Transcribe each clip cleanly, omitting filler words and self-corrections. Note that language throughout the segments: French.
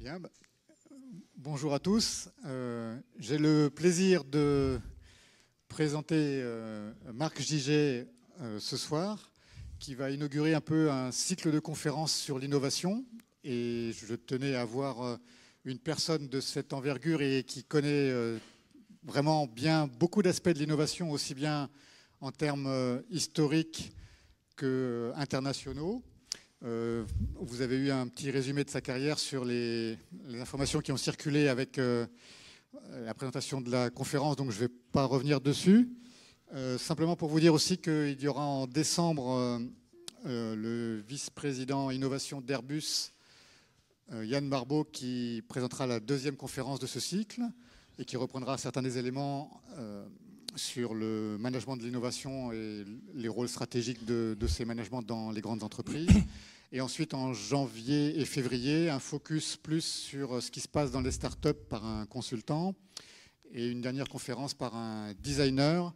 Bien, bonjour à tous. J'ai le plaisir de présenter Marc Giget ce soir, qui va inaugurer un peu un cycle de conférences sur l'innovation. Et je tenais à avoir une personne de cette envergure et qui connaît vraiment bien beaucoup d'aspects de l'innovation, aussi bien en termes historiques qu'internationaux. Vous avez eu un petit résumé de sa carrière sur les informations qui ont circulé avec la présentation de la conférence, donc je ne vais pas revenir dessus. Simplement pour vous dire aussi qu'il y aura en décembre le vice-président innovation d'Airbus, Yann Barbeau, qui présentera la deuxième conférence de ce cycle et qui reprendra certains des éléments sur le management de l'innovation et les rôles stratégiques de ces managements dans les grandes entreprises. Et ensuite, en janvier et février, un focus plus sur ce qui se passe dans les startups par un consultant et une dernière conférence par un designer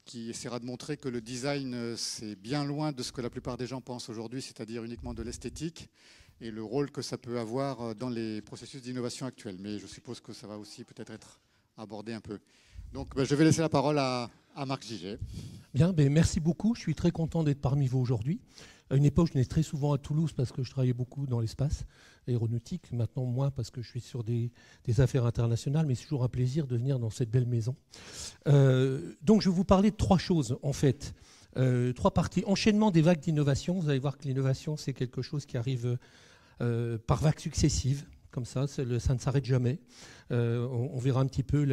qui essaiera de montrer que le design, c'est bien loin de ce que la plupart des gens pensent aujourd'hui, c'est-à-dire uniquement de l'esthétique et le rôle que ça peut avoir dans les processus d'innovation actuels. Mais je suppose que ça va aussi peut-être être abordé un peu. Donc, je vais laisser la parole à Marc Giget. Bien, merci beaucoup. Je suis très content d'être parmi vous aujourd'hui. À une époque, je venais très souvent à Toulouse parce que je travaillais beaucoup dans l'espace aéronautique. Maintenant, moins parce que je suis sur des affaires internationales, mais c'est toujours un plaisir de venir dans cette belle maison. Donc, je vais vous parler de trois choses, en fait. Trois parties. Enchaînement des vagues d'innovation. Vous allez voir que l'innovation, c'est quelque chose qui arrive par vagues successives. Comme ça ne s'arrête jamais. On verra un petit peu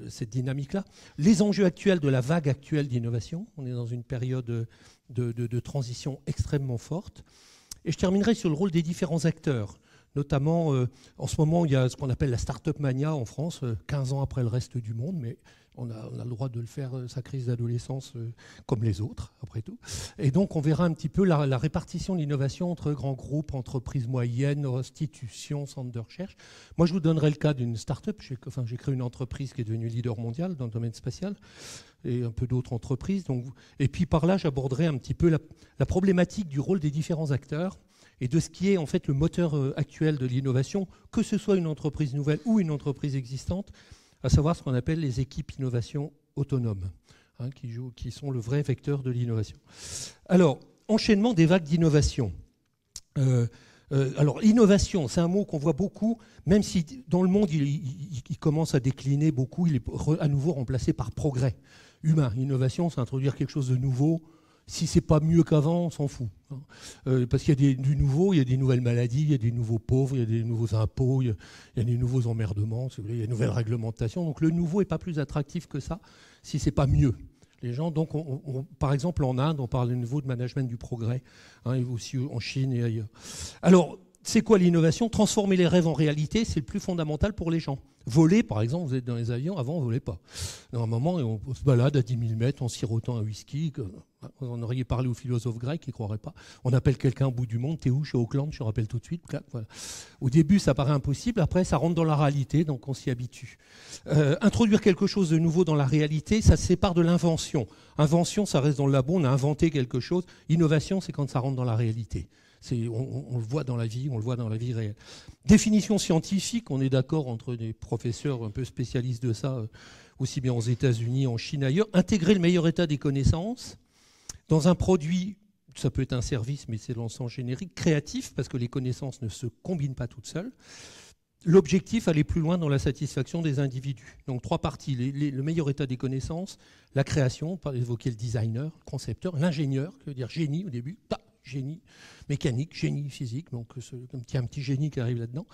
cette dynamique-là. Les enjeux actuels de la vague actuelle d'innovation. On est dans une période de transition extrêmement forte. Et je terminerai sur le rôle des différents acteurs. Notamment, en ce moment, il y a ce qu'on appelle la Startup Mania en France, 15 ans après le reste du monde, mais on a le droit de le faire, sa crise d'adolescence, comme les autres, après tout. Et donc, on verra un petit peu la répartition de l'innovation entre grands groupes, entreprises moyennes, institutions, centres de recherche. Moi, je vous donnerai le cas d'une start-up. J'ai créé une entreprise qui est devenue leader mondial dans le domaine spatial et un peu d'autres entreprises. Donc, et puis, par là, j'aborderai un petit peu la problématique du rôle des différents acteurs et de ce qui est en fait le moteur actuel de l'innovation, que ce soit une entreprise nouvelle ou une entreprise existante, à savoir ce qu'on appelle les équipes innovation autonomes, qui sont le vrai vecteur de l'innovation. Alors, enchaînement des vagues d'innovation. Alors, innovation, c'est un mot qu'on voit beaucoup, même si dans le monde, il commence à décliner beaucoup, il est à nouveau remplacé par progrès humain. Innovation, c'est introduire quelque chose de nouveau. Si c'est pas mieux qu'avant, on s'en fout. Parce qu'il y a du nouveau, il y a des nouvelles maladies, il y a des nouveaux pauvres, il y a des nouveaux impôts, il y a des nouveaux emmerdements, si vous voulez, il y a une nouvelle réglementation. Donc le nouveau n'est pas plus attractif que ça si c'est pas mieux. Les gens, donc, par exemple, en Inde, on parle de nouveau de management du progrès, et aussi en Chine et ailleurs. Alors, c'est quoi l'innovation? Transformer les rêves en réalité, c'est le plus fondamental pour les gens. Voler, par exemple, vous êtes dans les avions, avant on ne volait pas. Dans un moment, on se balade à 10 000 mètres en sirotant un whisky. Vous en auriez parlé aux philosophes grecs, ils ne croiraient pas. On appelle quelqu'un au bout du monde, t'es où? Je suis à Auckland, je rappelle tout de suite. Voilà. Au début, ça paraît impossible, après, ça rentre dans la réalité, donc on s'y habitue. Introduire quelque chose de nouveau dans la réalité, ça se sépare de l'invention. Invention, ça reste dans le labo, on a inventé quelque chose. Innovation, c'est quand ça rentre dans la réalité. On le voit dans la vie, on le voit dans la vie réelle. Définition scientifique, on est d'accord entre des professeurs un peu spécialistes de ça, aussi bien aux États-Unis, en Chine, ailleurs. Intégrer le meilleur état des connaissances dans un produit, ça peut être un service, mais c'est l'ensemble générique, créatif, parce que les connaissances ne se combinent pas toutes seules. L'objectif, aller plus loin dans la satisfaction des individus. Donc trois parties, le meilleur état des connaissances, la création, on évoquer le designer, le concepteur, l'ingénieur, qui veut dire génie au début, génie mécanique, génie physique, donc il y a un petit génie qui arrive là-dedans.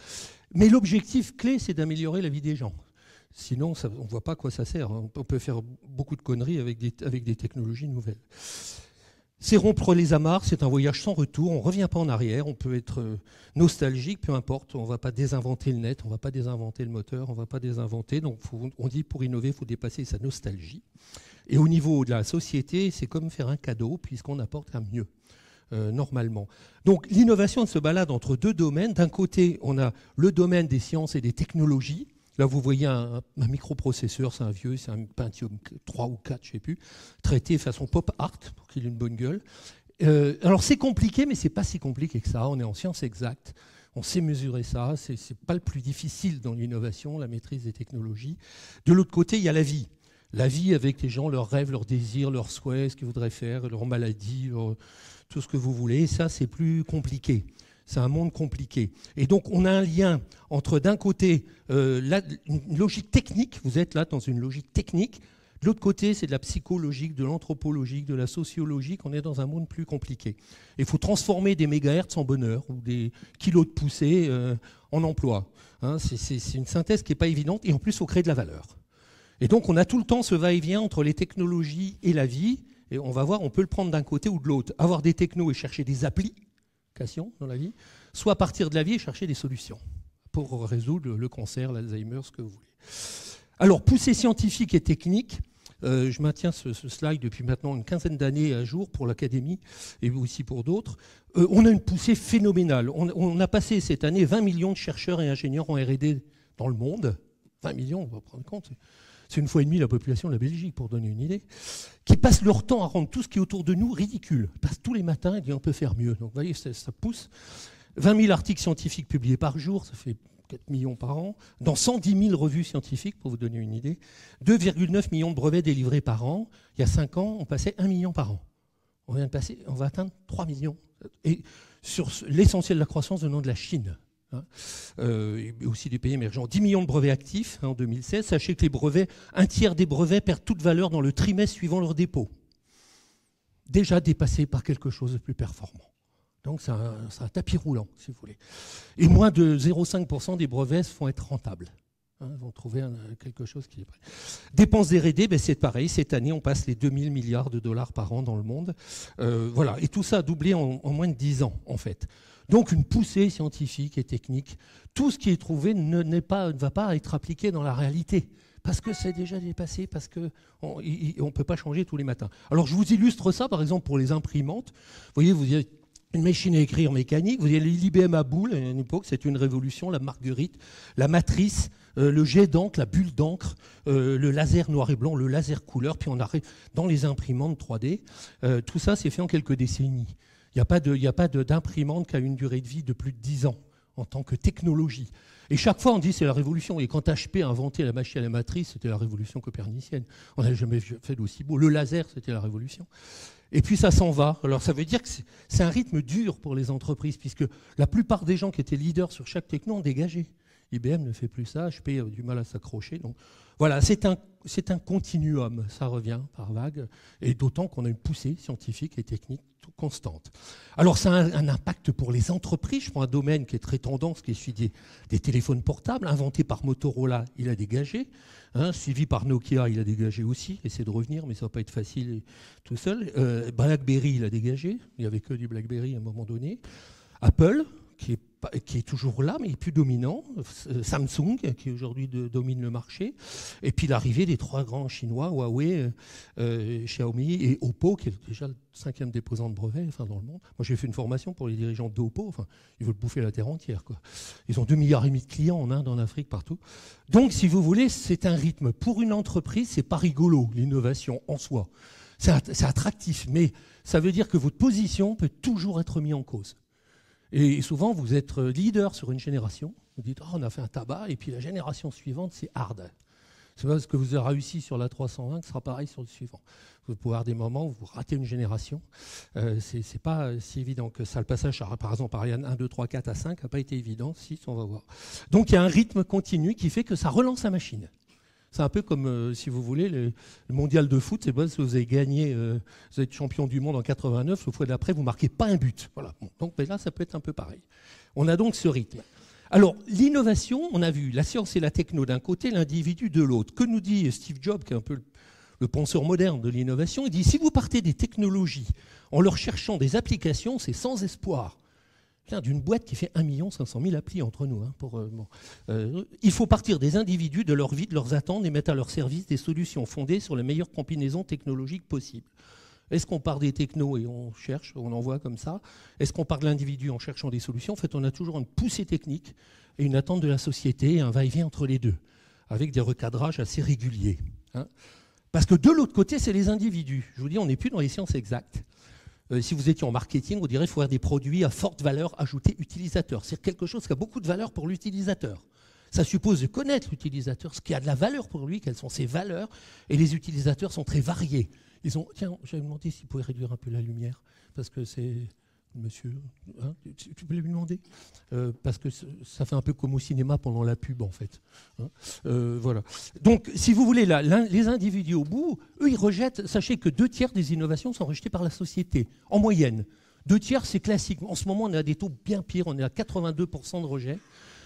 Mais l'objectif clé, c'est d'améliorer la vie des gens. Sinon, on ne voit pas à quoi ça sert. On peut faire beaucoup de conneries avec des technologies nouvelles. C'est rompre les amarres, c'est un voyage sans retour, on ne revient pas en arrière, on peut être nostalgique, peu importe, on ne va pas désinventer le net, on ne va pas désinventer le moteur, on ne va pas désinventer. Donc on dit pour innover, il faut dépasser sa nostalgie. Et au niveau de la société, c'est comme faire un cadeau, puisqu'on apporte un mieux. Normalement. Donc l'innovation se balade entre deux domaines. D'un côté, on a le domaine des sciences et des technologies. Là, vous voyez un microprocesseur, c'est un vieux, c'est un Pentium 3 ou 4, je ne sais plus, traité façon pop art, pour qu'il ait une bonne gueule. Alors c'est compliqué, mais ce n'est pas si compliqué que ça. On est en sciences exactes. On sait mesurer ça, ce n'est pas le plus difficile dans l'innovation, la maîtrise des technologies. De l'autre côté, il y a la vie. La vie avec les gens, leurs rêves, leurs désirs, leurs souhaits, ce qu'ils voudraient faire, leurs maladies, tout ce que vous voulez. Et ça, c'est plus compliqué. C'est un monde compliqué. Et donc, on a un lien entre, d'un côté, une logique technique. Vous êtes là dans une logique technique. De l'autre côté, c'est de la psychologique, de l'anthropologique, de la sociologique. On est dans un monde plus compliqué. Il faut transformer des mégahertz en bonheur ou des kilos de poussée en emploi. Hein, c'est une synthèse qui n'est pas évidente. Et en plus, il faut créer de la valeur. Et donc, on a tout le temps ce va-et-vient entre les technologies et la vie. Et on va voir, on peut le prendre d'un côté ou de l'autre. Avoir des technos et chercher des applications dans la vie, soit partir de la vie et chercher des solutions pour résoudre le cancer, l'Alzheimer, ce que vous voulez. Alors, poussée scientifique et technique, je maintiens ce slide depuis maintenant une quinzaine d'années à jour pour l'Académie et aussi pour d'autres. On a une poussée phénoménale. On a passé cette année 20 millions de chercheurs et ingénieurs en R&D dans le monde. 20 millions, on va prendre compte. C'est 1,5 fois la population de la Belgique, pour donner une idée, qui passent leur temps à rendre tout ce qui est autour de nous ridicule. Ils passent tous les matins et disent on peut faire mieux. Donc vous voyez, ça pousse. 20 000 articles scientifiques publiés par jour, ça fait 4 millions par an, dans 110 000 revues scientifiques, pour vous donner une idée. 2,9 millions de brevets délivrés par an. Il y a 5 ans, on passait 1 million par an. On va atteindre 3 millions. Et sur l'essentiel de la croissance venant de la Chine. Et aussi des pays émergents. 10 millions de brevets actifs en 2016. Sachez que les brevets, un tiers des brevets perdent toute valeur dans le trimestre suivant leur dépôt. Déjà dépassé par quelque chose de plus performant. Donc c'est un tapis roulant, si vous voulez. Et moins de 0,5% des brevets vont être rentables. Ils vont trouver quelque chose qui est prêt. Dépenses d'R&D, c'est pareil. Cette année, on passe les 2000 milliards de dollars par an dans le monde. Voilà. Et tout ça a doublé en moins de 10 ans, en fait. Donc une poussée scientifique et technique. Tout ce qui est trouvé ne va pas être appliqué dans la réalité. Parce que c'est déjà dépassé, parce qu'on ne peut pas changer tous les matins. Alors je vous illustre ça, par exemple, pour les imprimantes. Vous voyez, vous avez une machine à écrire mécanique, vous avez l'IBM à boule, à une époque, c'est une révolution, la marguerite, la matrice, le jet d'encre, la bulle d'encre, le laser noir et blanc, le laser couleur, puis on arrive dans les imprimantes 3D. Tout ça, c'est fait en quelques décennies. Il n'y a pas d'imprimante qui a une durée de vie de plus de 10 ans en tant que technologie. Et chaque fois, on dit c'est la révolution. Et quand HP a inventé la machine à la matrice, c'était la révolution copernicienne. On n'a jamais fait d'aussi beau. Le laser, c'était la révolution. Et puis ça s'en va. Alors ça veut dire que c'est un rythme dur pour les entreprises, puisque la plupart des gens qui étaient leaders sur chaque techno ont dégagé. IBM ne fait plus ça, HP a du mal à s'accrocher. Donc voilà, c'est un continuum, ça revient par vague, et d'autant qu'on a une poussée scientifique et technique constante. Alors ça a un impact pour les entreprises. Je prends un domaine qui est très tendance, qui est celui des téléphones portables, inventé par Motorola, il a dégagé, suivi par Nokia, il a dégagé aussi, essaie de revenir, mais ça ne va pas être facile tout seul. BlackBerry, il a dégagé, il n'y avait que du BlackBerry à un moment donné. Apple, qui est toujours là, mais il est plus dominant. Samsung, qui aujourd'hui domine le marché. Et puis l'arrivée des 3 grands chinois, Huawei, Xiaomi et Oppo, qui est déjà le 5e déposant de brevets dans le monde. Moi, j'ai fait une formation pour les dirigeants d'Oppo. Ils veulent bouffer la terre entière, quoi. Ils ont 2,5 milliards de clients en Inde, en Afrique, partout. Donc, si vous voulez, c'est un rythme. Pour une entreprise, c'est pas rigolo, l'innovation en soi. C'est attractif, mais ça veut dire que votre position peut toujours être mise en cause. Et souvent, vous êtes leader sur une génération. Vous dites, oh, on a fait un tabac, et puis la génération suivante, c'est hard. C'est parce que vous avez réussi sur la 320 que ce sera pareil sur le suivant. Vous pouvez avoir des moments où vous ratez une génération. C'est pas si évident que ça. Le passage, par exemple, par 1, 2, 3, 4 à 5 n'a pas été évident. 6, on va voir. Donc, il y a un rythme continu qui fait que ça relance la machine. C'est un peu comme, si vous voulez, le mondial de foot. C'est bon, si vous avez gagné, vous êtes champion du monde en 89, le fois d'après, vous ne marquez pas un but. Voilà. Bon, donc là, ça peut être un peu pareil. On a donc ce rythme. Alors, l'innovation, on a vu la science et la techno d'un côté, l'individu de l'autre. Que nous dit Steve Jobs, qui est un peu le penseur moderne de l'innovation? Il dit, si vous partez des technologies en leur cherchant des applications, c'est sans espoir. D'une boîte qui fait 1 500 000 applis entre nous. Il faut partir des individus, de leur vie, de leurs attentes et mettre à leur service des solutions fondées sur les meilleures combinaisons technologiques possibles. Est-ce qu'on part des technos et on cherche, on envoie comme ça? Est-ce qu'on part de l'individu en cherchant des solutions? En fait, on a toujours une poussée technique et une attente de la société, un va-et-vient entre les deux, avec des recadrages assez réguliers. Parce que de l'autre côté, c'est les individus. Je vous dis, on n'est plus dans les sciences exactes. Si vous étiez en marketing, on dirait qu'il faut faire des produits à forte valeur ajoutée utilisateur. C'est quelque chose qui a beaucoup de valeur pour l'utilisateur. Ça suppose de connaître l'utilisateur, ce qui a de la valeur pour lui, quelles sont ses valeurs. Et les utilisateurs sont très variés. Tiens, j'avais demandé s'il pouvait réduire un peu la lumière, parce que c'est... Monsieur, hein, tu peux lui demander parce que ça fait un peu comme au cinéma pendant la pub, en fait. Hein, voilà. Donc, si vous voulez, là, les individus au bout, eux, ils rejettent. Sachez que 2/3 des innovations sont rejetées par la société, en moyenne. 2/3, c'est classique. En ce moment, on est à des taux bien pires. On est à 82% de rejet.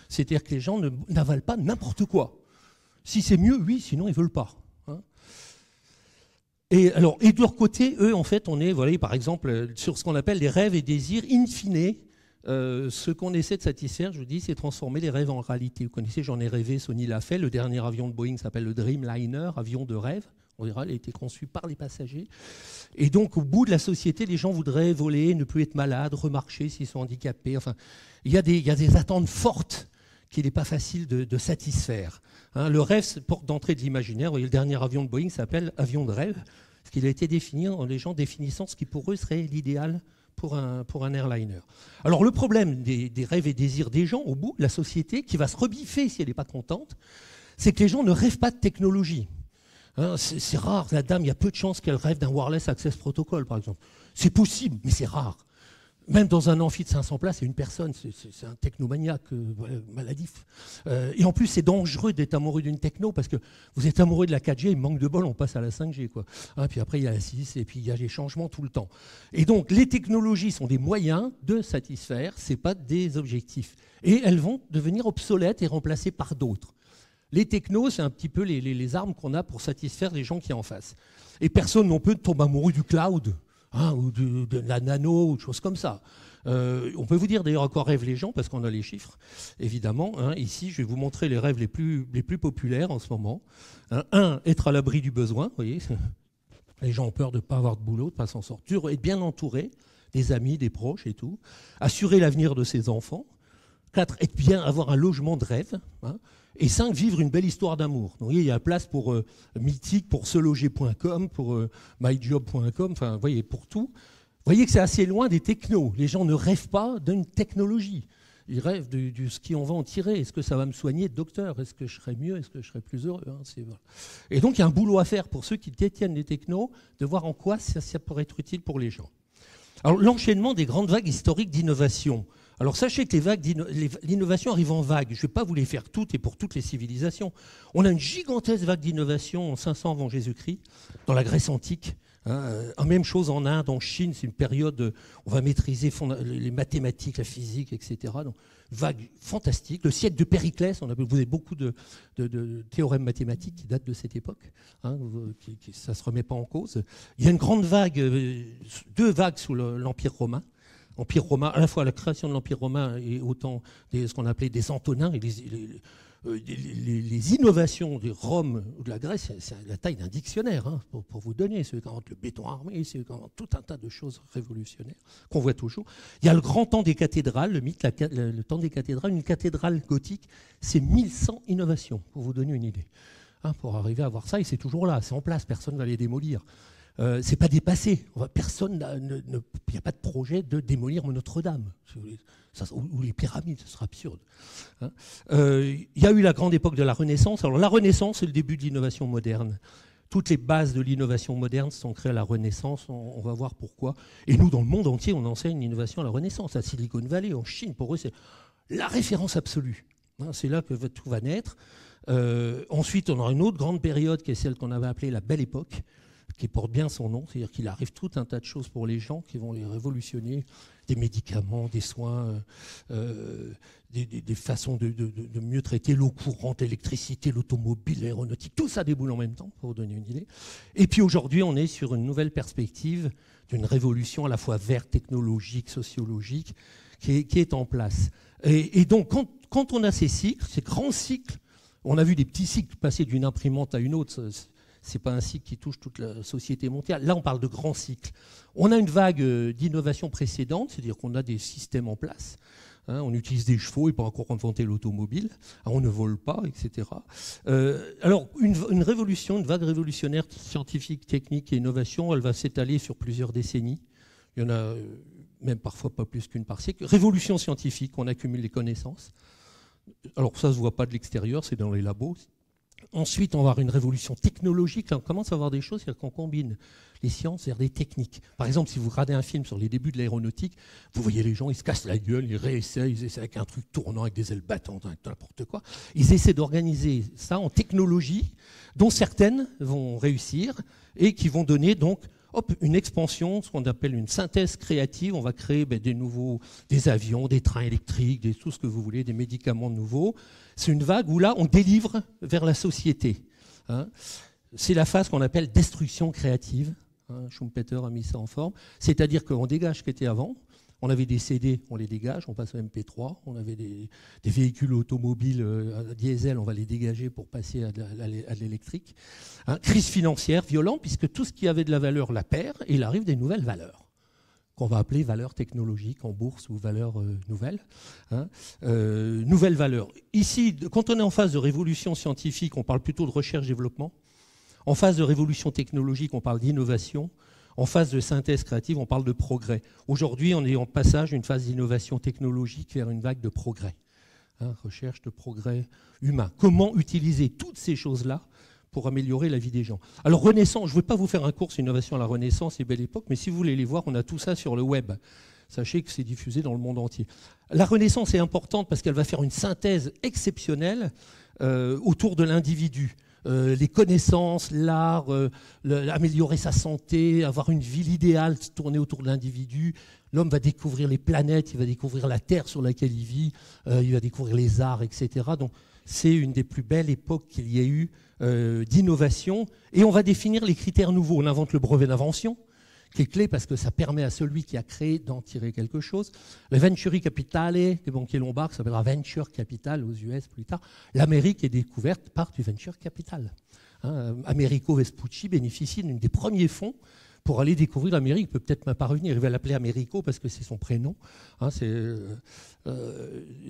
C'est-à-dire que les gens n'avalent pas n'importe quoi. Si c'est mieux, oui, sinon, ils ne veulent pas. Et de leur côté, eux, en fait, on est, voilà, par exemple, sur ce qu'on appelle les rêves et désirs in fine. Ce qu'on essaie de satisfaire, je vous dis, c'est transformer les rêves en réalité. Vous connaissez, j'en ai rêvé, Sony l'a fait. Le dernier avion de Boeing s'appelle le Dreamliner, avion de rêve. On verra, il a été conçu par les passagers. Et donc, au bout de la société, les gens voudraient voler, ne plus être malades, remarcher s'ils sont handicapés. Enfin, il y a des attentes fortes qu'il n'est pas facile de satisfaire. Hein, le rêve, c'est porte d'entrée de l'imaginaire. Vous voyez, le dernier avion de Boeing s'appelle avion de rêve, parce qu'il a été défini en les gens définissant ce qui pour eux serait l'idéal pour un airliner. Alors le problème des rêves et désirs des gens, au bout, la société, qui va se rebiffer si elle n'est pas contente, c'est que les gens ne rêvent pas de technologie. Hein, c'est rare, la dame, il y a peu de chances qu'elle rêve d'un wireless access protocol, par exemple. C'est possible, mais c'est rare. Même dans un amphi de 500 places, il y a une personne, c'est un technomaniaque maladif. Et en plus, c'est dangereux d'être amoureux d'une techno, parce que vous êtes amoureux de la 4G, il manque de bol, on passe à la 5G. Quoi. Hein, puis après, il y a la 6, et puis il y a les changements tout le temps. Et donc, les technologies sont des moyens de satisfaire, ce n'est pas des objectifs. Et elles vont devenir obsolètes et remplacées par d'autres. Les technos, c'est un petit peu les armes qu'on a pour satisfaire les gens qui en face. Et personne non plus ne tombe amoureux du cloud. Hein, ou de la nano, ou de choses comme ça. On peut vous dire d'ailleurs à quoi rêvent les gens, parce qu'on a les chiffres, évidemment. Hein. Ici, je vais vous montrer les rêves les plus populaires en ce moment. Hein. Un, être à l'abri du besoin. Vous voyez, les gens ont peur de ne pas avoir de boulot, de ne pas s'en sortir. Être bien entouré, des amis, des proches et tout. Assurer l'avenir de ses enfants. 4, être bien, avoir un logement de rêve. Hein. Et 5, vivre une belle histoire d'amour. Donc, il y a la place pour Mythique, pour seloger.com, pour myjob.com, enfin, vous voyez, pour tout. Vous voyez que c'est assez loin des technos. Les gens ne rêvent pas d'une technologie. Ils rêvent de ce qu'on va en tirer. Est-ce que ça va me soigner, docteur? Est-ce que je serai mieux? Est-ce que je serai plus heureux? Hein, voilà. Et donc, il y a un boulot à faire pour ceux qui détiennent les technos, de voir en quoi ça pourrait être utile pour les gens. Alors, l'enchaînement des grandes vagues historiques d'innovation. Alors sachez que l'innovation arrive en vagues. Je ne vais pas vous les faire toutes et pour toutes les civilisations. On a une gigantesque vague d'innovation en 500 avant Jésus-Christ, dans la Grèce antique. Hein, même chose en Inde, en Chine, c'est une période où on va maîtriser les mathématiques, la physique, etc. Donc, vague fantastique. Le siècle de Périclès, vous avez beaucoup de théorèmes mathématiques qui datent de cette époque. Hein, ça ne se remet pas en cause. Il y a une grande vague, 2 vagues sous l'Empire romain. Empire romain, à la fois la création de l'Empire romain et autant ce qu'on appelait des Antonins et les innovations de Rome ou de la Grèce, c'est la taille d'un dictionnaire, hein, pour vous donner. C'est quand le béton armé, c'est quand tout un tas de choses révolutionnaires qu'on voit toujours. Il y a le grand temps des cathédrales, le mythe, le temps des cathédrales. Une cathédrale gothique, c'est 1100 innovations, pour vous donner une idée. Hein, pour arriver à voir ça, et c'est toujours là, c'est en place, personne ne va les démolir. C'est pas dépassé. Personne, il n'y a pas de projet de démolir Notre-Dame ou les pyramides, ce serait absurde. Hein. Il y a eu la grande époque de la Renaissance. Alors la Renaissance, c'est le début de l'innovation moderne. Toutes les bases de l'innovation moderne sont créées à la Renaissance. On va voir pourquoi. Et nous, dans le monde entier, on enseigne l'innovation à la Renaissance. À Silicon Valley, en Chine, pour eux, c'est la référence absolue. Hein, c'est là que tout va naître. Ensuite, on aura une autre grande période qui est celle qu'on avait appelée la Belle Époque, qui porte bien son nom, c'est-à-dire qu'il arrive tout un tas de choses pour les gens qui vont les révolutionner, des médicaments, des soins, des façons de mieux traiter l'eau courante, l'électricité, l'automobile, l'aéronautique, tout ça déboule en même temps, pour vous donner une idée. Et puis aujourd'hui, on est sur une nouvelle perspective d'une révolution à la fois verte, technologique, sociologique, qui est en place. Et donc, quand on a ces cycles, ces grands cycles, on a vu des petits cycles passer d'une imprimante à une autre, ce n'est pas un cycle qui touche toute la société mondiale. Là, on parle de grands cycles. On a une vague d'innovation précédente, c'est-à-dire qu'on a des systèmes en place. Hein, on utilise des chevaux et pas encore inventé l'automobile. On ne vole pas, etc. Alors, une vague révolutionnaire scientifique, technique et innovation, elle va s'étaler sur plusieurs décennies. Il y en a même parfois pas plus qu'une par siècle. Révolution scientifique, on accumule les connaissances. Alors ça ne se voit pas de l'extérieur, c'est dans les labos. Ensuite, on va avoir une révolution technologique. Là, on commence à avoir des choses, c'est-à-dire qu'on combine les sciences vers des techniques. Par exemple, si vous regardez un film sur les débuts de l'aéronautique, vous voyez les gens, ils se cassent la gueule, ils réessayent, ils essaient avec un truc tournant, avec des ailes battantes, avec n'importe quoi. Ils essaient d'organiser ça en technologie, dont certaines vont réussir et qui vont donner donc une expansion, ce qu'on appelle une synthèse créative. On va créer des avions, des trains électriques, tout ce que vous voulez, des médicaments nouveaux. C'est une vague où là, on délivre vers la société. Hein. C'est la phase qu'on appelle destruction créative. Hein. Schumpeter a mis ça en forme. C'est-à-dire qu'on dégage ce qui était avant. On avait des CD, on les dégage, on passe au MP3. On avait des véhicules automobiles diesel, on va les dégager pour passer à l'électrique. Hein, crise financière violente, puisque tout ce qui avait de la valeur la perd, et il arrive des nouvelles valeurs, qu'on va appeler valeurs technologiques en bourse ou valeurs nouvelles. Hein, nouvelles valeurs. Ici, quand on est en phase de révolution scientifique, on parle plutôt de recherche-développement. En phase de révolution technologique, on parle d'innovation. En phase de synthèse créative, on parle de progrès. Aujourd'hui, on est en passage d'une phase d'innovation technologique vers une vague de progrès. Hein, recherche de progrès humain. Comment utiliser toutes ces choses-là pour améliorer la vie des gens? Alors, Renaissance, je ne veux pas vous faire un cours sur innovation à la Renaissance et Belle Époque, mais si vous voulez les voir, on a tout ça sur le web. Sachez que c'est diffusé dans le monde entier. La Renaissance est importante parce qu'elle va faire une synthèse exceptionnelle autour de l'individu. Les connaissances, l'art, améliorer sa santé, avoir une vie idéale, tourner autour de l'individu. L'homme va découvrir les planètes, il va découvrir la terre sur laquelle il vit, il va découvrir les arts, etc. Donc c'est une des plus belles époques qu'il y ait eu d'innovation. Et on va définir les critères nouveaux. On invente le brevet d'invention, qui est clé parce que ça permet à celui qui a créé d'en tirer quelque chose. Le Venturi Capitale, des banquiers lombards, ça s'appellera Venture Capital aux US plus tard. L'Amérique est découverte par du Venture Capital. Hein, Americo Vespucci bénéficie d'un des premiers fonds pour aller découvrir l'Amérique. Il peut peut-être même pas revenir, il va l'appeler Americo parce que c'est son prénom. Hein,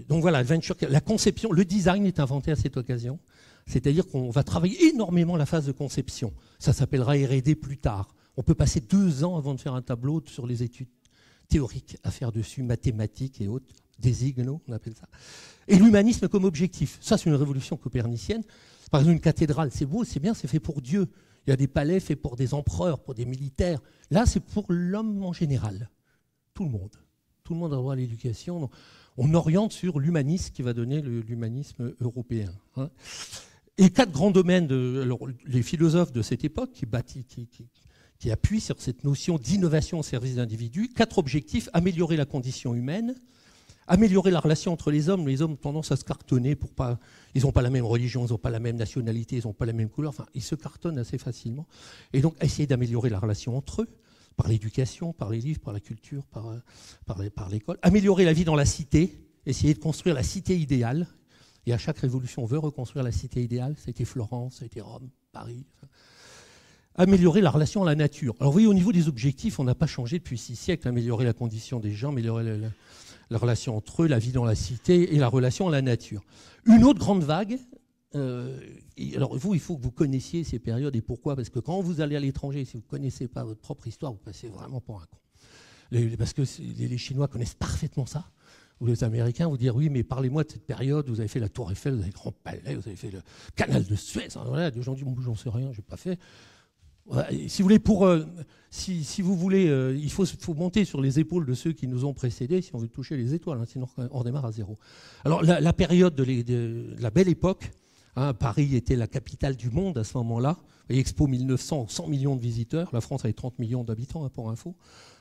donc voilà, la conception, le design est inventé à cette occasion. C'est-à-dire qu'on va travailler énormément la phase de conception. Ça s'appellera R&D plus tard. On peut passer 2 ans avant de faire un tableau sur les études théoriques à faire dessus, mathématiques et autres, des ignos, on appelle ça. Et l'humanisme comme objectif. Ça, c'est une révolution copernicienne. Par exemple, une cathédrale, c'est beau, c'est bien, c'est fait pour Dieu. Il y a des palais faits pour des empereurs, pour des militaires. Là, c'est pour l'homme en général. Tout le monde. Tout le monde a droit à l'éducation. Donc, on oriente sur l'humanisme qui va donner l'humanisme européen. Hein. Et 4 grands domaines, les philosophes de cette époque qui appuient sur cette notion d'innovation au service de l'individu. 4 objectifs: améliorer la condition humaine, améliorer la relation entre les hommes. Les hommes ont tendance à se cartonner ils n'ont pas la même religion, ils n'ont pas la même nationalité, ils n'ont pas la même couleur. Enfin, ils se cartonnent assez facilement. Et donc, essayer d'améliorer la relation entre eux, par l'éducation, par les livres, par la culture, par l'école. Améliorer la vie dans la cité, essayer de construire la cité idéale. Et à chaque révolution, on veut reconstruire la cité idéale. C'était Florence, c'était Rome, Paris. Améliorer la relation à la nature. Alors vous voyez, au niveau des objectifs, on n'a pas changé depuis 6 siècles. Améliorer la condition des gens, améliorer la relation entre eux, la vie dans la cité et la relation à la nature. Une autre grande vague, alors vous, il faut que vous connaissiez ces périodes. Et pourquoi? Parce que quand vous allez à l'étranger, si vous ne connaissez pas votre propre histoire, vous passez vraiment pour un con. Parce que les Chinois connaissent parfaitement ça. Ou les Américains vous dire oui, mais parlez-moi de cette période, vous avez fait la Tour Eiffel, vous avez le Grand Palais, vous avez fait le canal de Suez. Voilà, des gens disent j'en sais rien, je n'ai pas fait. Voilà, si vous voulez, si vous voulez, il faut monter sur les épaules de ceux qui nous ont précédés si on veut toucher les étoiles, hein, sinon on redémarre à zéro. Alors la période de la Belle Époque, hein, Paris était la capitale du monde à ce moment-là. Expo 1900, 100 millions de visiteurs. La France avait 30 millions d'habitants, hein, pour info.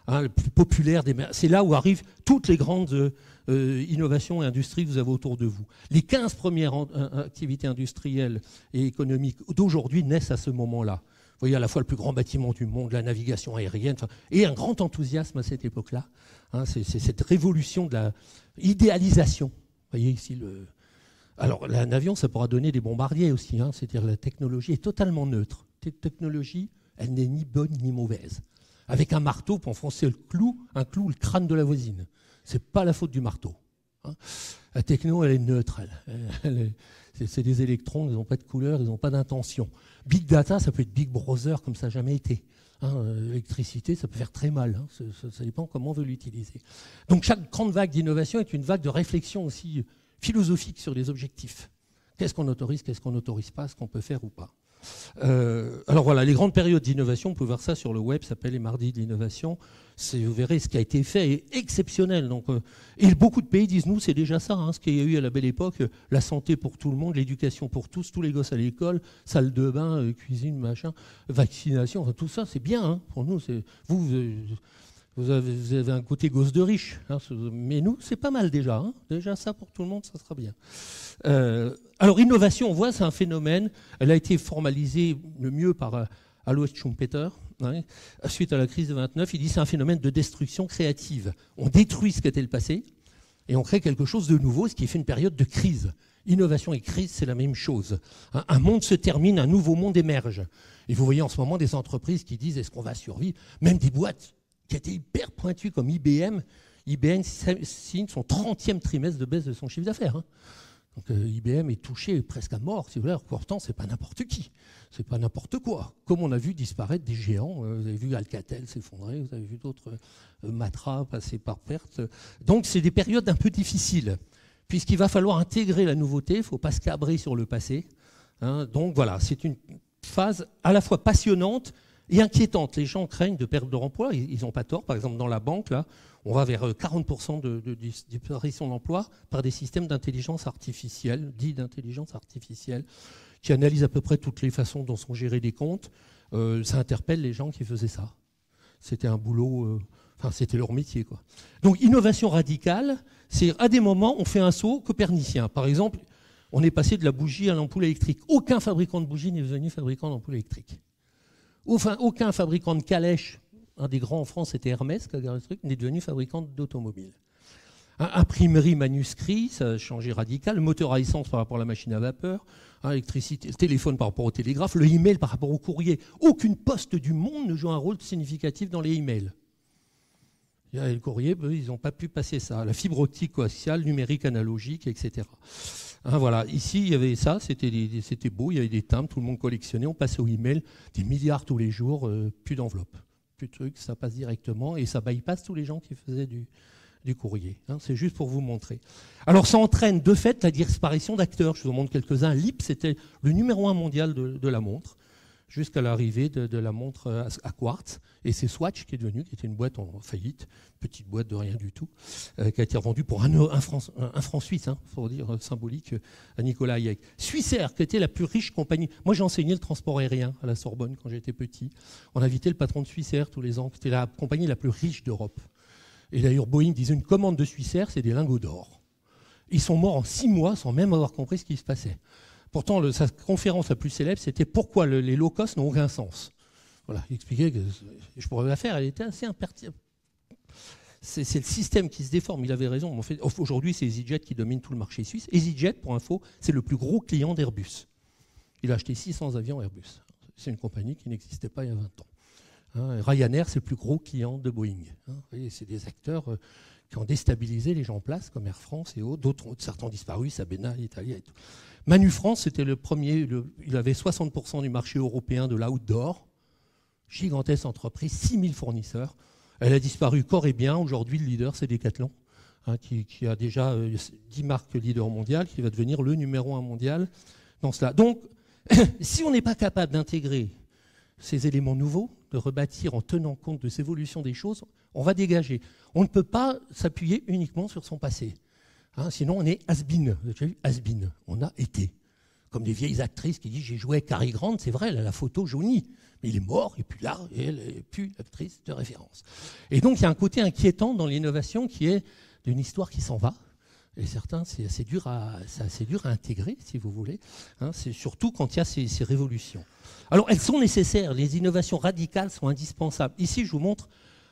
Hein, le plus populaire c'est là où arrivent toutes les grandes innovations et industries que vous avez autour de vous. Les 15 premières activités industrielles et économiques d'aujourd'hui naissent à ce moment-là. Vous voyez, à la fois le plus grand bâtiment du monde, la navigation aérienne, et un grand enthousiasme à cette époque-là. Hein, c'est cette révolution de l'idéalisation. Vous voyez ici Alors, l'avion, ça pourra donner des bombardiers aussi. Hein, c'est-à-dire la technologie est totalement neutre. Cette technologie, elle n'est ni bonne ni mauvaise. Avec un marteau pour enfoncer un clou, le crâne de la voisine. C'est pas la faute du marteau. Hein. La techno, elle est neutre. C'est des électrons, ils n'ont pas de couleur, ils n'ont pas d'intention. Big data, ça peut être Big Brother comme ça n'a jamais été. L'électricité, ça peut faire très mal. Hein. Ça dépend comment on veut l'utiliser. Donc chaque grande vague d'innovation est une vague de réflexion aussi philosophique sur les objectifs. Qu'est-ce qu'on autorise, qu'est-ce qu'on n'autorise pas, ce qu'on peut faire ou pas. Alors voilà, les grandes périodes d'innovation, on peut voir ça sur le web, ça s'appelle les mardis de l'innovation. Vous verrez, ce qui a été fait est exceptionnel. Donc, et beaucoup de pays disent, nous, c'est déjà ça, hein, ce qu'il y a eu à la belle époque, la santé pour tout le monde, l'éducation pour tous les gosses à l'école, salle de bain, cuisine, machin, vaccination, enfin, tout ça, c'est bien. Hein, pour nous, vous avez un côté gosse de riche. Hein, mais nous, c'est pas mal déjà. Hein, déjà, ça, pour tout le monde, ça sera bien. Alors, innovation, on voit, c'est un phénomène. Elle a été formalisée le mieux par Alois Schumpeter, hein, suite à la crise de 29. Il dit que c'est un phénomène de destruction créative. On détruit ce qu'était le passé et on crée quelque chose de nouveau, ce qui fait une période de crise. Innovation et crise, c'est la même chose. Un monde se termine, un nouveau monde émerge. Et vous voyez en ce moment des entreprises qui disent, est-ce qu'on va survivre? Même des boîtes qui étaient hyper pointues comme IBM. IBM signe son 30e trimestre de baisse de son chiffre d'affaires. Hein. Donc IBM est touché presque à mort, si vous voulez. Pourtant, c'est pas n'importe qui, c'est pas n'importe quoi. Comme on a vu disparaître des géants, vous avez vu Alcatel s'effondrer, vous avez vu d'autres Matra passer par perte. Donc c'est des périodes un peu difficiles, puisqu'il va falloir intégrer la nouveauté, il ne faut pas se cabrer sur le passé. Hein. Donc voilà, c'est une phase à la fois passionnante et inquiétante. Les gens craignent de perdre leur emploi, ils n'ont pas tort. Par exemple, dans la banque, là, on va vers 40% de disparition d'emploi par des systèmes d'intelligence artificielle, dits d'intelligence artificielle, qui analysent à peu près toutes les façons dont sont gérés les comptes. Ça interpelle les gens qui faisaient ça. C'était un boulot, c'était leur métier, quoi. Donc, innovation radicale, c'est à des moments, on fait un saut copernicien. Par exemple, on est passé de la bougie à l'ampoule électrique. Aucun fabricant de bougie n'est devenu fabricant d'ampoule électrique. Enfin, aucun fabricant de calèches, un des grands en France, c'était Hermès, qui a gardé ce truc, n'est devenu fabricant d'automobiles. Imprimerie manuscrit, ça a changé radical. Le moteur à essence par rapport à la machine à vapeur, l'électricité, le téléphone par rapport au télégraphe, le email par rapport au courrier. Aucune poste du monde ne joue un rôle significatif dans les emails. Le courrier, ils n'ont pas pu passer ça. La fibre optique coaxiale, numérique analogique, etc. Voilà. Ici, il y avait ça, c'était beau, il y avait des timbres, tout le monde collectionnait, on passait au email, des milliards tous les jours, plus d'enveloppe, plus de trucs, ça passe directement et ça bypasse tous les gens qui faisaient du courrier. Hein, c'est juste pour vous montrer. Alors ça entraîne de fait la disparition d'acteurs. Je vous en montre quelques-uns. Lip, c'était le numéro 1 mondial de la montre, jusqu'à l'arrivée de la montre à quartz. Et c'est Swatch qui était une boîte en faillite, petite boîte de rien du tout, qui a été revendue pour un franc suisse, faut dire symbolique, à Nicolas Hayek. Swissair, qui était la plus riche compagnie. Moi, j'ai enseigné le transport aérien à la Sorbonne quand j'étais petit. On invitait le patron de Swissair tous les ans, qui était la compagnie la plus riche d'Europe. Et d'ailleurs, Boeing disait une commande de Swissair, c'est des lingots d'or. Ils sont morts en 6 mois sans même avoir compris ce qui se passait. Pourtant, sa conférence la plus célèbre, c'était pourquoi les low cost n'ont aucun sens. Voilà, il expliquait que je pourrais la faire, elle était assez impertinente. C'est le système qui se déforme, il avait raison. En fait, aujourd'hui, c'est EasyJet qui domine tout le marché suisse. EasyJet, pour info, c'est le plus gros client d'Airbus. Il a acheté 600 avions Airbus. C'est une compagnie qui n'existait pas il y a 20 ans. Ryanair, c'est le plus gros client de Boeing. C'est des acteurs qui ont déstabilisé les gens en place, comme Air France et autres. Certains ont disparu, Sabena, Italie et tout. Manu France, c'était le premier, il avait 60% du marché européen de l'outdoor. Gigantesque entreprise, 6000 fournisseurs. Elle a disparu corps et bien. Aujourd'hui, le leader, c'est Decathlon, qui a déjà 10 marques leaders mondiales, qui va devenir le numéro 1 mondial dans cela. Donc, si on n'est pas capable d'intégrer ces éléments nouveaux, de rebâtir en tenant compte de ces évolutions des choses, on va dégager. On ne peut pas s'appuyer uniquement sur son passé. Sinon, on est has-been. Vous avez vu, has-been. On a été. Comme des vieilles actrices qui disent « j'ai joué avec Cary Grant », c'est vrai, elle a la photo jaunie. Mais il est mort, il n'est plus là, et elle n'est plus l'actrice de référence. Et donc, il y a un côté inquiétant dans l'innovation qui est d'une histoire qui s'en va. Et certains, c'est assez dur à intégrer, si vous voulez. C'est surtout quand il y a ces révolutions. Alors, elles sont nécessaires. Les innovations radicales sont indispensables. Ici, je vous montre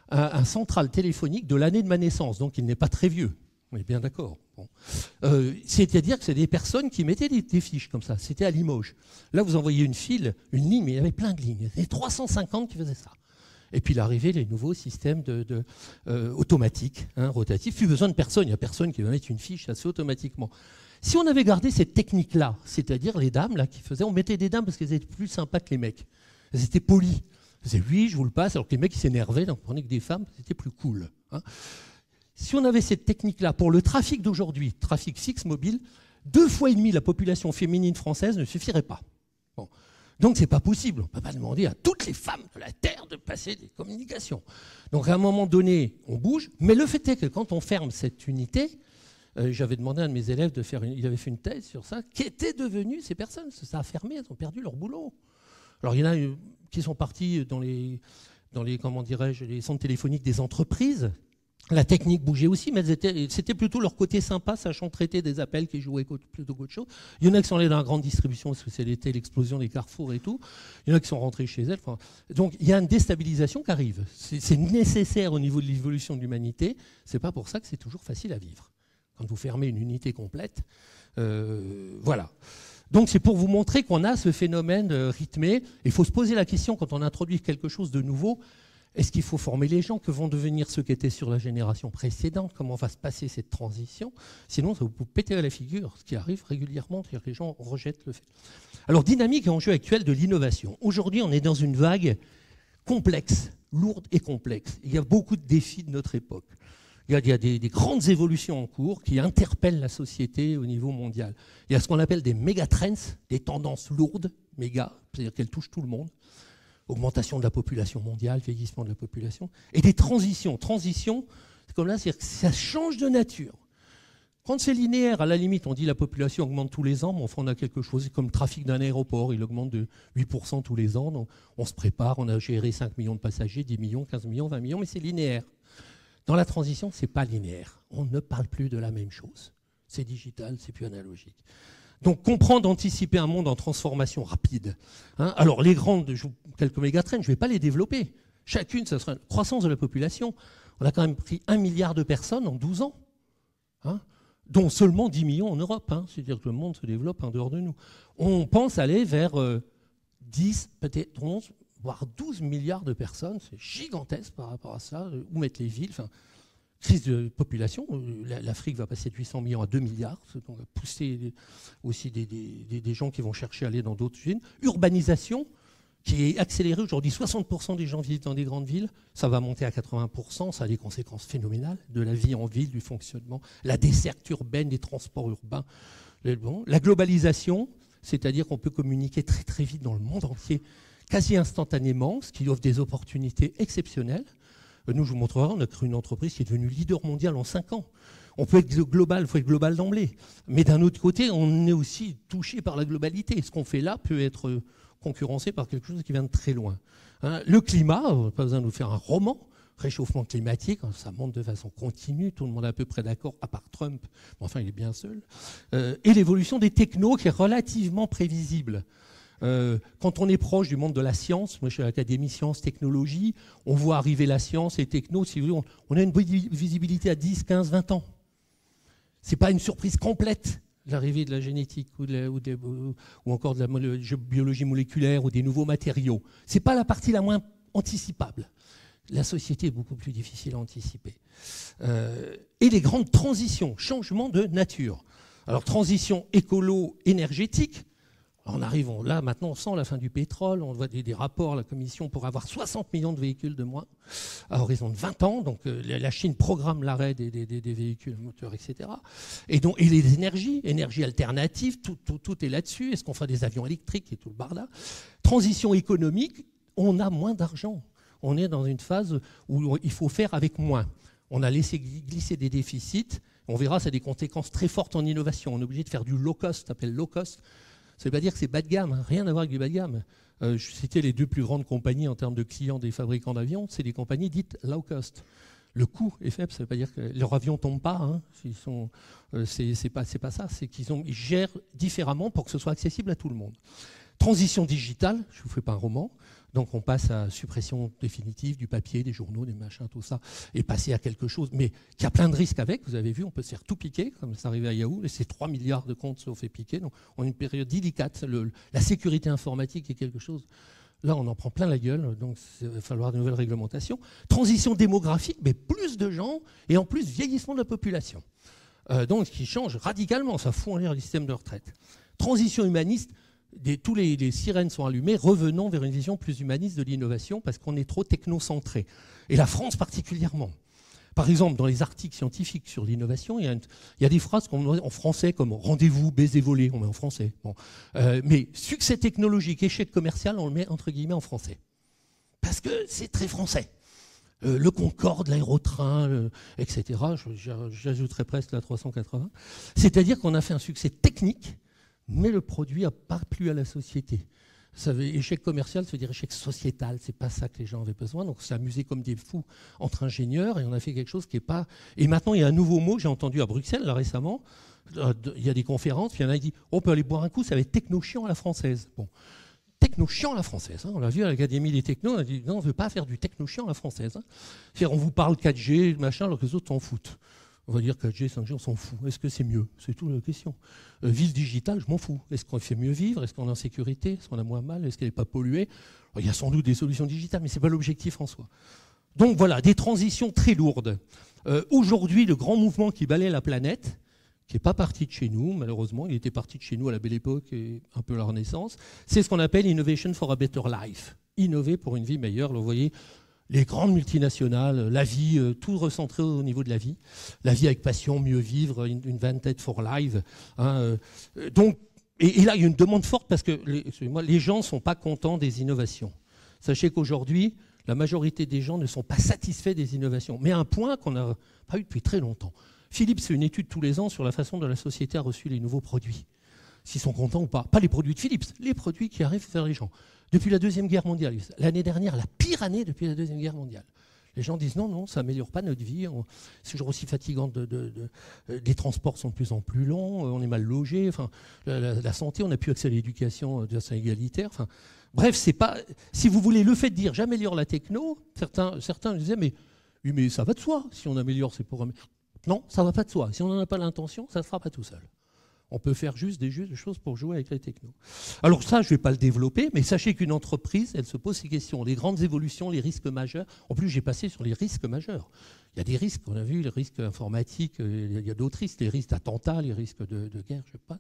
un central téléphonique de l'année de ma naissance. Donc, il n'est pas très vieux. On est bien d'accord. Bon. C'est-à-dire que c'est des personnes qui mettaient des fiches comme ça. C'était à Limoges. Là, vous envoyez une ligne, mais il y avait plein de lignes. Il y avait 350 qui faisaient ça. Et puis, il est arrivé les nouveaux systèmes automatiques, rotatifs. Plus besoin de personne. Il n'y a personne qui va mettre une fiche assez automatiquement. Si on avait gardé cette technique-là, c'est-à-dire les dames là, qui faisaient, on mettait des dames parce qu'elles étaient plus sympas que les mecs. Elles étaient polies. Je disais oui, je vous le passe, alors que les mecs ils s'énervaient, donc on prenait que des femmes, c'était plus cool. Hein. Si on avait cette technique-là pour le trafic d'aujourd'hui, trafic fixe mobile, 2,5 fois la population féminine française ne suffirait pas. Bon. Donc c'est pas possible, on ne peut pas demander à toutes les femmes de la Terre de passer des communications. Donc à un moment donné, on bouge, mais le fait est que quand on ferme cette unité, j'avais demandé à un de mes élèves de faire il avait fait une thèse sur ça, qu'étaient devenues ces personnes? Ça a fermé, elles ont perdu leur boulot. Alors il y en a qui sont partis dans les comment dirais-je, les centres téléphoniques des entreprises. La technique bougeait aussi, mais c'était plutôt leur côté sympa, sachant traiter des appels qui jouaient plutôt qu'autre chose. Il y en a qui sont allés dans la grande distribution, parce que c'était l'explosion des carrefours et tout. Il y en a qui sont rentrés chez elles. Enfin, donc il y a une déstabilisation qui arrive. C'est nécessaire au niveau de l'évolution de l'humanité. C'est pas pour ça que c'est toujours facile à vivre. Quand vous fermez une unité complète, voilà. Donc c'est pour vous montrer qu'on a ce phénomène rythmé. Il faut se poser la question, quand on introduit quelque chose de nouveau, est-ce qu'il faut former les gens? Que vont devenir ceux qui étaient sur la génération précédente? Comment va se passer cette transition? Sinon, ça va vous péter à la figure, ce qui arrive régulièrement, c'est-à-dire que les gens rejettent le fait. Alors, dynamique et enjeu actuel de l'innovation. Aujourd'hui, on est dans une vague complexe, lourde et complexe. Il y a beaucoup de défis de notre époque. Il y a des grandes évolutions en cours qui interpellent la société au niveau mondial. Il y a ce qu'on appelle des méga-trends, des tendances lourdes, méga, c'est-à-dire qu'elles touchent tout le monde. Augmentation de la population mondiale, vieillissement de la population, et des transitions. Transition, c'est comme là, c'est-à-dire que ça change de nature. Quand c'est linéaire, à la limite, on dit la population augmente tous les ans, mais enfin, on a quelque chose, c'est comme le trafic d'un aéroport, il augmente de 8% tous les ans, donc on se prépare, on a géré 5 millions de passagers, 10 millions, 15 millions, 20 millions, mais c'est linéaire. Dans la transition, ce n'est pas linéaire. On ne parle plus de la même chose. C'est digital, c'est plus analogique. Donc comprendre, anticiper un monde en transformation rapide. Hein. Alors les grandes, quelques mégatrends, je ne vais pas les développer. Chacune, ça sera une croissance de la population. On a quand même pris 1 milliard de personnes en 12 ans, hein, dont seulement 10 millions en Europe. Hein. C'est-à-dire que le monde se développe en dehors de nous. On pense aller vers 10, peut-être 11, voire 12 milliards de personnes. C'est gigantesque par rapport à ça. Où mettre les villes? Enfin, crise de population, l'Afrique va passer de 800 millions à 2 milliards, donc va pousser aussi des gens qui vont chercher à aller dans d'autres villes. Urbanisation, qui est accélérée aujourd'hui, 60% des gens vivent dans des grandes villes, ça va monter à 80%, ça a des conséquences phénoménales de la vie en ville, du fonctionnement, la desserte urbaine, des transports urbains. La globalisation, c'est-à-dire qu'on peut communiquer très très vite dans le monde entier, quasi instantanément, ce qui offre des opportunités exceptionnelles. Nous, je vous montrerai, on a créé une entreprise qui est devenue leader mondial en 5 ans. On peut être global, il faut être global d'emblée. Mais d'un autre côté, on est aussi touché par la globalité. Ce qu'on fait là peut être concurrencé par quelque chose qui vient de très loin. Hein, le climat, pas besoin de nous faire un roman. Réchauffement climatique, ça monte de façon continue, tout le monde est à peu près d'accord, à part Trump, mais enfin il est bien seul. Et l'évolution des technos qui est relativement prévisible. Quand on est proche du monde de la science, moi je suis à l'Académie Sciences Technologies, on voit arriver la science et les technos, si vous voulez, on a une visibilité à 10, 15, 20 ans. Ce n'est pas une surprise complète, l'arrivée de la génétique ou encore de la biologie moléculaire ou des nouveaux matériaux. Ce n'est pas la partie la moins anticipable. La société est beaucoup plus difficile à anticiper. Et les grandes transitions, changements de nature. Alors transition écolo-énergétique. On arrive là, maintenant, on sent la fin du pétrole, on voit des rapports à la Commission pour avoir 60 millions de véhicules de moins à horizon de 20 ans. Donc la Chine programme l'arrêt des véhicules moteurs, etc. Et les énergies alternatives, tout est là-dessus. Est-ce qu'on fait des avions électriques et tout le barda? Transition économique, on a moins d'argent. On est dans une phase où il faut faire avec moins. On a laissé glisser des déficits. On verra, ça a des conséquences très fortes en innovation. On est obligé de faire du low cost, ça s'appelle low cost. Ça ne veut pas dire que c'est bas de gamme, hein. Rien à voir avec du bas de gamme. Je citais les 2 plus grandes compagnies en termes de clients des fabricants d'avions, c'est des compagnies dites low cost. Le coût est faible, ça ne veut pas dire que leurs avions ne tombent pas. Hein. C'est pas ça, c'est qu'ils gèrent différemment pour que ce soit accessible à tout le monde. Transition digitale, je ne vous fais pas un roman, donc on passe à suppression définitive du papier, des journaux, des machins, tout ça, et passer à quelque chose, mais qui a plein de risques avec, vous avez vu, on peut se faire tout piquer, comme c'est arrivé à Yahoo, et c'est 3 milliards de comptes se sont fait piquer, donc on a une période délicate, la sécurité informatique est quelque chose, là on en prend plein la gueule, donc il va falloir de nouvelles réglementations. Transition démographique, mais plus de gens, et en plus vieillissement de la population, donc ce qui change radicalement, ça fout en l'air le système de retraite. Transition humaniste, tous les sirènes sont allumées, revenons vers une vision plus humaniste de l'innovation parce qu'on est trop technocentré. Et la France particulièrement. Par exemple, dans les articles scientifiques sur l'innovation, il y a des phrases qu'on met en français comme « rendez-vous, baiser, voler », on met en français. Bon. Mais succès technologique, échec commercial, on le met entre guillemets en français. Parce que c'est très français. Le Concorde, l'aérotrain, etc. J'ajouterais presque la 380. C'est-à-dire qu'on a fait un succès technique, mais le produit n'a pas plu à la société. Ça veut, échec commercial, ça veut dire échec sociétal. C'est pas ça que les gens avaient besoin. Donc, on s'est amusé comme des fous entre ingénieurs et on a fait quelque chose qui n'est pas. Et maintenant, il y a un nouveau mot que j'ai entendu à Bruxelles là récemment. Il y a des conférences. Puis il y en a qui dit on peut aller boire un coup, ça va être techno-chiant à la française. Bon, techno-chiant à la française. Hein. On l'a vu à l'Académie des technos. On a dit non, on ne veut pas faire du techno-chiant à la française. Hein. C'est-à-dire, on vous parle 4G, machin, alors que les autres s'en foutent. On va dire 4G, 5G, on s'en fout. Est-ce que c'est mieux? C'est toute la question. Ville digitale, je m'en fous. Est-ce qu'on fait mieux vivre? Est-ce qu'on est en sécurité? Est-ce qu'on a moins mal? Est-ce qu'elle n'est pas polluée? Il y a sans doute des solutions digitales, mais ce n'est pas l'objectif en soi. Donc voilà, des transitions très lourdes. Aujourd'hui, le grand mouvement qui balaie la planète, qui n'est pas parti de chez nous, malheureusement, il était parti de chez nous à la Belle Époque et un peu à la Renaissance, c'est ce qu'on appelle Innovation for a Better Life. Innover pour une vie meilleure. Là, vous voyez, les grandes multinationales, la vie, tout recentré au niveau de la vie. La vie avec passion, mieux vivre, invented for life. Hein, donc, et là, il y a une demande forte parce que les gens ne sont pas contents des innovations. Sachez qu'aujourd'hui, la majorité des gens ne sont pas satisfaits des innovations. Mais un point qu'on n'a pas eu depuis très longtemps. Philips fait une étude tous les ans sur la façon dont la société a reçu les nouveaux produits. S'ils sont contents ou pas. Pas les produits de Philips, les produits qui arrivent vers les gens. Depuis la Deuxième Guerre mondiale, l'année dernière, la pire année depuis la Deuxième Guerre mondiale. Les gens disent non, ça n'améliore pas notre vie, c'est toujours aussi fatigant, les transports sont de plus en plus longs, on est mal logé, enfin, la santé, on n'a plus accès à l'éducation de façon égalitaire. Enfin, bref, c'est pas, si vous voulez, le fait de dire j'améliore la techno, certains disaient mais ça va de soi, si on améliore ces programmes. Non, ça ne va pas de soi. Si on n'en a pas l'intention, ça ne se fera pas tout seul. On peut faire juste des choses pour jouer avec les technos. Alors ça, je ne vais pas le développer, mais sachez qu'une entreprise, elle se pose ces questions. Les grandes évolutions, les risques majeurs. En plus, j'ai passé sur les risques majeurs. Il y a des risques, on a vu, les risques informatiques, il y a d'autres risques, les risques d'attentats, les risques de guerre, je ne sais pas.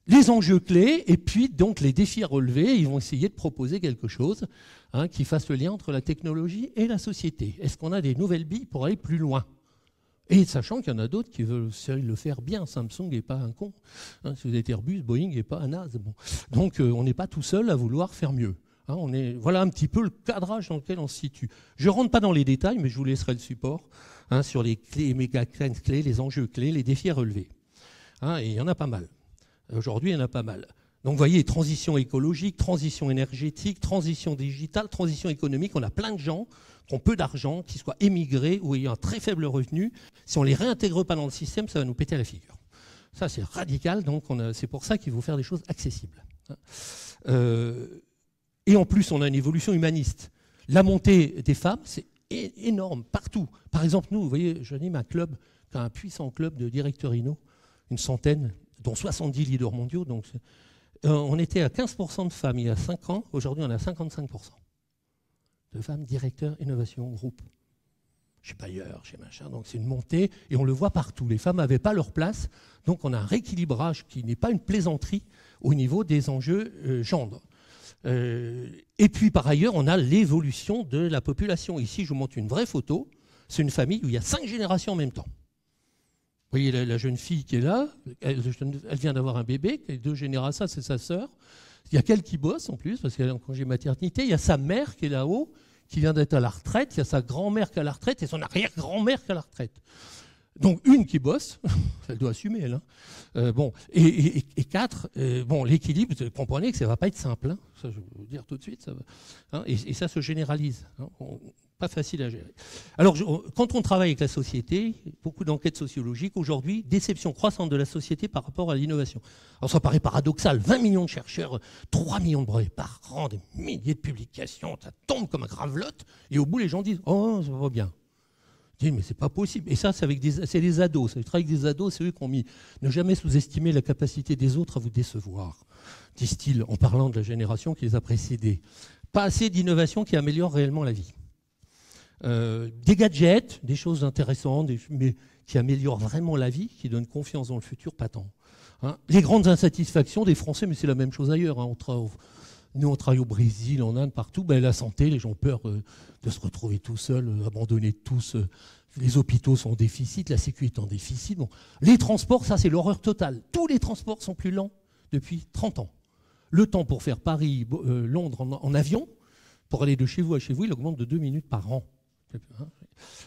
Les enjeux clés, et puis donc les défis à relever, ils vont essayer de proposer quelque chose qui fasse le lien entre la technologie et la société. Est-ce qu'on a des nouvelles billes pour aller plus loin ? Et sachant qu'il y en a d'autres qui veulent le faire bien. Samsung n'est pas un con. Si vous êtes Airbus, Boeing n'est pas un naze. Bon. Donc on n'est pas tout seul à vouloir faire mieux. Voilà un petit peu le cadrage dans lequel on se situe. Je ne rentre pas dans les détails, mais je vous laisserai le support sur les clés, les méga clés, les enjeux clés, les défis à relever. Et il y en a pas mal. Aujourd'hui, il y en a pas mal. Donc vous voyez, transition écologique, transition énergétique, transition digitale, transition économique. On a plein de gens qui ont peu d'argent, qui soient émigrés ou ayant un très faible revenu. Si on ne les réintègre pas dans le système, ça va nous péter à la figure. Ça, c'est radical. Donc c'est pour ça qu'il faut faire des choses accessibles. Et en plus, on a une évolution humaniste. La montée des femmes, c'est énorme, partout. Par exemple, nous, vous voyez, j'anime un club, un puissant club de directeurs INO, une centaine, dont 70 leaders mondiaux. Donc on était à 15% de femmes il y a 5 ans. Aujourd'hui, on est à 55% de femmes directeurs innovation groupe. Chez Bayer, chez machin. Donc c'est une montée et on le voit partout. Les femmes n'avaient pas leur place. Donc on a un rééquilibrage qui n'est pas une plaisanterie au niveau des enjeux gendre. Et puis par ailleurs, on a l'évolution de la population. Ici, je vous montre une vraie photo. C'est une famille où il y a 5 générations en même temps. Vous voyez la jeune fille qui est là, elle vient d'avoir un bébé, 2 générations, c'est sa sœur. Il y a qu'elle qui bosse en plus, parce qu'elle est en congé maternité. Il y a sa mère qui est là-haut, qui vient d'être à la retraite. Il y a sa grand-mère qui est à la retraite et son arrière-grand-mère qui est à la retraite. Donc une qui bosse, elle doit assumer elle. Et 4, l'équilibre, vous comprenez que ça ne va pas être simple. Hein. Ça, je vais vous dire tout de suite. Ça va, et ça se généralise. Pas facile à gérer. Alors, quand on travaille avec la société, beaucoup d'enquêtes sociologiques, aujourd'hui, déception croissante de la société par rapport à l'innovation. Alors, ça paraît paradoxal, 20 millions de chercheurs, 3 millions de brevets par an, des milliers de publications, ça tombe comme un gravelotte, et au bout, les gens disent « Oh, ça va bien ». Je dis, mais c'est pas possible. Et ça, c'est des ados. C'est le travail des ados, c'est eux qui ont mis. Ne jamais sous-estimer la capacité des autres à vous décevoir, disent-ils, en parlant de la génération qui les a précédés. Pas assez d'innovation qui améliore réellement la vie. Des gadgets, des choses intéressantes, mais qui améliorent vraiment la vie, qui donnent confiance dans le futur, pas tant. Hein. Les grandes insatisfactions des Français, mais c'est la même chose ailleurs. Hein. Nous, on travaille au Brésil, en Inde, partout. Ben, la santé, les gens ont peur de se retrouver tout seuls, abandonnés de tous. Les hôpitaux sont en déficit, la sécurité est en déficit. Bon. Les transports, ça, c'est l'horreur totale. Tous les transports sont plus lents depuis 30 ans. Le temps pour faire Paris-Londres en avion, pour aller de chez vous à chez vous, il augmente de 2 minutes par an.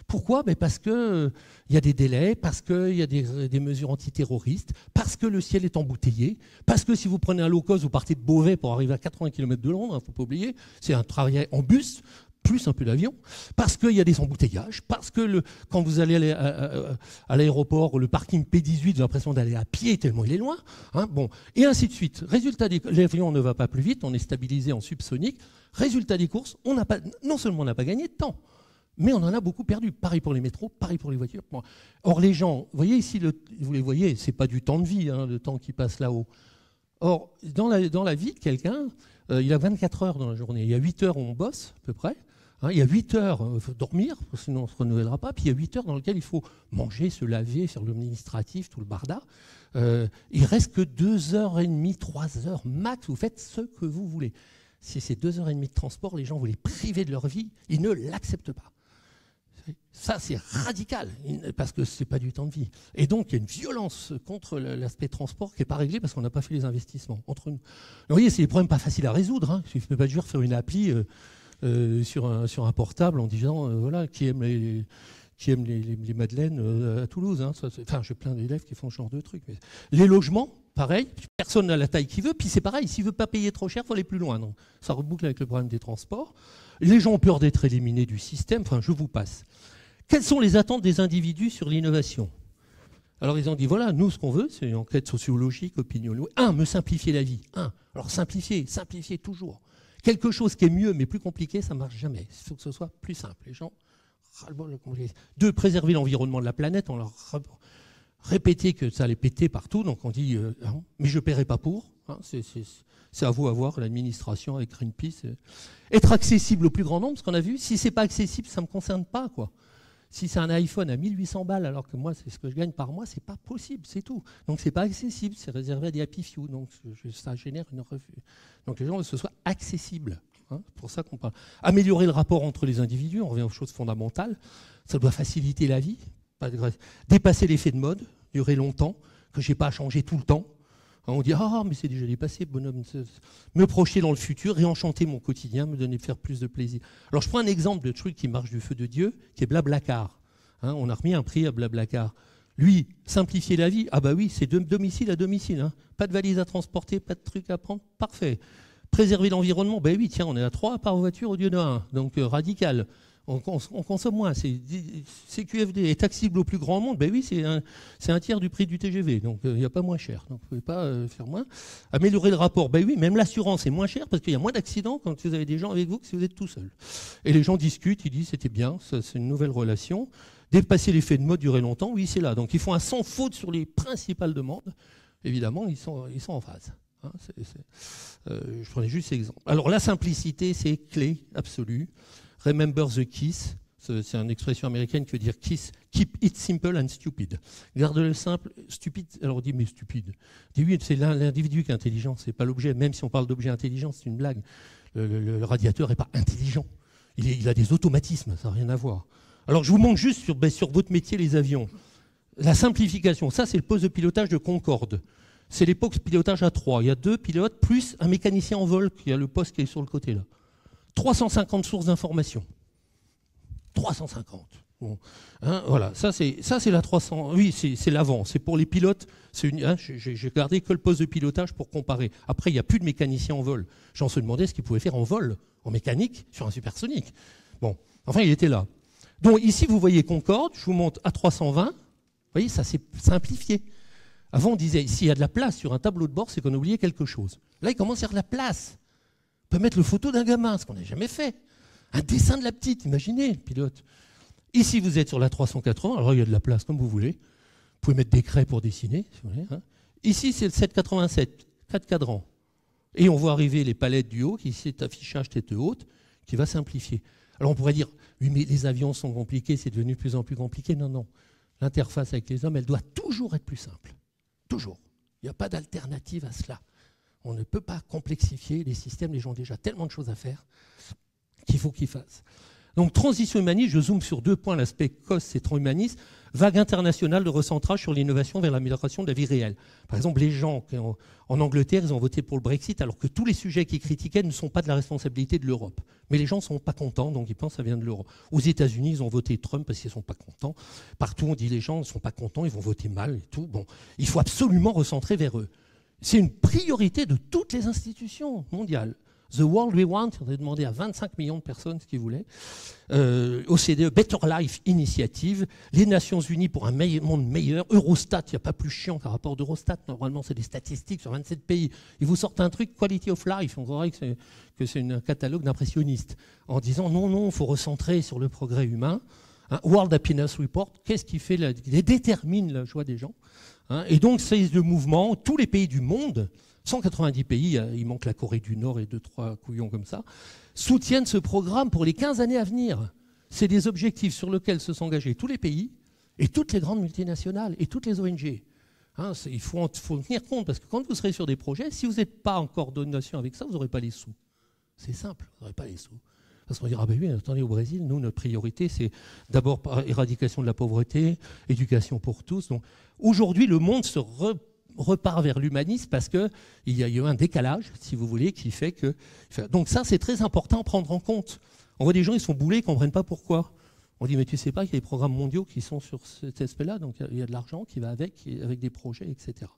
Pourquoi? Parce qu'il y a des délais, parce qu'il y a des mesures antiterroristes, parce que le ciel est embouteillé, parce que si vous prenez un low cost, vous partez de Beauvais pour arriver à 80 km de Londres, il ne faut pas oublier, c'est un trajet en bus, plus un peu d'avion, parce qu'il y a des embouteillages, parce que quand vous allez à l'aéroport, le parking P18, vous avez l'impression d'aller à pied tellement il est loin, hein, bon, et ainsi de suite. Résultat, l'avion ne va pas plus vite, on est stabilisé en subsonique. Résultat des courses, non seulement on n'a pas gagné de temps, mais on en a beaucoup perdu. Pareil pour les métros, pareil pour les voitures. Or, les gens, vous voyez ici, vous les voyez, ce n'est pas du temps de vie, hein, le temps qui passe là-haut. Or, dans la vie de quelqu'un, il a 24 heures dans la journée. Il y a 8 heures où on bosse, à peu près. Hein, il y a 8 heures, il faut dormir, sinon on ne se renouvellera pas. Puis il y a 8 heures dans lesquelles il faut manger, se laver, faire l'administratif, tout le barda. Il ne reste que 2h30, 3 heures max. Vous faites ce que vous voulez. Si c'est 2h30 de transport, les gens, vous les privez de leur vie, ils ne l'acceptent pas. Ça, c'est radical, parce que ce n'est pas du temps de vie. Et donc, il y a une violence contre l'aspect transport qui n'est pas réglée parce qu'on n'a pas fait les investissements entre nous. Donc, vous voyez, c'est des problèmes pas faciles à résoudre. Hein. Il ne faut pas juste faire une appli sur un portable en disant voilà, qui aime les madeleines à Toulouse. Hein. Enfin, j'ai plein d'élèves qui font ce genre de trucs. Mais les logements, pareil, personne n'a la taille qu'il veut. Puis c'est pareil, s'il ne veut pas payer trop cher, il faut aller plus loin. Donc, ça reboucle avec le problème des transports. Les gens ont peur d'être éliminés du système. Enfin, je vous passe. Quelles sont les attentes des individus sur l'innovation? Alors, ils ont dit, voilà, nous, ce qu'on veut, c'est une enquête sociologique, opinion. Me simplifier la vie. Alors, simplifier toujours. Quelque chose qui est mieux, mais plus compliqué, ça ne marche jamais. Il faut que ce soit plus simple. Les gens, ras-le-bol. 2, préserver l'environnement de la planète. On leur répétait que ça allait péter partout. Donc, on dit, mais je ne paierai pas pour. C'est à vous à voir, l'administration avec Greenpeace. Être accessible au plus grand nombre, ce qu'on a vu. Si ce n'est pas accessible, ça ne me concerne pas, quoi. Si c'est un iPhone à 1800 balles, alors que moi, c'est ce que je gagne par mois, c'est pas possible, c'est tout. Donc, c'est pas accessible, c'est réservé à des happy few. Donc, ça génère une revue. Donc, les gens veulent que ce soit accessible. Hein, c'est pour ça qu'on parle. Améliorer le rapport entre les individus, on revient aux choses fondamentales. Ça doit faciliter la vie. Dépasser l'effet de mode, durer longtemps, que je n'ai pas à changer tout le temps. On dit, mais c'est déjà dépassé, bonhomme. Me projeter dans le futur, réenchanter mon quotidien, me faire plus de plaisir. Alors, je prends un exemple de truc qui marche du feu de Dieu, qui est Blablacar. Hein, on a remis un prix à Blablacar. Lui, simplifier la vie, oui, c'est de domicile à domicile. Hein. Pas de valise à transporter, pas de trucs à prendre, parfait. Préserver l'environnement, oui, tiens, on est à 3 par voiture au lieu de 1. Donc, radical. On consomme moins. CQFD est taxible au plus grand monde. Oui, c'est un tiers du prix du TGV. Donc, il n'y a pas moins cher. Donc, vous ne pouvez pas faire moins. Améliorer le rapport. Oui, même l'assurance est moins chère parce qu'il y a moins d'accidents quand vous avez des gens avec vous que si vous êtes tout seul. Et les gens discutent, ils disent c'était bien, c'est une nouvelle relation. Dépasser l'effet de mode, durer longtemps, oui, c'est là. Donc, ils font un sans faute sur les principales demandes. Évidemment, ils sont en phase. Hein, je prenais juste cet exemple. Alors, la simplicité, c'est clé absolue. Remember the kiss, c'est une expression américaine qui veut dire kiss, keep it simple and stupid. Garde-le simple, stupide. Alors on dit mais stupide. On dit oui, c'est l'individu qui est intelligent, c'est pas l'objet. Même si on parle d'objet intelligent, c'est une blague. Le radiateur n'est pas intelligent. Il a des automatismes, ça n'a rien à voir. Alors je vous montre juste sur votre métier les avions. La simplification, ça c'est le poste de pilotage de Concorde. C'est l'époque de pilotage à 3. Il y a 2 pilotes plus un mécanicien en vol, qui a le poste qui est sur le côté là. 350 sources d'information. 350. Bon. Hein, voilà, ça c'est la 300. Oui, c'est l'avant. C'est pour les pilotes. J'ai gardé que le poste de pilotage pour comparer. Après, il n'y a plus de mécanicien en vol. J'en se demandais ce qu'il pouvait faire en vol, en mécanique, sur un supersonique. Bon, enfin, il était là. Donc ici, vous voyez Concorde. Je vous montre à 320. Vous voyez, ça s'est simplifié. Avant, on disait, s'il y a de la place sur un tableau de bord, c'est qu'on a oublié quelque chose. Là, il commence à y avoir de la place. On peut mettre le photo d'un gamin, ce qu'on n'a jamais fait. Un dessin de la petite, imaginez, le pilote. Ici, vous êtes sur la 380, alors il y a de la place comme vous voulez. Vous pouvez mettre des craies pour dessiner, si vous voulez. Hein. Ici, c'est le 787, 4 cadrans. Et on voit arriver les palettes du haut, qui c'est affichage tête haute, qui va simplifier. Alors on pourrait dire, oui, mais les avions sont compliqués, c'est devenu de plus en plus compliqué. Non, non. L'interface avec les hommes, elle doit toujours être plus simple. Toujours. Il n'y a pas d'alternative à cela. On ne peut pas complexifier les systèmes, les gens ont déjà tellement de choses à faire qu'il faut qu'ils fassent. Donc transition humaniste, je zoome sur 2 points, l'aspect cost et transhumaniste, vague internationale de recentrage sur l'innovation vers l'amélioration de la vie réelle. Par exemple, les gens en Angleterre, ils ont voté pour le Brexit, alors que tous les sujets qu'ils critiquaient ne sont pas de la responsabilité de l'Europe. Mais les gens ne sont pas contents, donc ils pensent que ça vient de l'Europe. Aux États-Unis, ils ont voté Trump parce qu'ils ne sont pas contents. Partout, on dit les gens ne sont pas contents, ils vont voter mal et tout. Bon, il faut absolument recentrer vers eux. C'est une priorité de toutes les institutions mondiales. The World We Want, on a demandé à 25 millions de personnes ce qu'ils voulaient. OCDE, Better Life Initiative, les Nations Unies pour un monde meilleur, Eurostat, il n'y a pas plus chiant qu'un rapport d'Eurostat, normalement c'est des statistiques sur 27 pays. Ils vous sortent un truc, Quality of Life, on croirait que c'est un catalogue d'impressionnistes, en disant non, il faut recentrer sur le progrès humain. World Happiness Report, qu'est-ce qui fait il détermine la joie des gens. Et donc c'est le mouvement, tous les pays du monde, 190 pays, il manque la Corée du Nord et 2-3 couillons comme ça, soutiennent ce programme pour les 15 années à venir. C'est des objectifs sur lesquels se sont engagés tous les pays et toutes les grandes multinationales et toutes les ONG. Il faut en tenir compte, parce que quand vous serez sur des projets, si vous n'êtes pas en coordination avec ça, vous n'aurez pas les sous. C'est simple, vous n'aurez pas les sous. Parce qu'on dira, oui, attendez, au Brésil, nous, notre priorité, c'est d'abord éradication de la pauvreté, éducation pour tous. Donc, aujourd'hui, le monde se repart vers l'humanisme parce qu'il y a eu un décalage, si vous voulez, qui fait que... Donc ça, c'est très important à prendre en compte. On voit des gens, ils sont boulés, ils ne comprennent pas pourquoi. On dit, mais tu ne sais pas qu'il y a des programmes mondiaux qui sont sur cet aspect-là, donc il y a de l'argent qui va avec des projets, etc.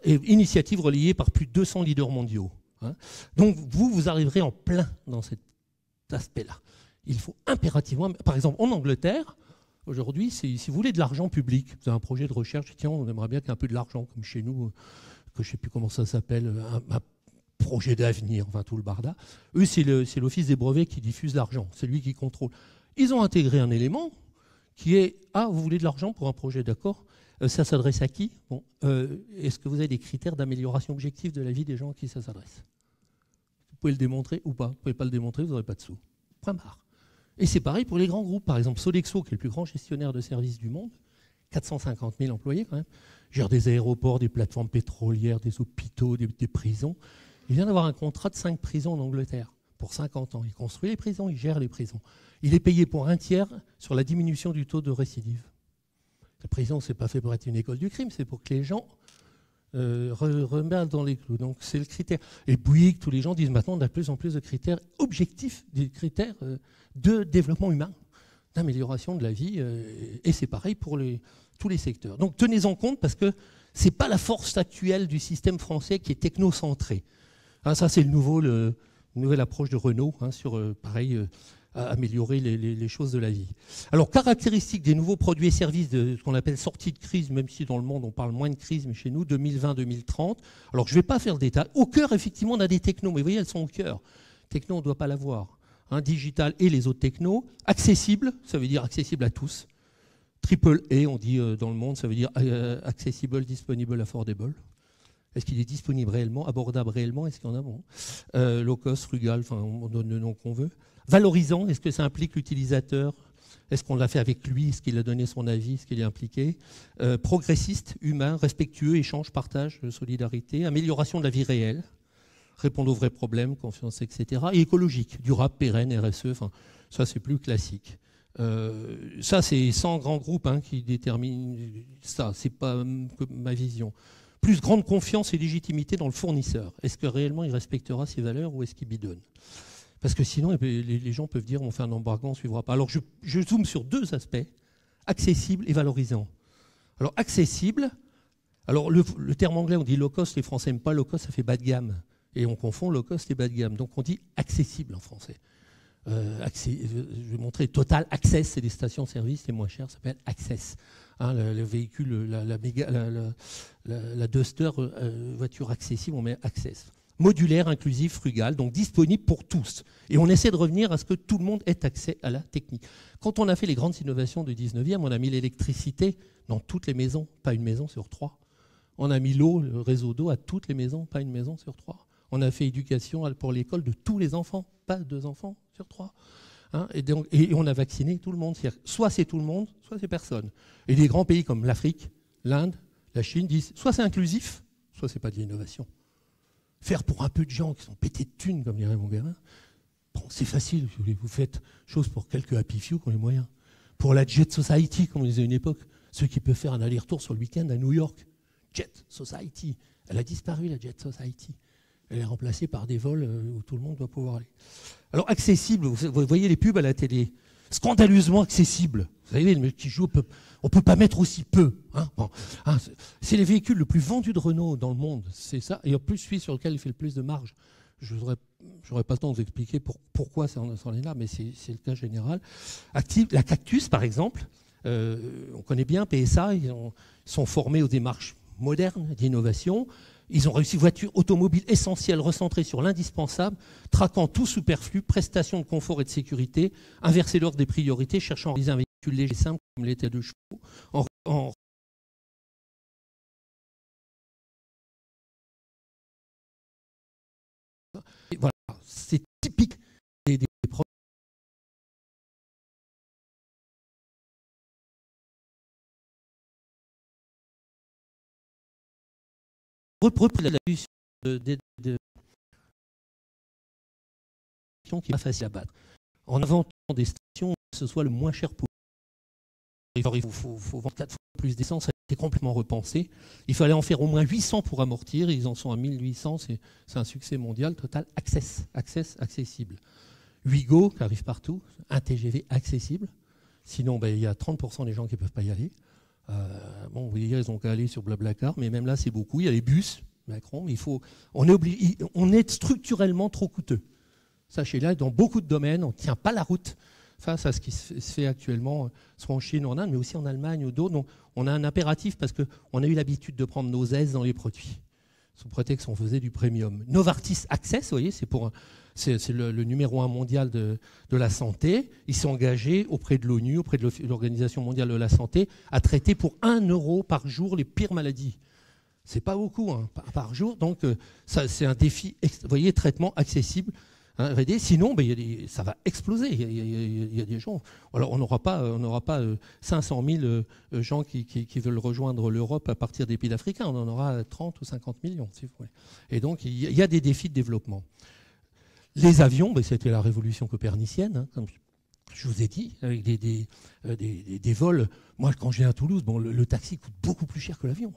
Et initiative relayée par plus de 200 leaders mondiaux. Donc vous arriverez en plein dans cet aspect-là. Il faut impérativement... Par exemple, en Angleterre, aujourd'hui, si vous voulez de l'argent public, vous avez un projet de recherche, tiens, on aimerait bien qu'il y ait un peu de l'argent, comme chez nous, que je ne sais plus comment ça s'appelle, un projet d'avenir, enfin tout le barda. Eux, c'est l'Office des brevets qui diffuse l'argent, c'est lui qui contrôle. Ils ont intégré un élément qui est, vous voulez de l'argent pour un projet, d'accord, ça s'adresse à qui? Est-ce que vous avez des critères d'amélioration objective de la vie des gens à qui ça s'adresse? Vous pouvez le démontrer ou pas? Vous ne pouvez pas le démontrer, vous n'aurez pas de sous. Point barre. Et c'est pareil pour les grands groupes. Par exemple, Sodexo, qui est le plus grand gestionnaire de services du monde, 450 000 employés quand même, gère des aéroports, des plateformes pétrolières, des hôpitaux, des prisons. Il vient d'avoir un contrat de 5 prisons en Angleterre pour 50 ans. Il construit les prisons, il gère les prisons. Il est payé pour 1/3 sur la diminution du taux de récidive. La prison, ce n'est pas fait pour être une école du crime, c'est pour que les gens remettent dans les clous. Donc c'est le critère. Et Bouygues, tous les gens disent maintenant on a de plus en plus de critères objectifs, des critères de développement humain, d'amélioration de la vie. Et c'est pareil pour tous les secteurs. Donc tenez-en compte parce que ce n'est pas la force actuelle du système français qui est technocentré. Ça c'est une nouvelle approche de Renault sur, pareil, améliorer les choses de la vie. Alors, caractéristiques des nouveaux produits et services de ce qu'on appelle sortie de crise, même si dans le monde on parle moins de crise, mais chez nous, 2020-2030. Alors, je ne vais pas faire le détail. Au cœur, effectivement, on a des technos, mais vous voyez, elles sont au cœur. Techno, on ne doit pas l'avoir. Digital et les autres technos. Accessible, ça veut dire accessible à tous. Triple A, on dit dans le monde, ça veut dire accessible, disponible, affordable. Est-ce qu'il est disponible réellement, abordable réellement? Est-ce qu'il y en a? Low cost, frugal, enfin, on donne le nom qu'on veut. Valorisant, est-ce que ça implique l'utilisateur? Est-ce qu'on l'a fait avec lui? Est-ce qu'il a donné son avis? Est-ce qu'il est impliqué? Progressiste, humain, respectueux, échange, partage, solidarité. Amélioration de la vie réelle. Répondre aux vrais problèmes, confiance, etc. Et écologique, durable, pérenne, RSE, enfin, ça c'est plus classique. Ça c'est 100 grands groupes qui déterminent ça, c'est pas ma vision. Plus grande confiance et légitimité dans le fournisseur. Est-ce que réellement il respectera ses valeurs ou est-ce qu'il bidonne? Parce que sinon les gens peuvent dire on fait un embargo, on ne suivra pas. Alors je zoome sur 2 aspects, accessible et valorisant. Alors accessible, alors le terme anglais on dit low cost, les Français n'aiment pas low cost, ça fait bas de gamme. Et on confond low cost et bas de gamme. Donc on dit accessible en français. Je vais montrer Total Access, c'est des stations-service les moins chères, ça s'appelle Access. Le véhicule, la Duster, voiture accessible, on met Access. Modulaire, inclusif, frugal, donc disponible pour tous. Et on essaie de revenir à ce que tout le monde ait accès à la technique. Quand on a fait les grandes innovations du 19e, on a mis l'électricité dans toutes les maisons, pas une maison sur 3. On a mis l'eau, le réseau d'eau à toutes les maisons, pas une maison sur 3. On a fait éducation pour l'école de tous les enfants, pas 2 enfants sur 3. Et on a vacciné tout le monde. Soit c'est tout le monde, soit c'est personne. Et des grands pays comme l'Afrique, l'Inde, la Chine disent soit c'est inclusif, soit c'est pas de l'innovation. Faire pour un peu de gens qui sont pétés de thunes, comme dirait mon gamin, bon, c'est facile. Vous faites chose pour quelques happy few qui ont les moyens. Pour la Jet Society, comme on disait à une époque, ceux qui peuvent faire un aller-retour sur le week-end à New York. Jet Society. Elle a disparu, la Jet Society. Elle est remplacée par des vols où tout le monde doit pouvoir aller. Alors, accessible, vous voyez les pubs à la télé, scandaleusement accessible. Vous savez, le mec qui joue, on ne peut pas mettre aussi peu. Hein. Bon, hein, c'est les véhicules le plus vendus de Renault dans le monde, c'est ça. Et en plus, celui sur lequel il fait le plus de marge. Je n'aurais pas le temps de vous expliquer pourquoi ça en est là, mais c'est le cas général. Active, la Cactus, par exemple, on connaît bien PSA, ils sont formés aux démarches modernes d'innovation. Ils ont réussi voiture automobile essentielle, recentrée sur l'indispensable, traquant tout superflu, prestations de confort et de sécurité, inverser l'ordre des priorités, cherchant à réaliser un véhicule léger et simple comme l'était à 2 chevaux. Et voilà, c'est typique des problèmes. Repris la vue qui est pas facile à battre. En inventant des stations où ce soit le moins cher pour il faut vendre 4 fois plus d'essence, ça a été complètement repensé. Il fallait en faire au moins 800 pour amortir, ils en sont à 1800, c'est un succès mondial total. Accessible. Ouigo qui arrive partout, un TGV accessible. Sinon, il y a 30% des gens qui ne peuvent pas y aller. Bon, vous voyez, ils ont qu'à aller sur Blablacar, mais même là, c'est beaucoup. Il y a les bus, Macron, mais on est structurellement trop coûteux. Sachez-le, dans beaucoup de domaines, on ne tient pas la route face à ce qui se fait actuellement, soit en Chine ou en Inde, mais aussi en Allemagne ou d'autres. Donc, on a un impératif parce qu'on a eu l'habitude de prendre nos aises dans les produits, sous prétexte qu'on faisait du premium. Novartis Access, vous voyez, c'est le numéro 1 mondial de la santé. Ils sont engagés auprès de l'ONU, auprès de l'Organisation mondiale de la santé, à traiter pour 1 euro par jour les pires maladies. C'est pas beaucoup hein, par jour, donc c'est un défi. Vous voyez, traitement accessible. Hein, sinon, ça va exploser. Il y a des gens. Alors, on n'aura pas 500 000 gens qui veulent rejoindre l'Europe à partir des pays africains. On en aura 30 ou 50 millions, si vous voulez. Et donc, il y a des défis de développement. Les avions, c'était la révolution copernicienne, hein, comme je vous ai dit, avec des vols. Moi, quand je viens à Toulouse, le taxi coûte beaucoup plus cher que l'avion.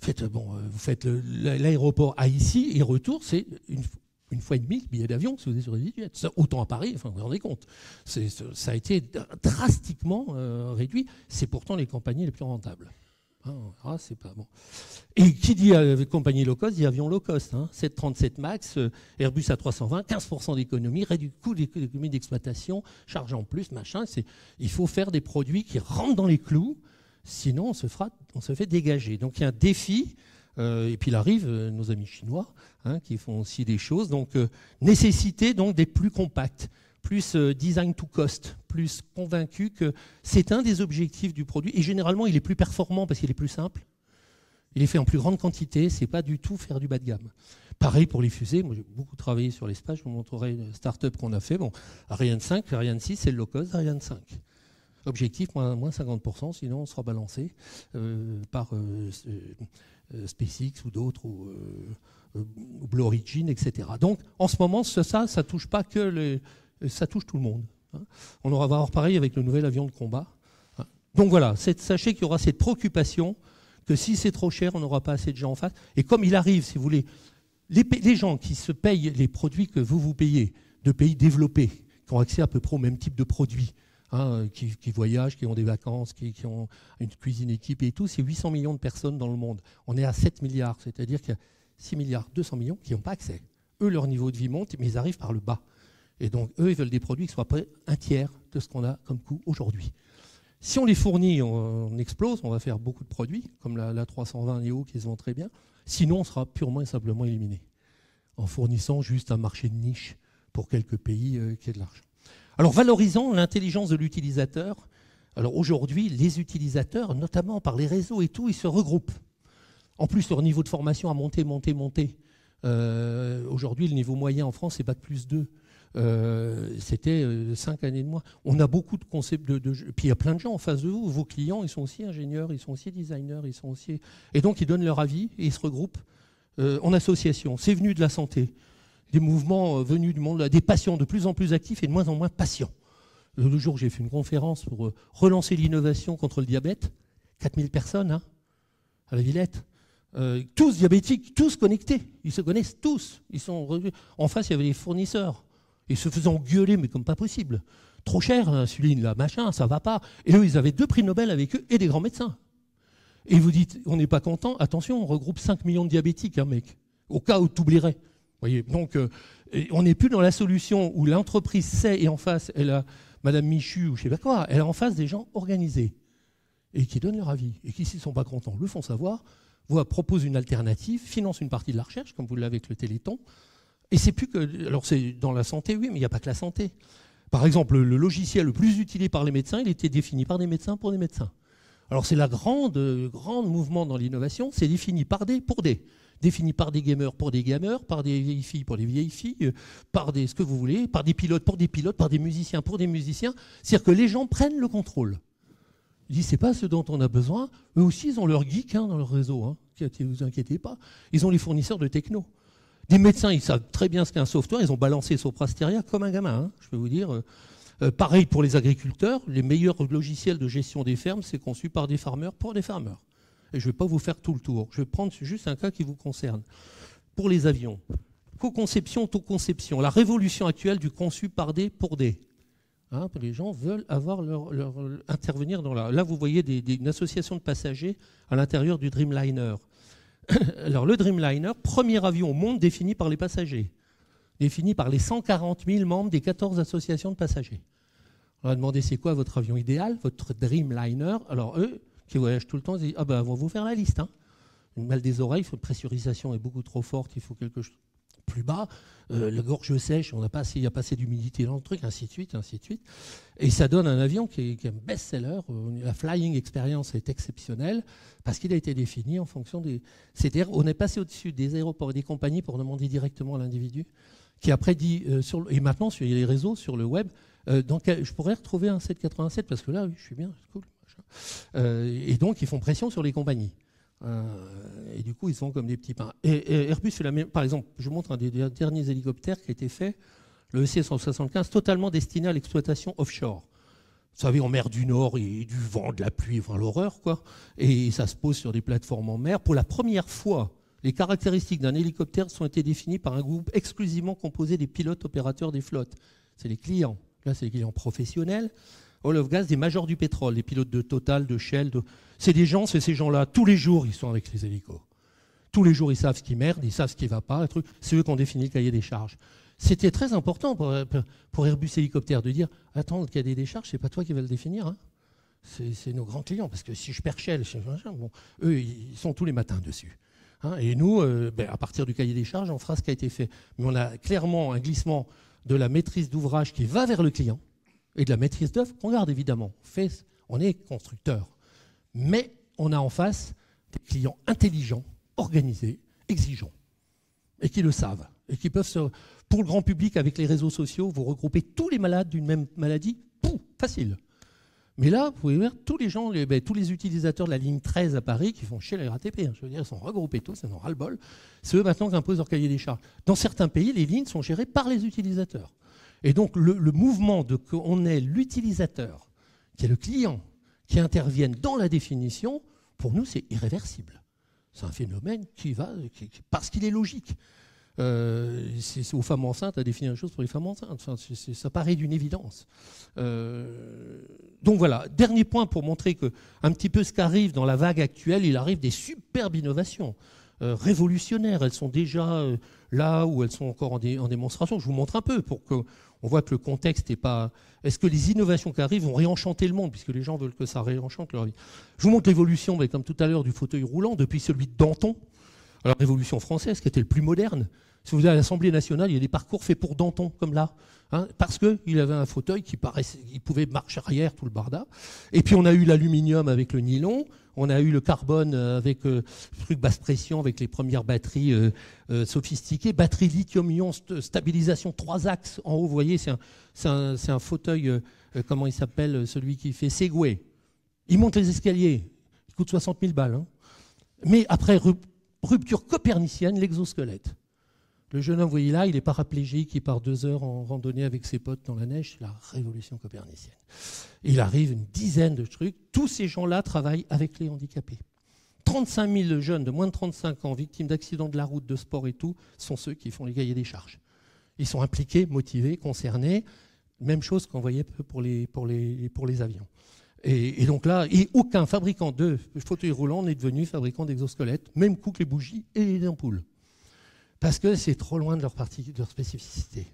Vous faites l'aéroport à ici et retour, c'est une fois et demie le billet d'avion si vous êtes sur EasyJet. Autant à Paris, enfin, vous vous rendez compte. Ça a été drastiquement réduit. C'est pourtant les compagnies les plus rentables. C'est pas bon. Et qui dit compagnie low cost, dit avion low cost. 737 MAX, Airbus A320, 15% d'économie, réduit le coût d'économie d'exploitation, charge en plus, machin. Il faut faire des produits qui rentrent dans les clous, sinon on se fait dégager. Donc il y a un défi. Et puis il arrive, nos amis chinois, qui font aussi des choses. Donc, nécessité donc, d'être plus compact, plus design to cost, plus convaincu que c'est un des objectifs du produit. Et généralement, il est plus performant parce qu'il est plus simple. Il est fait en plus grande quantité. Ce n'est pas du tout faire du bas de gamme. Pareil pour les fusées. Moi, j'ai beaucoup travaillé sur l'espace. Je vous montrerai une start-up qu'on a fait. Bon, Ariane 5, Ariane 6, c'est le low cost d'Ariane 5. Objectif, moins 50%, sinon on sera balancé par SpaceX ou d'autres, ou Blue Origin, etc. Donc, en ce moment, ça touche pas que ça touche tout le monde. On va avoir pareil avec le nouvel avion de combat. Donc voilà, sachez qu'il y aura cette préoccupation que si c'est trop cher, on n'aura pas assez de gens en face. Et comme il arrive, si vous voulez, les gens qui se payent les produits que vous payez de pays développés, qui ont accès à peu près au même type de produits, qui voyagent, qui ont des vacances, qui ont une cuisine équipée et tout, c'est 800 millions de personnes dans le monde. On est à 7 milliards, c'est-à-dire qu'il y a 6 milliards 200 millions qui n'ont pas accès. Eux, leur niveau de vie monte, mais ils arrivent par le bas. Et donc, eux, ils veulent des produits qui soient près un tiers de ce qu'on a comme coût aujourd'hui. Si on les fournit, on explose, on va faire beaucoup de produits, comme la 320 Neo qui se vend très bien. Sinon, on sera purement et simplement éliminé, en fournissant juste un marché de niche pour quelques pays qui aient de l'argent. Alors, valorisant l'intelligence de l'utilisateur. Alors aujourd'hui, les utilisateurs, notamment par les réseaux et tout, ils se regroupent. En plus, leur niveau de formation a monté. Aujourd'hui, le niveau moyen en France, c'est Bac+2. C'était 5 années de moins. On a beaucoup de concepts puis il y a plein de gens en face de vous. Vos clients, ils sont aussi ingénieurs, ils sont aussi designers, ils sont aussi... Et donc, ils donnent leur avis et ils se regroupent en association. C'est venu de la santé. Des mouvements venus du monde, des patients de plus en plus actifs et de moins en moins patients. Le jour où j'ai fait une conférence pour relancer l'innovation contre le diabète, 4000 personnes à la Villette, tous diabétiques, tous connectés, ils se connaissent tous. En face, il y avait les fournisseurs. Ils se faisaient engueuler, mais comme pas possible. Trop cher, l'insuline, là, machin, ça va pas. Et eux, ils avaient 2 prix Nobel avec eux et des grands médecins. Et vous dites, on n'est pas content, attention, on regroupe 5 millions de diabétiques, hein, mec, au cas où tu oublierais. Voyez, donc, on n'est plus dans la solution où l'entreprise sait et en face, elle a Madame Michu ou je sais pas quoi, elle a en face des gens organisés et qui donnent leur avis et qui, s'ils ne sont pas contents, le font savoir, proposent une alternative, financent une partie de la recherche, comme vous l'avez avec le Téléthon. Et c'est plus que... Alors, c'est dans la santé, oui, mais il n'y a pas que la santé. Par exemple, le logiciel le plus utilisé par les médecins, il était défini par des médecins pour des médecins. Alors, c'est la grande mouvement dans l'innovation, c'est défini par des pour des. Défini par des gamers pour des gamers, par des vieilles filles pour des vieilles filles, par des ce que vous voulez, par des pilotes pour des pilotes, par des musiciens pour des musiciens. C'est-à-dire que les gens prennent le contrôle. Ils disent, c'est pas ce dont on a besoin. Eux aussi, ils ont leur geek dans leur réseau. Hein. Ne vous inquiétez pas. Ils ont les fournisseurs de techno. Des médecins, ils savent très bien ce qu'est un software. Ils ont balancé Sopra Steria comme un gamin, hein, je peux vous dire. Pareil pour les agriculteurs. Les meilleurs logiciels de gestion des fermes, c'est conçu par des farmers pour des farmers. Et je ne vais pas vous faire tout le tour. Je vais prendre juste un cas qui vous concerne. Pour les avions, co-conception, auto-conception, la révolution actuelle du conçu par des pour des. Hein, les gens veulent avoir intervenir dans la... Là, vous voyez une association de passagers à l'intérieur du Dreamliner. Alors, le Dreamliner, premier avion au monde défini par les passagers, défini par les 140 000 membres des 14 associations de passagers. On a demandé, c'est quoi votre avion idéal, votre Dreamliner? Alors, eux, qui voyagent tout le temps, ils disent, ah ben, on va vous faire la liste. Hein. Une mal des oreilles, la pressurisation est beaucoup trop forte, il faut quelque chose plus bas, la gorge sèche, il n'y a pas assez d'humidité dans le truc, ainsi de suite, ainsi de suite. Et ça donne un avion qui est un best-seller. La flying experience est exceptionnelle parce qu'il a été défini en fonction des... C'est-à-dire, on est passé au-dessus des aéroports et des compagnies pour demander directement à l'individu, qui après dit, et maintenant, il y a les réseaux sur le web, je pourrais retrouver un 787 parce que là, oui, je suis bien, c'est cool. Et donc, ils font pression sur les compagnies. Et du coup, ils sont comme des petits pains. Et Airbus fait la même. Par exemple, je vous montre un des derniers hélicoptères qui a été fait, le EC-175, totalement destiné à l'exploitation offshore. Vous savez, en mer du Nord, il y a du vent, de la pluie, enfin l'horreur, quoi. Et ça se pose sur des plateformes en mer. Pour la première fois, les caractéristiques d'un hélicoptère ont été définies par un groupe exclusivement composé des pilotes opérateurs des flottes. C'est les clients. Là, c'est les clients professionnels. Oil of Gas, des majors du pétrole, les pilotes de Total, de Shell. C'est ces gens-là, tous les jours, ils sont avec les hélicos. Tous les jours, ils savent ce qui merde, ils savent ce qui ne va pas. C'est eux qui ont défini le cahier des charges. C'était très important pour Airbus Hélicoptère de dire, attends, le cahier des charges, c'est pas toi qui vas le définir. Hein. C'est nos grands clients. Parce que si je perds Shell, bon, eux, ils sont tous les matins dessus. Hein. Et nous, à partir du cahier des charges, on fera ce qui a été fait. Mais on a clairement un glissement de la maîtrise d'ouvrage qui va vers le client. Et de la maîtrise d'œuvre qu'on garde évidemment. On est constructeur. Mais on a en face des clients intelligents, organisés, exigeants, et qui le savent. Et qui peuvent, pour le grand public, avec les réseaux sociaux, vous regrouper tous les malades d'une même maladie, facile. Mais là, vous pouvez voir tous les gens, tous les utilisateurs de la ligne 13 à Paris qui font chier la RATP. Hein, je veux dire, ils sont regroupés tous, ils en ont ras-le-bol. C'est eux maintenant qui imposent leur cahier des charges. Dans certains pays, les lignes sont gérées par les utilisateurs. Et donc, le mouvement de qu'on ait l'utilisateur, qui est le client, qui intervienne dans la définition, pour nous, c'est irréversible. C'est un phénomène parce qu'il est logique. C'est aux femmes enceintes à définir les choses pour les femmes enceintes. Enfin, ça paraît d'une évidence. Donc voilà, dernier point pour montrer que un petit peu ce qu'arrive dans la vague actuelle, il arrive des superbes innovations révolutionnaires. Elles sont déjà là où elles sont encore en démonstration. Je vous montre un peu pour qu'on voit que le contexte n'est pas... Est-ce que les innovations qui arrivent vont réenchanter le monde, puisque les gens veulent que ça réenchante leur vie. Je vous montre l'évolution, comme tout à l'heure, du fauteuil roulant, depuis celui de Danton, à la Révolution française, qui était le plus moderne. Si vous allez à l'Assemblée nationale, il y a des parcours faits pour Danton, comme là. Hein, parce qu'il avait un fauteuil qui pouvait marcher arrière, tout le barda. Et puis on a eu l'aluminium avec le nylon, on a eu le carbone avec le truc basse pression, avec les premières batteries sophistiquées, batterie lithium-ion, stabilisation 3 axes en haut, vous voyez, c'est un fauteuil, comment il s'appelle, celui qui fait Segway. Il monte les escaliers, il coûte 60 000 balles. Hein. Mais après, rupture copernicienne, l'exosquelette. Le jeune homme, vous voyez là, il est paraplégique, il part 2 heures en randonnée avec ses potes dans la neige, c'est la révolution copernicienne. Il arrive une dizaine de trucs, tous ces gens-là travaillent avec les handicapés. 35 000 jeunes de moins de 35 ans, victimes d'accidents de la route, de sport et tout, sont ceux qui font les cahiers des charges. Ils sont impliqués, motivés, concernés, même chose qu'on voyait pour les avions. Et donc là, aucun fabricant de fauteuils roulants n'est devenu fabricant d'exosquelettes, même coup que les bougies et les ampoules. Parce que c'est trop loin de leur spécificité.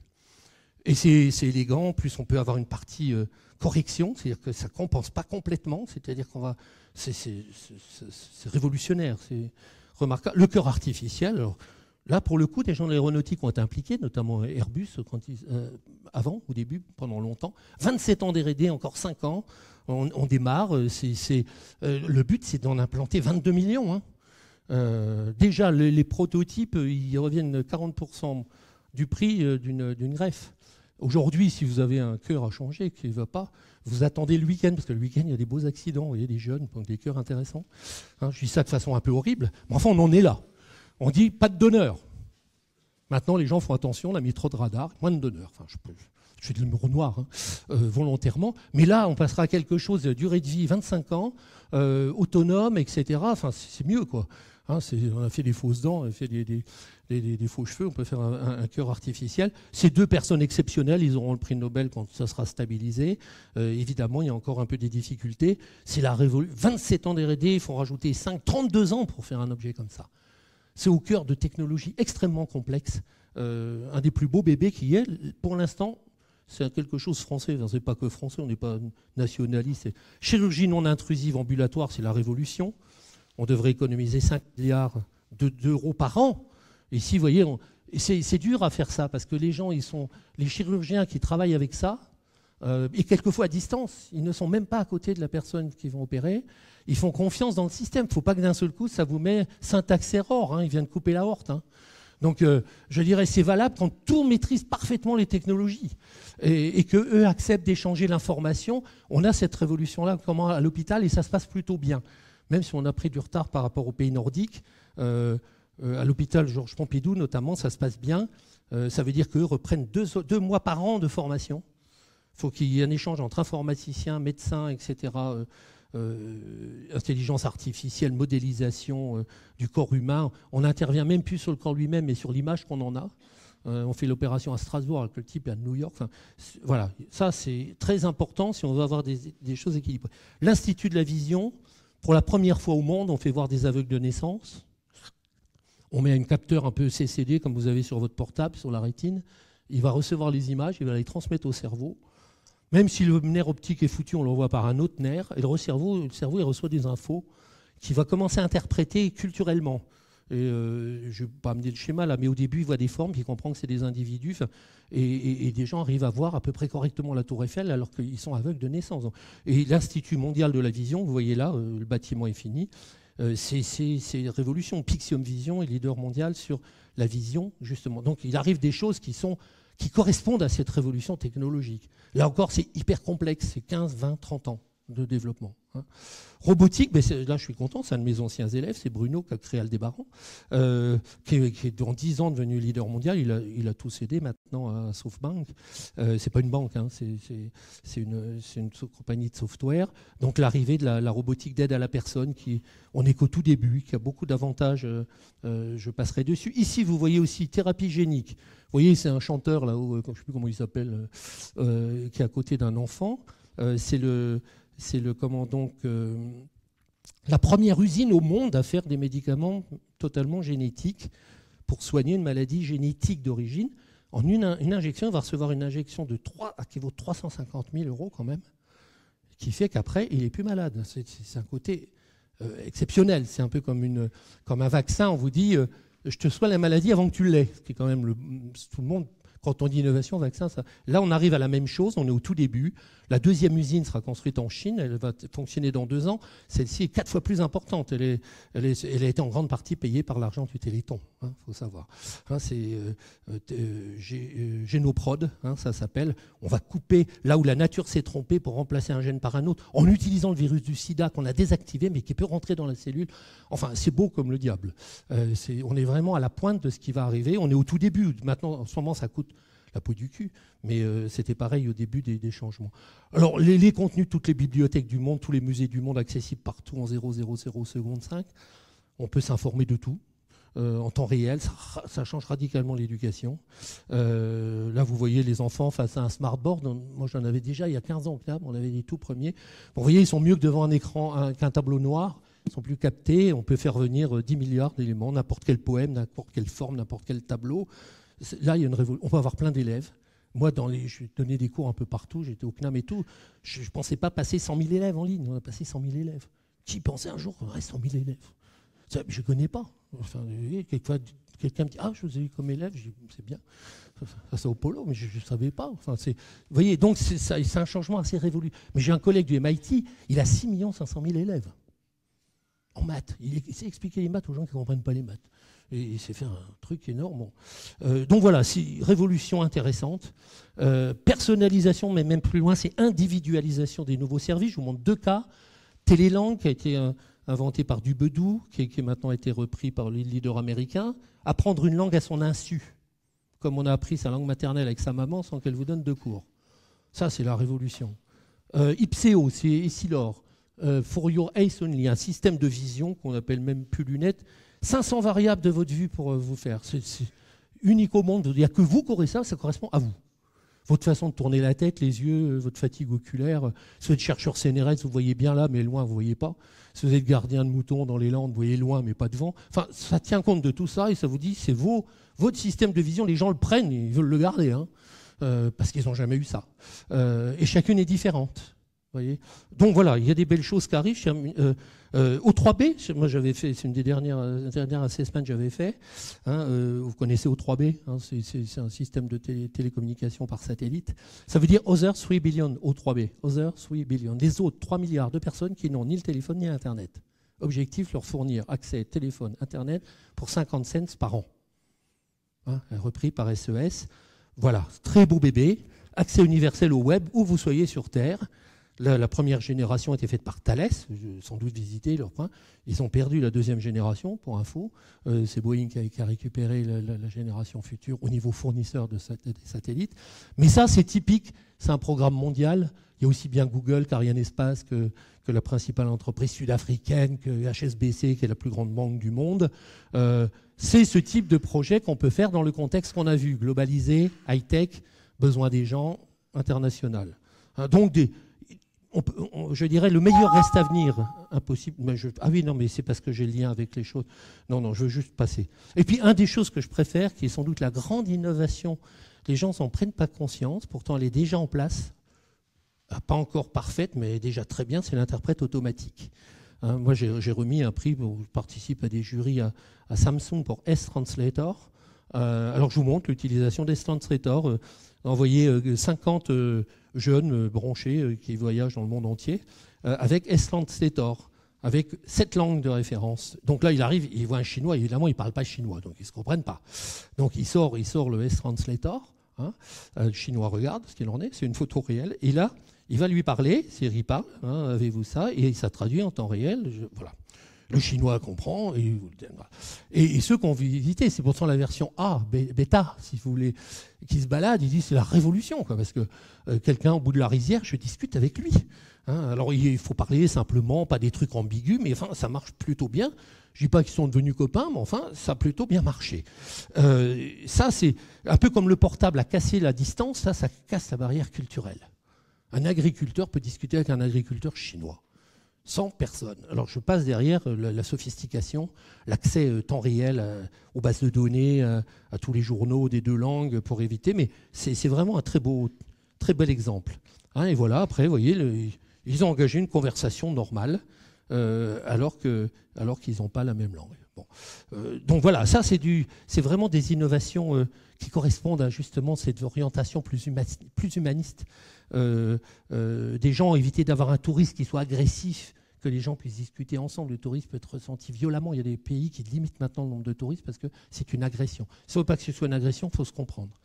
Et c'est élégant, plus on peut avoir une partie correction, c'est-à-dire que ça ne compense pas complètement, c'est-à-dire qu'on va. C'est révolutionnaire, c'est remarquable. Le cœur artificiel, alors, là pour le coup, des gens de l'aéronautique ont été impliqués, notamment Airbus, avant, au début, pendant longtemps. 27 ans d'R&D, encore 5 ans, on démarre. Le but, c'est d'en implanter 22 millions. Hein. Déjà, les prototypes, ils reviennent 40% du prix d'une greffe. Aujourd'hui, si vous avez un cœur à changer qui ne va pas, vous attendez le week-end, parce que le week-end, il y a des beaux accidents, vous voyez, des jeunes qui ont des cœurs intéressants. Hein, je dis ça de façon un peu horrible, mais enfin, on en est là. On dit pas de donneur. Maintenant, les gens font attention, on a mis trop de radars, moins de donneurs. Enfin, je fais de l'humour noir, hein, volontairement. Mais là, on passera à quelque chose de durée de vie 25 ans, autonome, etc. Enfin, c'est mieux, quoi. Hein, on a fait des fausses dents, on a fait des faux cheveux, on peut faire un cœur artificiel. Ces 2 personnes exceptionnelles, ils auront le prix Nobel quand ça sera stabilisé. Évidemment, il y a encore un peu des difficultés. C'est la révolution. 27 ans d'R&D, il faut rajouter 32 ans pour faire un objet comme ça. C'est au cœur de technologies extrêmement complexes. Un des plus beaux bébés qui est, pour l'instant, c'est quelque chose français. Enfin, c'est pas que français, on n'est pas nationaliste. Chirurgie non intrusive ambulatoire, c'est la révolution. On devrait économiser 5 milliards d'euros par an. Ici, vous voyez, c'est dur à faire ça, parce que les gens, les chirurgiens qui travaillent avec ça, et quelquefois à distance, ils ne sont même pas à côté de la personne qu'ils vont opérer. Ils font confiance dans le système. Il ne faut pas que d'un seul coup, ça vous met syntaxe error. Hein, il vient de couper l'aorte. Hein. Donc, je dirais, c'est valable quand tout maîtrise parfaitement les technologies et qu'eux acceptent d'échanger l'information. On a cette révolution-là à l'hôpital et ça se passe plutôt bien. Même si on a pris du retard par rapport aux pays nordiques, à l'hôpital Georges Pompidou notamment, ça se passe bien. Ça veut dire qu'eux reprennent 2 mois par an de formation. Il faut qu'il y ait un échange entre informaticiens, médecins, etc., intelligence artificielle, modélisation du corps humain. On n'intervient même plus sur le corps lui-même, mais sur l'image qu'on en a. On fait l'opération à Strasbourg avec le type à New York. Enfin, voilà, ça c'est très important si on veut avoir des choses équilibrées. L'Institut de la Vision, pour la première fois au monde, on fait voir des aveugles de naissance. On met un capteur un peu CCD, comme vous avez sur votre portable, sur la rétine. Il va recevoir les images, il va les transmettre au cerveau. Même si le nerf optique est foutu, on l'envoie par un autre nerf. Et le cerveau, il reçoit des infos qu'il va commencer à interpréter culturellement. Et je ne vais pas amener le schéma là, mais au début, il voit des formes, puis il comprend que c'est des individus. Et des gens arrivent à voir à peu près correctement la Tour Eiffel alors qu'ils sont aveugles de naissance. Et l'Institut mondial de la vision, vous voyez là, le bâtiment est fini. C'est une révolution. Pixium Vision est leader mondial sur la vision, justement. Donc il arrive des choses qui correspondent à cette révolution technologique. Là encore, c'est hyper complexe. C'est 15, 20, 30 ans de développement. Hein. Robotique, là je suis content, c'est un de mes anciens élèves, c'est Bruno qui a créé Aldébaran, qui est dans 10 ans devenu leader mondial. Il a tout cédé maintenant à SoftBank. C'est pas une banque, hein, c'est une compagnie de software. Donc l'arrivée de la robotique d'aide à la personne, on n'est qu'au tout début, qui a beaucoup d'avantages, je passerai dessus. Ici, vous voyez aussi thérapie génique. Vous voyez, c'est un chanteur là, je ne sais plus comment il s'appelle, qui est à côté d'un enfant. La première usine au monde à faire des médicaments totalement génétiques pour soigner une maladie génétique d'origine. En une injection, il va recevoir une injection qui vaut 350 000 € quand même, qui fait qu'après, il n'est plus malade. C'est un côté exceptionnel. C'est un peu comme un vaccin. On vous dit, je te soigne la maladie avant que tu l'aies. Ce qui est quand même tout le monde. Quand on dit innovation, vaccin, ça. Là, on arrive à la même chose, on est au tout début. La deuxième usine sera construite en Chine, elle va fonctionner dans 2 ans. Celle-ci est 4 fois plus importante. Elle a été en grande partie payée par l'argent du Téléthon, faut savoir. C'est Génoprod, ça s'appelle. On va couper là où la nature s'est trompée pour remplacer un gène par un autre, en utilisant le virus du sida qu'on a désactivé, mais qui peut rentrer dans la cellule. Enfin, c'est beau comme le diable. On est vraiment à la pointe de ce qui va arriver. On est au tout début. Maintenant, en ce moment, ça coûte la peau du cul, mais c'était pareil au début des changements. Alors, les contenus de toutes les bibliothèques du monde, tous les musées du monde accessibles partout en 0,00 seconde 5, on peut s'informer de tout en temps réel, ça change radicalement l'éducation. Là, vous voyez les enfants face à un smartboard. Moi, j'en avais déjà il y a 15 ans, on avait les tout premiers. Bon, vous voyez, ils sont mieux que devant un écran, qu'un tableau noir. Ils sont plus captés, on peut faire venir 10 milliards d'éléments, n'importe quel poème, n'importe quelle forme, n'importe quel tableau. Là, il y a une révolution. On va avoir plein d'élèves. Moi, je donnais des cours un peu partout, j'étais au CNAM et tout. Je ne pensais pas passer 100 000 élèves en ligne. On a passé 100 000 élèves. Qui pensait un jour qu'on aurait 100 000 élèves? Je ne connais pas. Enfin, quelquefois, quelqu'un me dit « Ah, je vous ai eu comme élève ». Je dis « C'est bien, ça c'est au polo, mais je ne savais pas ». Enfin, vous voyez, donc c'est un changement assez révolu. Mais j'ai un collègue du MIT, il a 6 500 000 élèves en maths. Il sait expliquer les maths aux gens qui ne comprennent pas les maths. Et il s'est fait un truc énorme. Donc voilà, c'est révolution intéressante. Personnalisation, mais même plus loin, c'est individualisation des nouveaux services. Je vous montre 2 cas. Télélangue, qui a été inventé par Dubedou, qui a maintenant été repris par les leaders américains. Apprendre une langue à son insu, comme on a appris sa langue maternelle avec sa maman sans qu'elle vous donne de cours. Ça, c'est la révolution. Ipseo, c'est Essilor. For your eyes only, un système de vision qu'on appelle même plus lunettes. 500 variables de votre vue pour vous faire. C'est unique au monde. Il n'y a que vous qui aurez ça, ça correspond à vous. Votre façon de tourner la tête, les yeux, votre fatigue oculaire. Si vous êtes chercheur CNRS, vous voyez bien là, mais loin, vous ne voyez pas. Si vous êtes gardien de moutons dans les Landes, vous voyez loin, mais pas devant. Enfin, ça tient compte de tout ça et ça vous dit, c'est votre système de vision. Les gens le prennent, ils veulent le garder, parce qu'ils n'ont jamais eu ça. Et chacune est différente. Voyez. Donc voilà, il y a des belles choses qui arrivent. O3B, moi j'avais fait, c'est une des dernières assessments que j'avais fait. Vous connaissez O3B, c'est un système de télécommunication par satellite. Ça veut dire Other 3 billion, O3B, Other 3 billion. Les autres 3 milliards de personnes qui n'ont ni le téléphone ni Internet. Objectif, leur fournir accès téléphone, Internet pour 50 cents par an. Repris par SES. Voilà, très beau bébé. Accès universel au web, où vous soyez sur Terre. La première génération a été faite par Thales, sans doute visité leur point. Ils ont perdu la deuxième génération, pour info. C'est Boeing qui a récupéré la génération future au niveau fournisseur des satellites. Mais ça, c'est typique, c'est un programme mondial. Il y a aussi bien Google qu'Ariane Espace, que la principale entreprise sud-africaine, que HSBC, qui est la plus grande banque du monde. C'est ce type de projet qu'on peut faire dans le contexte qu'on a vu, globalisé, high-tech, besoin des gens, international. Donc je dirais le meilleur reste à venir. Impossible. Ah oui, non, mais c'est parce que j'ai le lien avec les choses. Non, je veux juste passer. Et puis, une des choses que je préfère, qui est sans doute la grande innovation, les gens s'en prennent pas conscience, pourtant elle est déjà en place, pas encore parfaite, mais déjà très bien, c'est l'interprète automatique. Moi, j'ai remis un prix, je participe à des jurys à Samsung pour S-Translator. Alors, je vous montre l'utilisation d'S-Translator. Envoyer 50 jeunes bronchés qui voyagent dans le monde entier avec S-Translator, avec 7 langues de référence. Donc là, il arrive, il voit un Chinois, évidemment, il ne parle pas chinois, donc ils ne se comprennent pas. Donc il sort le S-Translator, le Chinois regarde ce qu'il en est, c'est une photo réelle, et là, il va lui parler, Siri parle, avez-vous ça, et ça traduit en temps réel, voilà. Le Chinois comprend, et ceux qui ont visité, c'est pourtant la version A, bêta, si vous voulez, qui se balade, ils disent c'est la révolution, quoi, parce que quelqu'un au bout de la rizière, je discute avec lui. Alors il faut parler simplement, pas des trucs ambigus, mais enfin ça marche plutôt bien. Je ne dis pas qu'ils sont devenus copains, mais enfin ça a plutôt bien marché. Ça c'est un peu comme le portable a cassé la distance, ça casse la barrière culturelle. Un agriculteur peut discuter avec un agriculteur chinois. Sans personne. Alors je passe derrière la sophistication, l'accès temps réel aux bases de données, à tous les journaux des 2 langues pour éviter, mais c'est vraiment un très bel exemple. Et voilà, après, vous voyez, ils ont engagé une conversation normale alors qu'ils n'ont pas la même langue. Bon. Donc voilà, ça c'est vraiment des innovations qui correspondent à justement cette orientation plus humaniste des gens, éviter d'avoir un tourisme qui soit agressif, que les gens puissent discuter ensemble. Le tourisme peut être ressenti violemment. Il y a des pays qui limitent maintenant le nombre de touristes parce que c'est une agression. Si on ne veut pas que ce soit une agression, il faut se comprendre.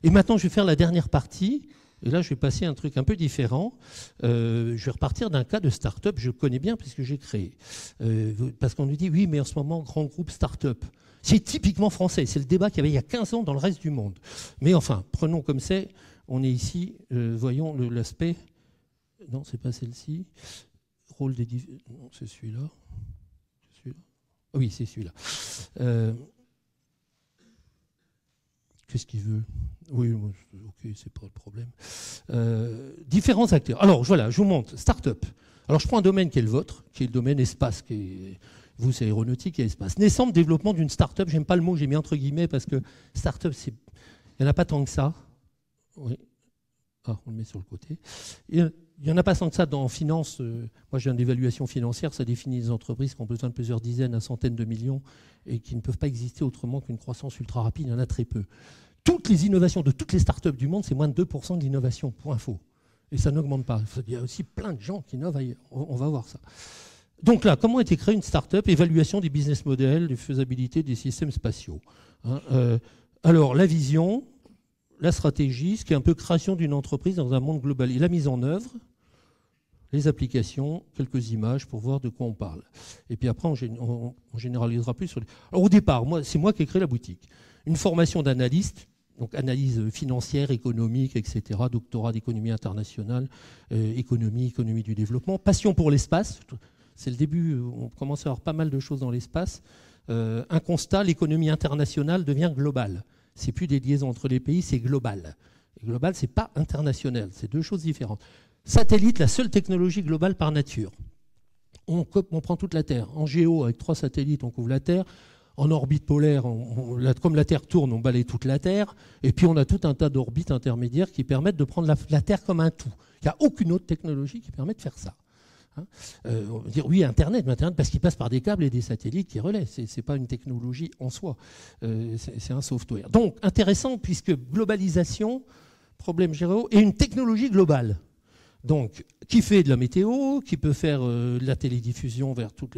Et maintenant, je vais faire la dernière partie. Et là, je vais passer à un truc un peu différent. Je vais repartir d'un cas de start-up. Je le connais bien puisque j'ai créé. Parce qu'on nous dit, oui, mais en ce moment, grand groupe start-up. C'est typiquement français. C'est le débat qu'il y avait il y a 15 ans dans le reste du monde. Mais enfin, prenons comme c'est. On est ici, voyons l'aspect. Non, c'est pas celle-ci. Rôle des. Non, c'est celui-là. Ah oui, c'est celui-là. Qu'est-ce qu'il veut? Oui, ok, c'est pas le problème. Différents acteurs. Alors voilà, je vous montre. Start-up. Alors je prends un domaine qui est le vôtre, qui est le domaine espace, vous c'est aéronautique et espace. Naissance, développement d'une start-up. J'aime pas le mot, j'ai mis entre guillemets parce que start-up, il n'y en a pas tant que ça. Oui. Ah, on le met sur le côté. Il n'y en a pas tant que ça dans finance. Moi, je viens d'évaluation financière. Ça définit des entreprises qui ont besoin de plusieurs dizaines à centaines de millions et qui ne peuvent pas exister autrement qu'une croissance ultra rapide. Il y en a très peu. Toutes les innovations de toutes les startups du monde, c'est moins de 2% de l'innovation, pour info. Et ça n'augmente pas. Il y a aussi plein de gens qui innovent ailleurs. On va voir ça. Donc là, comment a été créée une startup? Évaluation des business models, des faisabilités des systèmes spatiaux. Alors, la vision, la stratégie, ce qui est un peu création d'une entreprise dans un monde global. Et la mise en œuvre, les applications, quelques images pour voir de quoi on parle. Et puis après, on généralisera plus sur les... Alors au départ, c'est moi qui ai créé la boutique. Une formation d'analyste, donc analyse financière, économique, etc., doctorat d'économie internationale, économie du développement, passion pour l'espace, c'est le début, on commence à avoir pas mal de choses dans l'espace. Un constat, l'économie internationale devient globale. C'est plus des liaisons entre les pays, c'est global. Et global, c'est pas international, c'est deux choses différentes. Satellite, la seule technologie globale par nature. On prend toute la Terre. En géo, avec 3 satellites, on couvre la Terre. En orbite polaire, comme la Terre tourne, on balaye toute la Terre. Et puis on a tout un tas d'orbites intermédiaires qui permettent de prendre la Terre comme un tout. Il n'y a aucune autre technologie qui permet de faire ça. On va dire oui, Internet, mais Internet parce qu'il passe par des câbles et des satellites qui relaient. Ce n'est pas une technologie en soi, c'est un software. Donc intéressant puisque globalisation, problème généraux, et une technologie globale. Donc, qui fait de la météo, qui peut faire de la télédiffusion vers toutes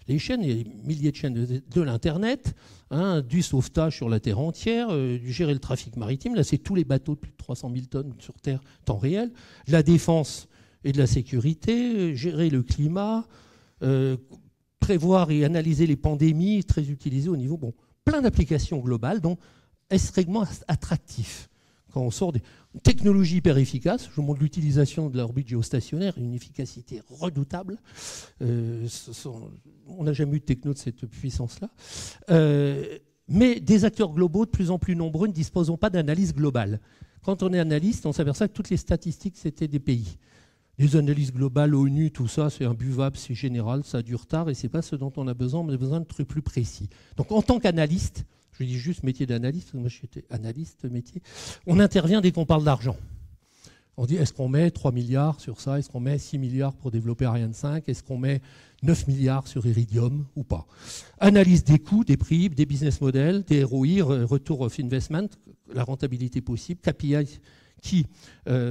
les chaînes, il y a des milliers de chaînes de l'Internet, du sauvetage sur la Terre entière, gérer le trafic maritime, là c'est tous les bateaux de plus de 300 000 tonnes sur Terre, temps réel, la défense et de la sécurité, gérer le climat, prévoir et analyser les pandémies, très utilisé au niveau, plein d'applications globales, donc extrêmement attractif. Quand on sort des technologies hyper efficaces, je vous montre l'utilisation de l'orbite géostationnaire, une efficacité redoutable. On n'a jamais eu de techno de cette puissance-là. Mais des acteurs globaux de plus en plus nombreux ne disposons pas d'analyse globale. Quand on est analyste, on s'aperçoit que toutes les statistiques, c'était des pays. Les analyses globales, ONU, tout ça, c'est imbuvable, c'est général, ça a du retard et ce n'est pas ce dont on a besoin de trucs plus précis. Donc en tant qu'analyste, je dis juste métier d'analyste, parce que moi j'étais analyste métier, on intervient dès qu'on parle d'argent. On dit est-ce qu'on met 3 milliards sur ça, est-ce qu'on met 6 milliards pour développer Ariane 5, est-ce qu'on met 9 milliards sur Iridium ou pas. Analyse des coûts, des prix, des business models, des ROI, Retour of Investment, la rentabilité possible, KPI,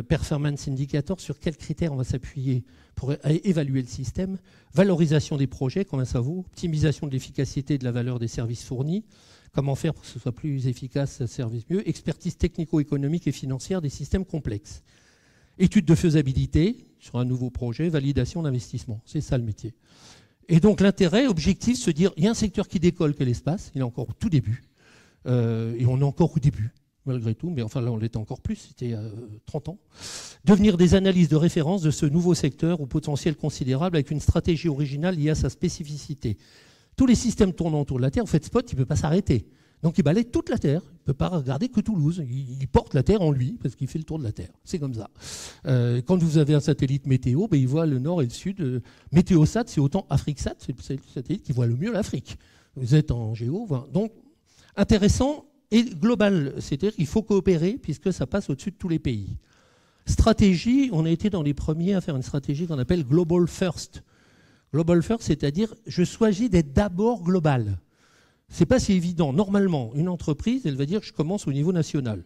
Performance Indicator, sur quels critères on va s'appuyer pour évaluer le système, valorisation des projets, combien ça vaut, optimisation de l'efficacité et de la valeur des services fournis, comment faire pour que ce soit plus efficace, service mieux, expertise technico-économique et financière des systèmes complexes, étude de faisabilité sur un nouveau projet, validation d'investissement, c'est ça le métier. Et donc l'intérêt, objectif, se dire, il y a un secteur qui décolle que l'espace, il est encore au tout début, et on est encore au début, malgré tout, mais enfin là on l'était encore plus, c'était 30 ans. Devenir des analyses de référence de ce nouveau secteur au potentiel considérable avec une stratégie originale liée à sa spécificité. Tous les systèmes tournant autour de la Terre, en fait, Spot, il ne peut pas s'arrêter. Donc il balaye toute la Terre. Il ne peut pas regarder que Toulouse. Il porte la Terre en lui, parce qu'il fait le tour de la Terre. C'est comme ça. Quand vous avez un satellite météo, il voit le nord et le sud. Météosat, c'est autant AfriqueSat, c'est le satellite qui voit le mieux l'Afrique. Vous êtes en géo. Voilà. Donc, intéressant et global. C'est-à-dire qu'il faut coopérer, puisque ça passe au-dessus de tous les pays. Stratégie, on a été dans les premiers à faire une stratégie qu'on appelle Global First. Global first, c'est-à-dire je choisis d'être d'abord global. C'est pas si évident. Normalement, une entreprise, elle va dire je commence au niveau national.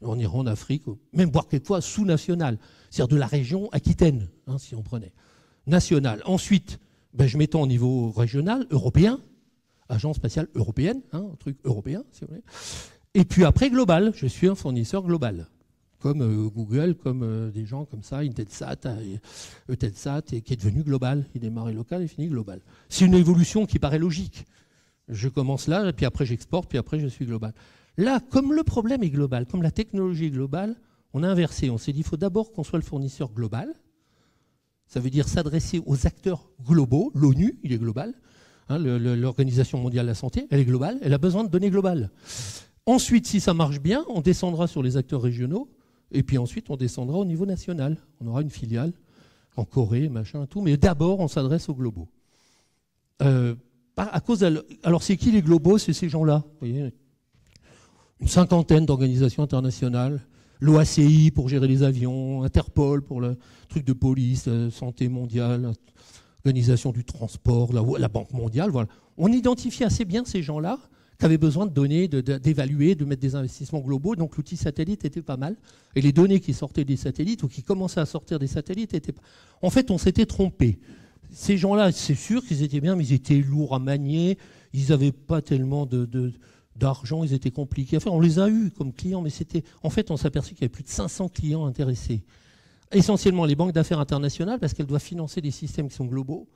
En Iran, en Afrique, même voire quelquefois sous-national, c'est-à-dire de la région Aquitaine, hein, si on prenait. National. Ensuite, je m'étends au niveau régional, européen, agence spatiale européenne, hein, un truc européen, si vous voulez. Et puis après, global, je suis un fournisseur global, comme Google, comme des gens comme ça, Intelsat, Eutelsat, et qui est devenu global. Il démarrait local et finit global. C'est une évolution qui paraît logique. Je commence là, puis après j'exporte, puis après je suis global. Là, comme le problème est global, comme la technologie est globale, on a inversé. On s'est dit qu'il faut d'abord qu'on soit le fournisseur global. Ça veut dire s'adresser aux acteurs globaux. L'ONU, il est global. Hein, l'Organisation mondiale de la santé, elle est globale. Elle a besoin de données globales. Ensuite, si ça marche bien, on descendra sur les acteurs régionaux. Et puis ensuite, on descendra au niveau national. On aura une filiale en Corée, machin, tout. Mais d'abord, on s'adresse aux globaux. Alors, c'est qui les globaux? C'est ces gens-là. Vous voyez, une cinquantaine d'organisations internationales. L'OACI pour gérer les avions, Interpol pour le truc de police, santé mondiale, organisation du transport, la Banque mondiale. Voilà. On identifie assez bien ces gens-là qui avaient besoin de donner, d'évaluer, de mettre des investissements globaux. Donc l'outil satellite était pas mal. Et les données qui sortaient des satellites ou qui commençaient à sortir des satellites étaient pas... En fait, on s'était trompé. Ces gens-là, c'est sûr qu'ils étaient bien, mais ils étaient lourds à manier. Ils n'avaient pas tellement d'argent, ils étaient compliqués à faire. On les a eus comme clients, mais c'était... En fait, on s'est aperçu qu'il y avait plus de 500 clients intéressés. Essentiellement les banques d'affaires internationales, parce qu'elles doivent financer des systèmes qui sont globaux.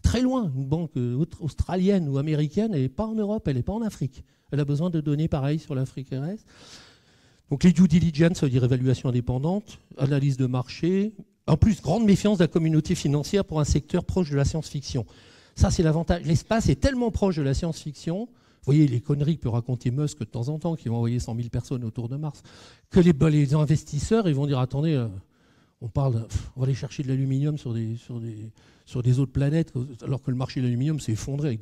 Très loin, une banque australienne ou américaine, elle n'est pas en Europe, elle n'est pas en Afrique. Elle a besoin de données pareilles sur l'Afrique et le reste. Donc les due diligence, ça veut dire évaluation indépendante, analyse de marché. En plus, grande méfiance de la communauté financière pour un secteur proche de la science-fiction. Ça, c'est l'avantage. L'espace est tellement proche de la science-fiction. Vous voyez les conneries que peut raconter Musk de temps en temps, qui vont envoyer 100 000 personnes autour de Mars, que les investisseurs, ils vont dire, attendez, on va aller chercher de l'aluminium sur des autres planètes, alors que le marché de l'aluminium s'est effondré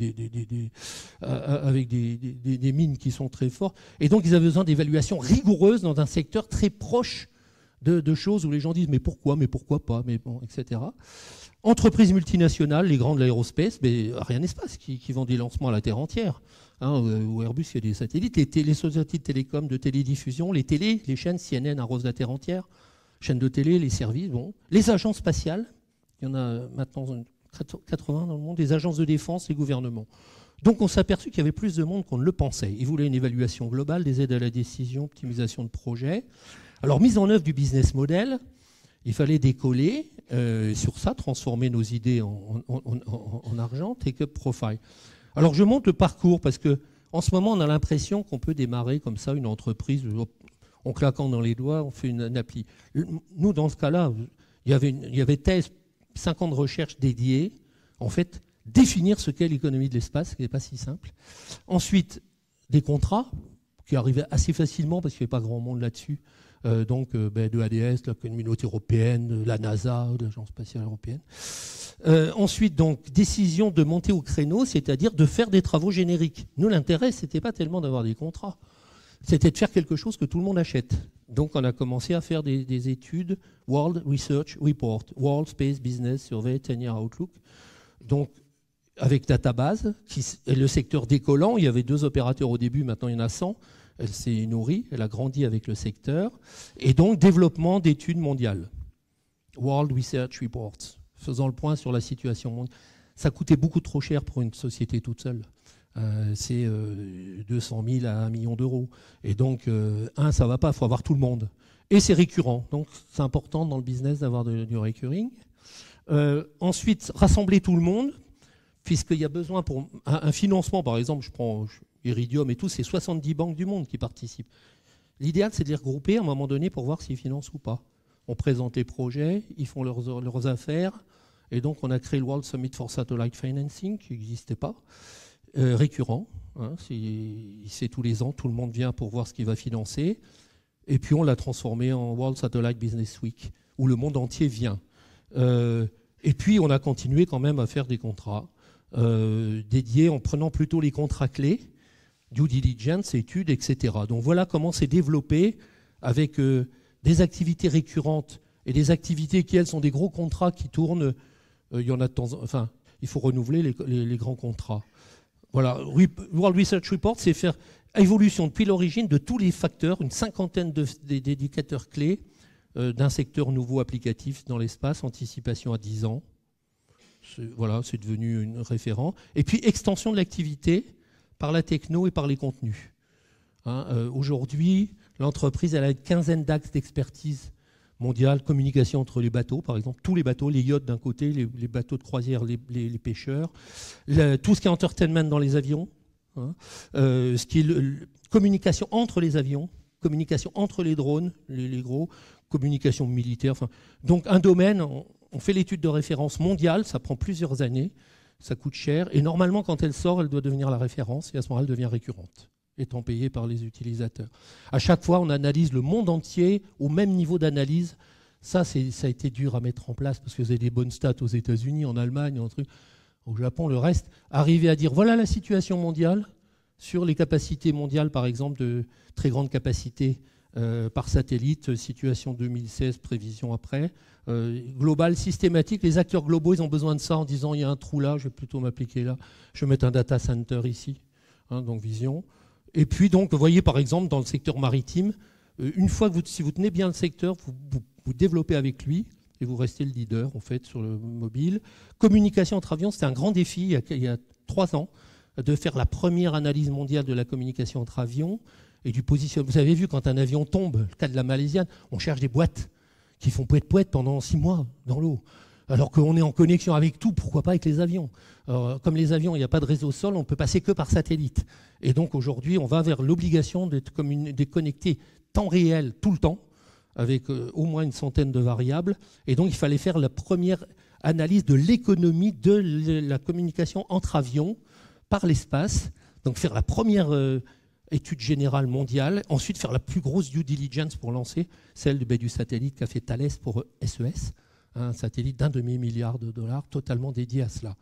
avec des mines qui sont très fortes. Et donc, ils avaient besoin d'évaluations rigoureuses dans un secteur très proche de choses où les gens disent mais pourquoi pas, mais bon, etc. Entreprises multinationales, les grandes de l'aérospace, mais Ariane Espace qui vendent des lancements à la Terre entière. Hein, où Airbus, il y a des satellites, les sociétés de télécom, de télédiffusion, les chaînes CNN arrosent la Terre entière, chaînes de télé, les services, bon. Les agences spatiales, il y en a maintenant 80 dans le monde, les agences de défense, les gouvernements. Donc on s'est aperçu qu'il y avait plus de monde qu'on ne le pensait. Ils voulaient une évaluation globale, des aides à la décision, optimisation de projets. Alors mise en œuvre du business model, il fallait décoller sur ça, transformer nos idées en argent, take-up profile. Alors je montre le parcours parce qu'en ce moment on a l'impression qu'on peut démarrer comme ça une entreprise en claquant dans les doigts, on fait une appli. Nous dans ce cas-là, il y avait 5 ans de recherche dédiés. En fait, définir ce qu'est l'économie de l'espace, ce qui n'est pas si simple. Ensuite, des contrats qui arrivaient assez facilement parce qu'il n'y avait pas grand monde là-dessus. De ADS, la communauté européenne, de la NASA, de l'Agence spatiale européenne. Ensuite, donc, décision de monter au créneau, c'est-à-dire de faire des travaux génériques. Nous, l'intérêt, ce n'était pas tellement d'avoir des contrats, c'était de faire quelque chose que tout le monde achète. Donc, on a commencé à faire des études World Research Report, World Space Business Survey 10-Year Outlook. Donc, avec database, le secteur décollant, il y avait 2 opérateurs au début, maintenant il y en a 100. Elle s'est nourrie, elle a grandi avec le secteur. Et donc, développement d'études mondiales. World Research Reports, faisant le point sur la situation mondiale. Ça coûtait beaucoup trop cher pour une société toute seule. C'est 200 000 à 1 million d'euros. Et donc, ça ne va pas, il faut avoir tout le monde. Et c'est récurrent. Donc, c'est important dans le business d'avoir du recurring. Ensuite, rassembler tout le monde, puisqu'il y a besoin pour un financement, par exemple, je prends Iridium et tout, c'est 70 banques du monde qui participent. L'idéal, c'est de les regrouper à un moment donné pour voir s'ils financent ou pas. On présente les projets, ils font leurs affaires, et donc on a créé le World Summit for Satellite Financing, qui n'existait pas, récurrent. Hein, c'est tous les ans, tout le monde vient pour voir ce qu'il va financer, et puis on l'a transformé en World Satellite Business Week, où le monde entier vient. Et puis on a continué quand même à faire des contrats dédiés en prenant plutôt les contrats clés, due diligence, études, etc. Donc voilà comment c'est développé avec des activités récurrentes et des activités qui, elles, sont des gros contrats qui tournent. Il y en a il faut renouveler les grands contrats. Voilà, World Research Report, c'est faire évolution depuis l'origine de tous les facteurs, une cinquantaine d'indicateurs clés d'un secteur nouveau applicatif dans l'espace, anticipation à 10 ans. Voilà, c'est devenu une référent. Et puis extension de l'activité par la techno et par les contenus. Aujourd'hui, l'entreprise elle a une quinzaine d'axes d'expertise mondiale, communication entre les bateaux, par exemple, tous les bateaux, les yachts d'un côté, les bateaux de croisière, les pêcheurs, tout ce qui est entertainment dans les avions, ce qui est communication entre les avions, communication entre les drones, les gros, communication militaire. Donc un domaine, on fait l'étude de référence mondiale, ça prend plusieurs années, ça coûte cher, et normalement quand elle sort, elle doit devenir la référence, et à ce moment-là, elle devient récurrente, étant payée par les utilisateurs. À chaque fois, on analyse le monde entier au même niveau d'analyse. Ça a été dur à mettre en place, parce que vous avez des bonnes stats aux États-Unis, en Allemagne, au Japon, le reste. Arriver à dire, voilà la situation mondiale, sur les capacités mondiales, par exemple, de très grande capacité par satellite, situation 2016, prévision après, global, systématique. Les acteurs globaux, ils ont besoin de ça en disant, il y a un trou là, je vais plutôt m'appliquer là, je vais mettre un data center ici, donc vision. Et puis, donc, vous voyez, par exemple, dans le secteur maritime, une fois que si vous tenez bien le secteur, vous développez avec lui et vous restez le leader, en fait, sur le mobile. Communication entre avions, c'était un grand défi il y a 3 ans, de faire la première analyse mondiale de la communication entre avions et du positionnement. Vous avez vu, quand un avion tombe, le cas de la Malaisienne, on cherche des boîtes qui font poète-poète pendant 6 mois dans l'eau. Alors qu'on est en connexion avec tout, pourquoi pas avec les avions? Alors, comme les avions, il n'y a pas de réseau sol, on ne peut passer que par satellite. Et donc aujourd'hui, on va vers l'obligation d'être connecté temps réel, tout le temps, avec au moins une centaine de variables. Et donc il fallait faire la première analyse de l'économie de la communication entre avions par l'espace. Donc faire la première étude générale mondiale. Ensuite faire la plus grosse due diligence pour lancer, celle du satellite qu'a fait Thales pour SES. Un satellite d'1 demi-milliard de dollars totalement dédié à cela.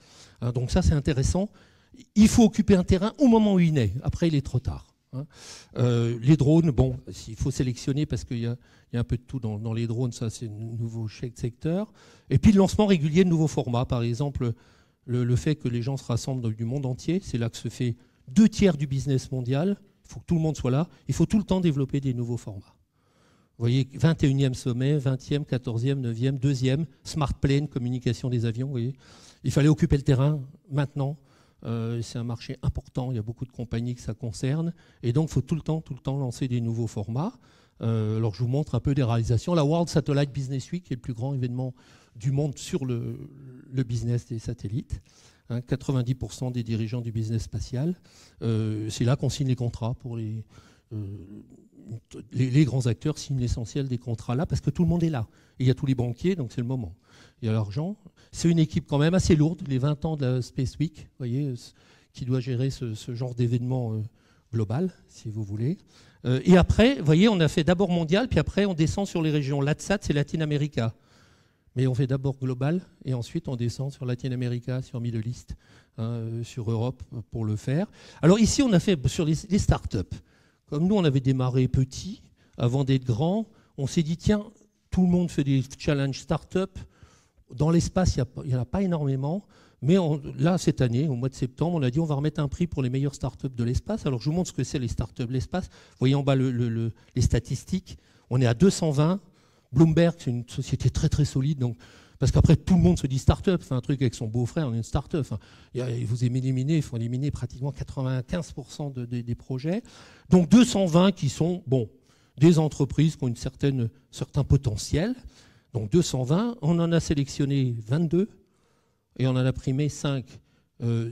Donc ça, c'est intéressant. Il faut occuper un terrain au moment où il naît. Après, il est trop tard. Les drones, bon, il faut sélectionner parce qu'il y a un peu de tout dans les drones. Ça, c'est un nouveau secteur. Et puis, le lancement régulier de nouveaux formats. Par exemple, le fait que les gens se rassemblent du monde entier. C'est là que se fait 2/3 du business mondial. Il faut que tout le monde soit là. Il faut tout le temps développer des nouveaux formats. Vous voyez, 21e sommet, 20e, 14e, 9e, 2e, Smart Plane, communication des avions. Vous voyez. Il fallait occuper le terrain maintenant. C'est un marché important, il y a beaucoup de compagnies que ça concerne. Et donc, il faut tout le temps lancer des nouveaux formats. Alors, je vous montre un peu des réalisations. La World Satellite Business Week, qui est le plus grand événement du monde sur le business des satellites. 90% des dirigeants du business spatial. C'est là qu'on signe les contrats pour les grands acteurs signent l'essentiel des contrats là parce que tout le monde est là. Et il y a tous les banquiers, donc c'est le moment. Il y a l'argent. C'est une équipe quand même assez lourde, les 20 ans de la Space Week, vous voyez, qui doit gérer ce genre d'événement global, si vous voulez. Et après, vous voyez, on a fait d'abord mondial, puis après on descend sur les régions. LATSAT, c'est Latin America. Mais on fait d'abord global, et ensuite on descend sur Latin America, sur Middle East, sur Europe pour le faire. Alors ici, on a fait sur les startups. Comme nous, on avait démarré petit, avant d'être grand, on s'est dit, tiens, tout le monde fait des challenges start-up. Dans l'espace, il n'y en a pas énormément. Mais là, cette année, au mois de septembre, on a dit, on va remettre un prix pour les meilleures start-up de l'espace. Alors, je vous montre ce que c'est les start-up de l'espace. Vous voyez en bas les statistiques. On est à 220. Bloomberg, c'est une société très, très solide. Donc, parce qu'après, tout le monde se dit start-up. Fait un truc avec son beau-frère, on est une start-up. Enfin, il faut éliminer pratiquement 95% des projets. Donc 220 qui sont des entreprises qui ont certain potentiel. Donc 220, on en a sélectionné 22 et on en a primé 5.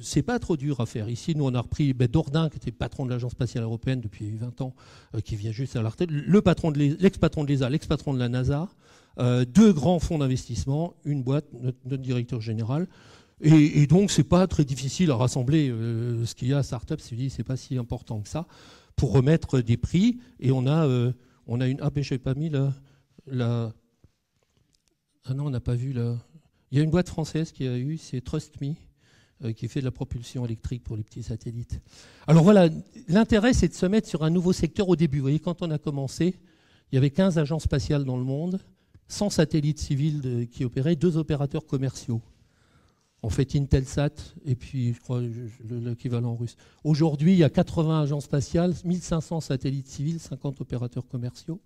C'est pas trop dur à faire. Ici, nous, on a repris Dordain, qui était patron de l'Agence spatiale européenne depuis 20 ans, qui vient juste à la retraite, l'ex-patron de l'ESA, l'ex-patron de la NASA, 2 grands fonds d'investissement, une boîte, notre directeur général. Et donc, c'est pas très difficile à rassembler ce qu'il y a à Startup. C'est pas si important que ça pour remettre des prix. Et on a une. Ah, ben, je n'avais pas mis la. Ah non, on n'a pas vu là. Il y a une boîte française qui a eu, c'est Trust Me, qui fait de la propulsion électrique pour les petits satellites. Alors voilà, l'intérêt, c'est de se mettre sur un nouveau secteur au début. Vous voyez, quand on a commencé, il y avait 15 agences spatiales dans le monde, 100 satellites civils qui opéraient, 2 opérateurs commerciaux. En fait, Intelsat, et puis je crois l'équivalent russe. Aujourd'hui, il y a 80 agences spatiales, 1500 satellites civils, 50 opérateurs commerciaux.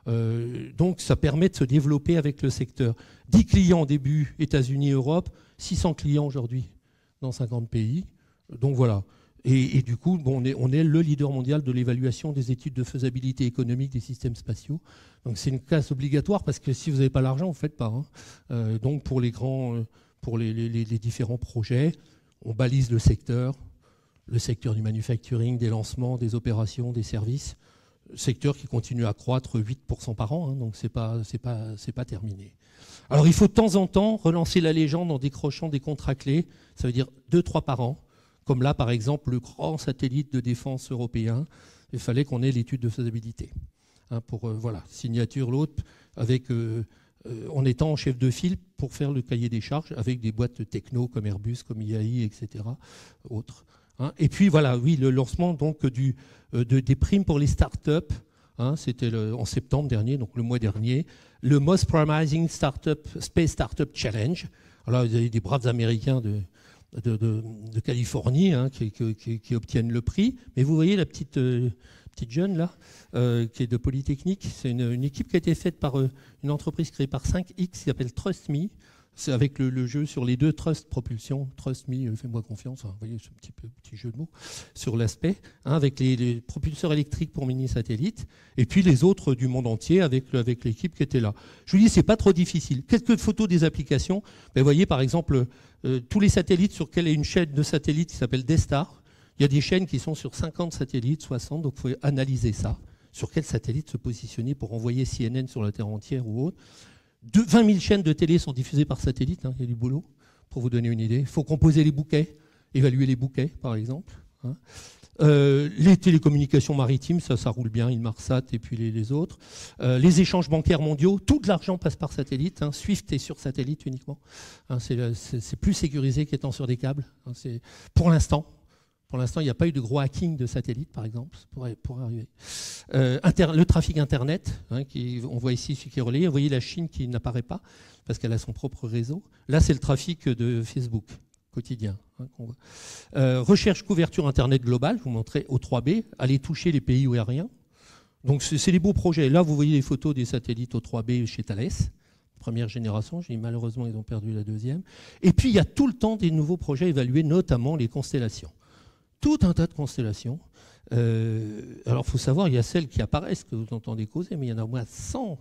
Donc ça permet de se développer avec le secteur. 10 clients au début, États-Unis, Europe, 600 clients aujourd'hui dans 50 pays. Donc voilà. Et du coup, bon, on est le leader mondial de l'évaluation des études de faisabilité économique des systèmes spatiaux. Donc c'est une classe obligatoire parce que si vous n'avez pas l'argent, vous ne faites pas. Hein. Donc pour les grands... Pour les différents projets, on balise le secteur du manufacturing, des lancements, des opérations, des services, secteur qui continue à croître 8% par an, hein, donc c'est pas terminé. Alors il faut de temps en temps relancer la légende en décrochant des contrats clés, ça veut dire 2-3 par an, comme là par exemple le grand satellite de défense européen, il fallait qu'on ait l'étude de faisabilité. Hein, pour voilà, signature l'autre avec... en étant chef de file pour faire le cahier des charges avec des boîtes techno comme Airbus, comme IAI, etc. Autres. Hein. Et puis voilà, oui, le lancement donc des primes pour les startups. Hein, c'était en septembre dernier, donc le mois dernier, le Most Promising Space Startup Challenge. Alors vous avez des braves Américains de Californie hein, qui obtiennent le prix. Mais vous voyez la petite jeune là, qui est de Polytechnique. C'est une équipe qui a été faite par une entreprise créée par 5X qui s'appelle TrustMe. C'est avec le jeu sur les deux Trust Propulsion. TrustMe, fais-moi confiance. Hein, vous voyez ce petit jeu de mots sur l'aspect. Hein, avec les propulseurs électriques pour mini-satellites. Et puis les autres du monde entier avec l'équipe qui était là. Je vous dis, c'est pas trop difficile. Quelques photos des applications. Ben, vous voyez par exemple tous les satellites sur lesquels est une chaîne de satellites qui s'appelle DSTAR. Il y a des chaînes qui sont sur 50 satellites, 60, donc il faut analyser ça. Sur quel satellite se positionner pour envoyer CNN sur la Terre entière ou autre. 20 000 chaînes de télé sont diffusées par satellite, hein, il y a du boulot, pour vous donner une idée. Il faut composer les bouquets, évaluer les bouquets, par exemple. Hein. Les télécommunications maritimes, ça roule bien, Inmarsat et puis les autres. Les échanges bancaires mondiaux, tout de l'argent passe par satellite. Hein. Swift est sur satellite uniquement. Hein, c'est plus sécurisé qu'étant sur des câbles. Hein, pour l'instant. Pour l'instant, il n'y a pas eu de gros hacking de satellites, par exemple, pour arriver. Le trafic Internet, hein, on voit ici celui qui est relayé. Vous voyez la Chine qui n'apparaît pas parce qu'elle a son propre réseau. Là, c'est le trafic de Facebook quotidien. Hein, qu'on voit. Recherche couverture Internet globale, je vous montrais au 3B. Allez toucher les pays où il n'y a rien. Donc, c'est des beaux projets. Là, vous voyez les photos des satellites au 3B chez Thales. Première génération, malheureusement, ils ont perdu la deuxième. Et puis, il y a tout le temps des nouveaux projets évalués, notamment les constellations. Tout un tas de constellations. Alors, il faut savoir, il y a celles qui apparaissent, que vous entendez causer, mais il y en a au moins 100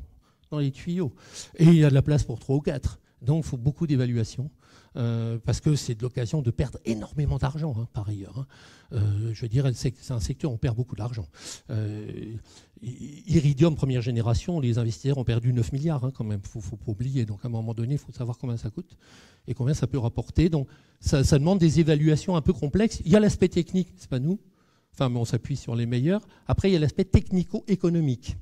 dans les tuyaux. Et il y a de la place pour 3 ou 4. Donc, il faut beaucoup d'évaluation, parce que c'est de l'occasion de perdre énormément d'argent, hein, par ailleurs. Hein. Je veux dire, c'est un secteur où on perd beaucoup d'argent. Iridium, première génération, les investisseurs ont perdu 9 milliards, hein, quand même, il ne faut pas oublier. Donc, à un moment donné, il faut savoir combien ça coûte et combien ça peut rapporter. Donc, ça demande des évaluations un peu complexes. Il y a l'aspect technique, c'est pas nous. Enfin, mais on s'appuie sur les meilleurs. Après, il y a l'aspect technico-économique.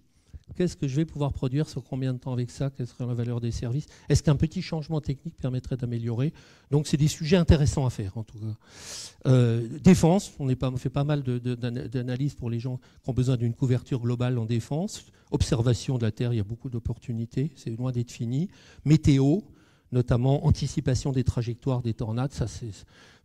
Qu'est-ce que je vais pouvoir produire sur combien de temps avec ça? Quelle serait la valeur des services? Est-ce qu'un petit changement technique permettrait d'améliorer? Donc, c'est des sujets intéressants à faire, en tout cas. Défense, on fait pas mal d'analyses pour les gens qui ont besoin d'une couverture globale en défense. Observation de la Terre, il y a beaucoup d'opportunités. C'est loin d'être fini. Météo, notamment anticipation des trajectoires des tornades. Ça,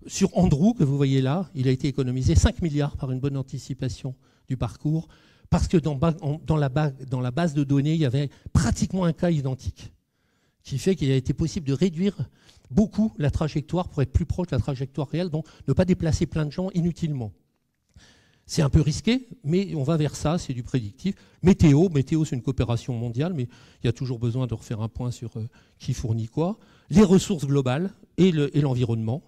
sur Andrew, que vous voyez là, il a été économisé 5 milliards par une bonne anticipation du parcours, parce que dans la base de données, il y avait pratiquement un cas identique, qui fait qu'il a été possible de réduire beaucoup la trajectoire pour être plus proche de la trajectoire réelle, donc ne pas déplacer plein de gens inutilement. C'est un peu risqué, mais on va vers ça, c'est du prédictif. Météo, c'est une coopération mondiale, mais il y a toujours besoin de refaire un point sur qui fournit quoi. Les ressources globales et l'environnement.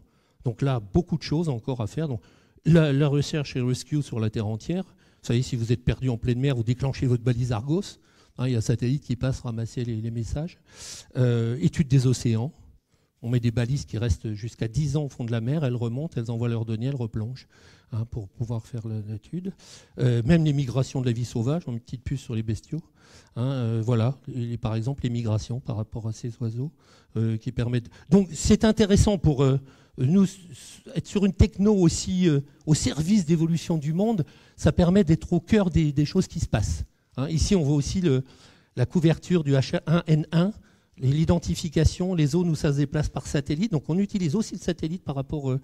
Donc là, beaucoup de choses encore à faire. Donc, la recherche et le rescue sur la Terre entière. Vous savez, si vous êtes perdu en pleine mer, vous déclenchez votre balise Argos. Hein, il y a un satellite qui passe ramasser les messages. Étude des océans. On met des balises qui restent jusqu'à 10 ans au fond de la mer, elles remontent, elles envoient leurs données, elles replongent, hein, pour pouvoir faire l'étude. Même les migrations de la vie sauvage, on met une petite puce sur les bestiaux. Hein, voilà, et par exemple les migrations par rapport à ces oiseaux qui permettent... Donc c'est intéressant pour nous être sur une techno aussi au service d'évolution du monde, ça permet d'être au cœur des choses qui se passent. Hein, ici on voit aussi la couverture du H1N1, l'identification, les zones où ça se déplace par satellite. Donc on utilise aussi le satellite par rapport, vous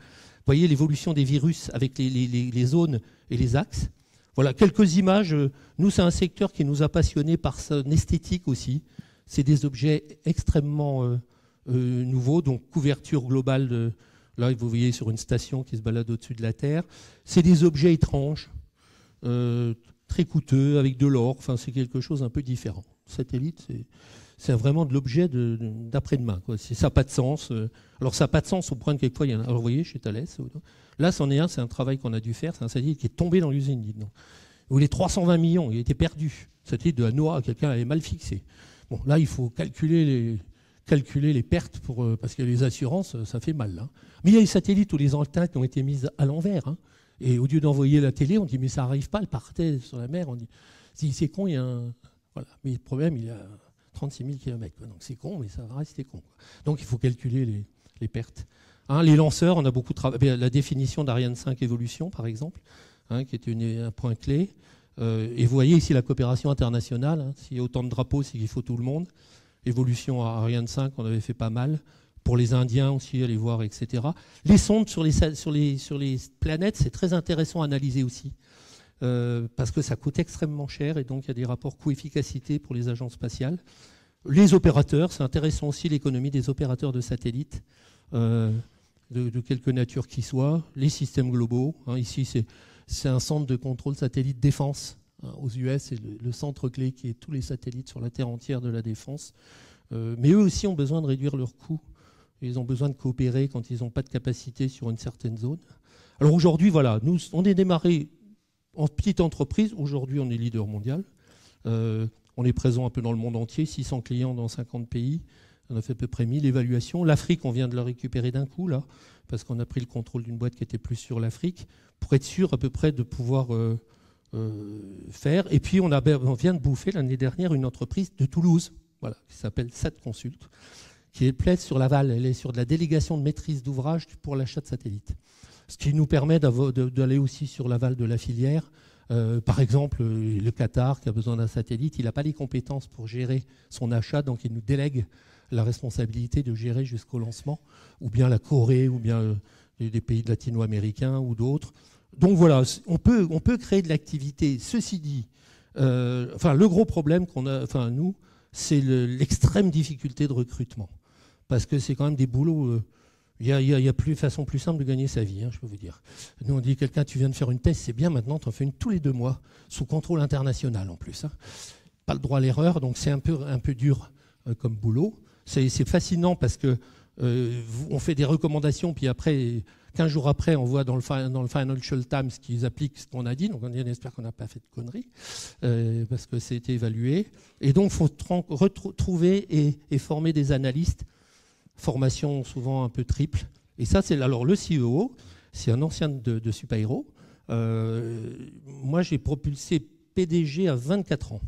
voyez, l'évolution des virus avec les zones et les axes. Voilà, quelques images. Nous, c'est un secteur qui nous a passionnés par son esthétique aussi. C'est des objets extrêmement nouveaux, donc couverture globale. Là, vous voyez sur une station qui se balade au-dessus de la Terre. C'est des objets étranges, très coûteux, avec de l'or. Enfin, c'est quelque chose un peu différent. Satellite, c'est vraiment de l'objet d'après-demain. Ça n'a pas de sens. Alors, ça n'a pas de sens au point que quelquefois, il y en a. Alors, vous voyez, chez Thales, là, c'en est un, c'est un travail qu'on a dû faire. C'est un satellite qui est tombé dans l'usine, dites donc. Où les 320 millions, il était perdu. Satellite de Hanoï, quelqu'un l'avait mal fixé. Bon, là, il faut calculer les pertes parce que les assurances, ça fait mal. Hein. Mais il y a des satellites où les antennes ont été mises à l'envers. Hein. Et au lieu d'envoyer la télé, on dit mais ça n'arrive pas, elle partait sur la mer. On dit c'est con, il y a un. Voilà. Mais le problème, il y a 36 000 km. Quoi. Donc c'est con, mais ça va rester con. Quoi. Donc il faut calculer les pertes. Hein, les lanceurs, on a beaucoup travaillé. La définition d'Ariane 5 Evolution, par exemple, hein, qui est un point clé. Et vous voyez ici la coopération internationale. Hein. S'il y a autant de drapeaux, c'est qu'il faut tout le monde. Évolution à Ariane 5, on avait fait pas mal. Pour les Indiens aussi, aller voir, etc. Les sondes sur les planètes, c'est très intéressant à analyser aussi. Parce que ça coûte extrêmement cher et donc il y a des rapports coût-efficacité pour les agences spatiales. Les opérateurs, c'est intéressant aussi l'économie des opérateurs de satellites, de quelque nature qu'ils soient. Les systèmes globaux, hein, ici c'est un centre de contrôle satellite défense. Aux US, c'est le centre clé qui est tous les satellites sur la Terre entière de la défense. Mais eux aussi ont besoin de réduire leurs coûts. Ils ont besoin de coopérer quand ils n'ont pas de capacité sur une certaine zone. Alors aujourd'hui, voilà, nous, on est démarré en petite entreprise. Aujourd'hui, on est leader mondial. On est présent un peu dans le monde entier, 600 clients dans 50 pays. On a fait à peu près 1000 évaluations. L'Afrique, on vient de la récupérer d'un coup, là, parce qu'on a pris le contrôle d'une boîte qui était plus sur l'Afrique, pour être sûr à peu près de pouvoir faire. Et puis, on vient de bouffer l'année dernière une entreprise de Toulouse, voilà, qui s'appelle SatConsult, qui est plaide sur l'aval. Elle est sur de la délégation de maîtrise d'ouvrage pour l'achat de satellites. Ce qui nous permet d'aller aussi sur l'aval de la filière. Par exemple, le Qatar, qui a besoin d'un satellite, il n'a pas les compétences pour gérer son achat, donc il nous délègue la responsabilité de gérer jusqu'au lancement, ou bien la Corée, ou bien des pays latino-américains ou d'autres. Donc voilà, on peut créer de l'activité. Ceci dit, le gros problème qu'on a, nous, c'est l'extrême difficulté de recrutement. Parce que c'est quand même des boulots. Il y a façon plus simple de gagner sa vie, hein, je peux vous dire. Nous, on dit quelqu'un, tu viens de faire une thèse, c'est bien, maintenant, tu en fais une tous les 2 mois, sous contrôle international en plus. Hein. Pas le droit à l'erreur, donc c'est un peu dur comme boulot. C'est fascinant parce que on fait des recommandations, puis après, 15 jours après, on voit dans le Financial Times qu'ils appliquent ce qu'on a dit. Donc on espère qu'on n'a pas fait de conneries, parce que c'était évalué. Et donc il faut retrouver et former des analystes. Formation souvent un peu triple. Et ça, c'est alors le CEO, c'est un ancien de Supaéro. Moi, j'ai propulsé PDG à 24 ans.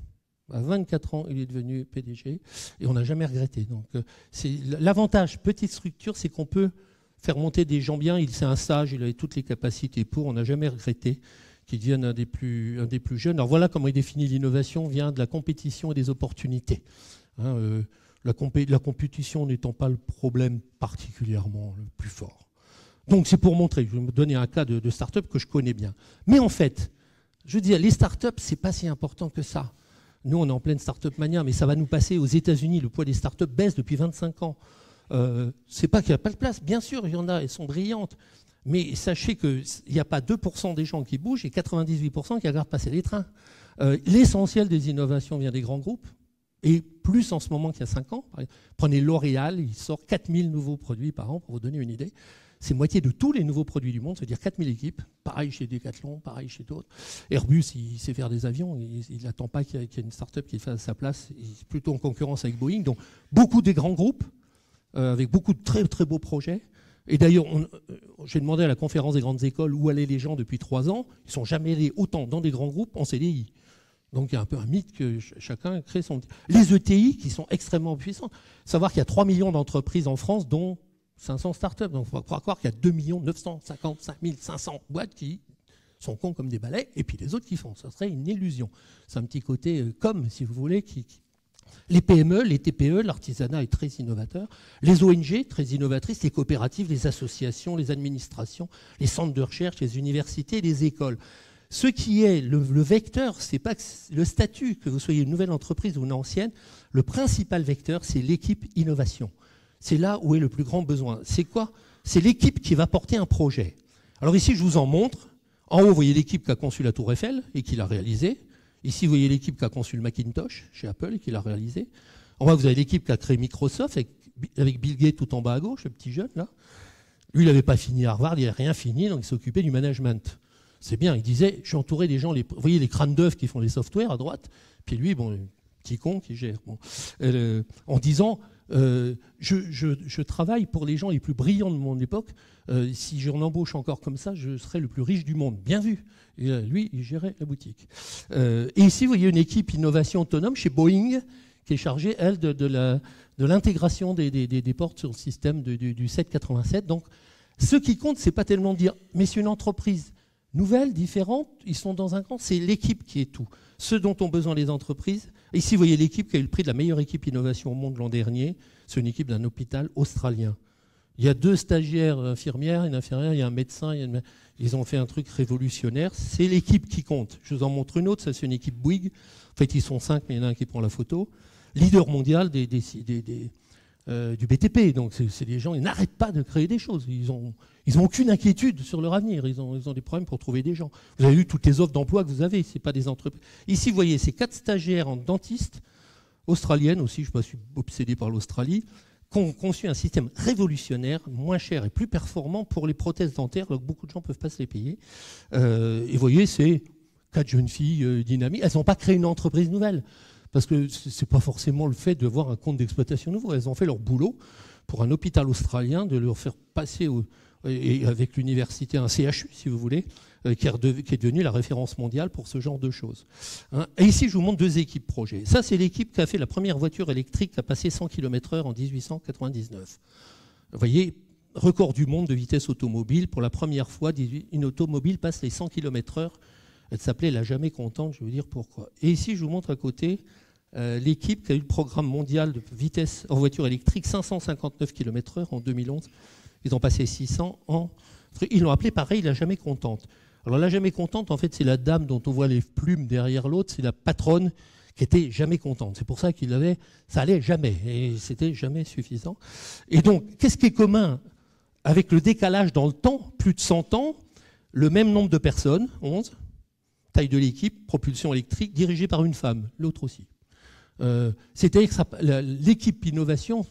À 24 ans, il est devenu PDG et on n'a jamais regretté. Donc, c'est l'avantage, petite structure, c'est qu'on peut faire monter des gens bien. C'est un sage, il avait toutes les capacités pour. On n'a jamais regretté qu'il devienne un des plus jeunes. Alors voilà comment il définit l'innovation, vient de la compétition et des opportunités. Hein, la compétition n'étant pas le problème particulièrement le plus fort. Donc c'est pour montrer, je vais me donner un cas de start-up que je connais bien. Mais en fait, je veux dire, les start-up, c'est pas si important que ça. Nous, on est en pleine start-up mania, mais ça va nous passer aux États-Unis. Le poids des start-up baisse depuis 25 ans. C'est pas qu'il n'y a pas de place. Bien sûr, il y en a, elles sont brillantes. Mais sachez qu'il n'y a pas 2% des gens qui bougent et 98% qui regardent passer les trains. L'essentiel des innovations vient des grands groupes. Et plus en ce moment qu'il y a 5 ans. Prenez L'Oréal, il sort 4000 nouveaux produits par an, pour vous donner une idée. C'est moitié de tous les nouveaux produits du monde, c'est-à-dire 4000 équipes. Pareil chez Decathlon, pareil chez d'autres. Airbus, il sait faire des avions, il n'attend pas qu'il y ait une start-up qui fasse sa place. Il est plutôt en concurrence avec Boeing. Donc beaucoup des grands groupes, avec beaucoup de très très beaux projets. Et d'ailleurs, j'ai demandé à la conférence des grandes écoles où allaient les gens depuis 3 ans. Ils ne sont jamais allés autant dans des grands groupes en CDI. Donc il y a un peu un mythe que chacun crée son... Les ETI qui sont extrêmement puissants. Savoir qu'il y a 3 millions d'entreprises en France, dont 500 startups. Donc il faut croire qu'il y a 2 955 500 boîtes qui sont cons comme des balais, et puis les autres qui font. Ça serait une illusion. C'est un petit côté si vous voulez, Les PME, les TPE, l'artisanat est très innovateur. Les ONG, très innovatrices, les coopératives, les associations, les administrations, les centres de recherche, les universités, les écoles. Ce qui est le vecteur, c'est pas le statut, que vous soyez une nouvelle entreprise ou une ancienne, le principal vecteur, c'est l'équipe innovation. C'est là où est le plus grand besoin. C'est quoi? C'est l'équipe qui va porter un projet. Alors ici, je vous en montre. En haut, vous voyez l'équipe qui a conçu la Tour Eiffel et qui l'a réalisée. Ici, vous voyez l'équipe qui a conçu le Macintosh chez Apple et qui l'a réalisé. En bas, vous avez l'équipe qui a créé Microsoft avec Bill Gates tout en bas à gauche, le petit jeune là. Lui, il n'avait pas fini Harvard, il n'avait rien fini, donc il s'occupait du management. C'est bien, il disait, je suis entouré des gens, vous voyez les crânes d'œufs qui font les softwares à droite, puis lui, bon, petit con qui gère. Bon. En disant, je travaille pour les gens les plus brillants de mon époque, si j'en embauche encore comme ça, je serai le plus riche du monde. Bien vu. Et lui, il gérait la boutique. Et ici, vous voyez une équipe innovation autonome chez Boeing, qui est chargée, elle, de l'intégration des portes sur le système du 787. Donc, ce qui compte, c'est pas tellement de dire, mais c'est une entreprise nouvelle, différente, ils sont dans un camp, c'est l'équipe qui est tout. Ce dont ont besoin les entreprises. Ici, vous voyez l'équipe qui a eu le prix de la meilleure équipe innovation au monde l'an dernier. C'est une équipe d'un hôpital australien. Il y a 2 stagiaires infirmières, une infirmière, il y a un médecin. Ils ont fait un truc révolutionnaire. C'est l'équipe qui compte. Je vous en montre une autre. Ça, c'est une équipe Bouygues. En fait, ils sont 5, mais il y en a un qui prend la photo. Leader mondial du BTP. Donc, c'est des gens, ils n'arrêtent pas de créer des choses. Ils ont aucune inquiétude sur leur avenir. Ils ont des problèmes pour trouver des gens. Vous avez vu toutes les offres d'emploi que vous avez. C'est pas des entreprises. Ici, vous voyez, c'est 4 stagiaires en dentiste, australiennes aussi. Je suis obsédé par l'Australie, qui ont conçu un système révolutionnaire, moins cher et plus performant pour les prothèses dentaires. Donc, beaucoup de gens ne peuvent pas se les payer. Et vous voyez, c'est 4 jeunes filles dynamiques. Elles n'ont pas créé une entreprise nouvelle. Parce que ce n'est pas forcément le fait de voir un compte d'exploitation nouveau. Elles ont fait leur boulot pour un hôpital australien, de leur faire passer, et avec l'université, un CHU, si vous voulez, qui est devenu la référence mondiale pour ce genre de choses. Hein. Et ici, je vous montre 2 équipes projets. Ça, c'est l'équipe qui a fait la première voiture électrique qui a passé 100 km/h en 1899. Vous voyez, record du monde de vitesse automobile. Pour la première fois, une automobile passe les 100 km/h. Elle s'appelait La Jamais Contente, je vais vous dire pourquoi. Et ici, je vous montre à côté l'équipe qui a eu le programme mondial de vitesse en voiture électrique, 559 km/h en 2011. Ils ont passé 600 ans. Ils l'ont appelé pareil, La Jamais Contente. Alors La Jamais Contente, en fait, c'est la dame dont on voit les plumes derrière l'autre, c'est la patronne qui était jamais contente. C'est pour ça ça allait jamais, et c'était jamais suffisant. Et donc, qu'est-ce qui est commun avec le décalage dans le temps, plus de 100 ans, le même nombre de personnes, 11, taille de l'équipe, propulsion électrique, dirigée par une femme, l'autre aussi. C'est-à-dire que l'équipe innovation,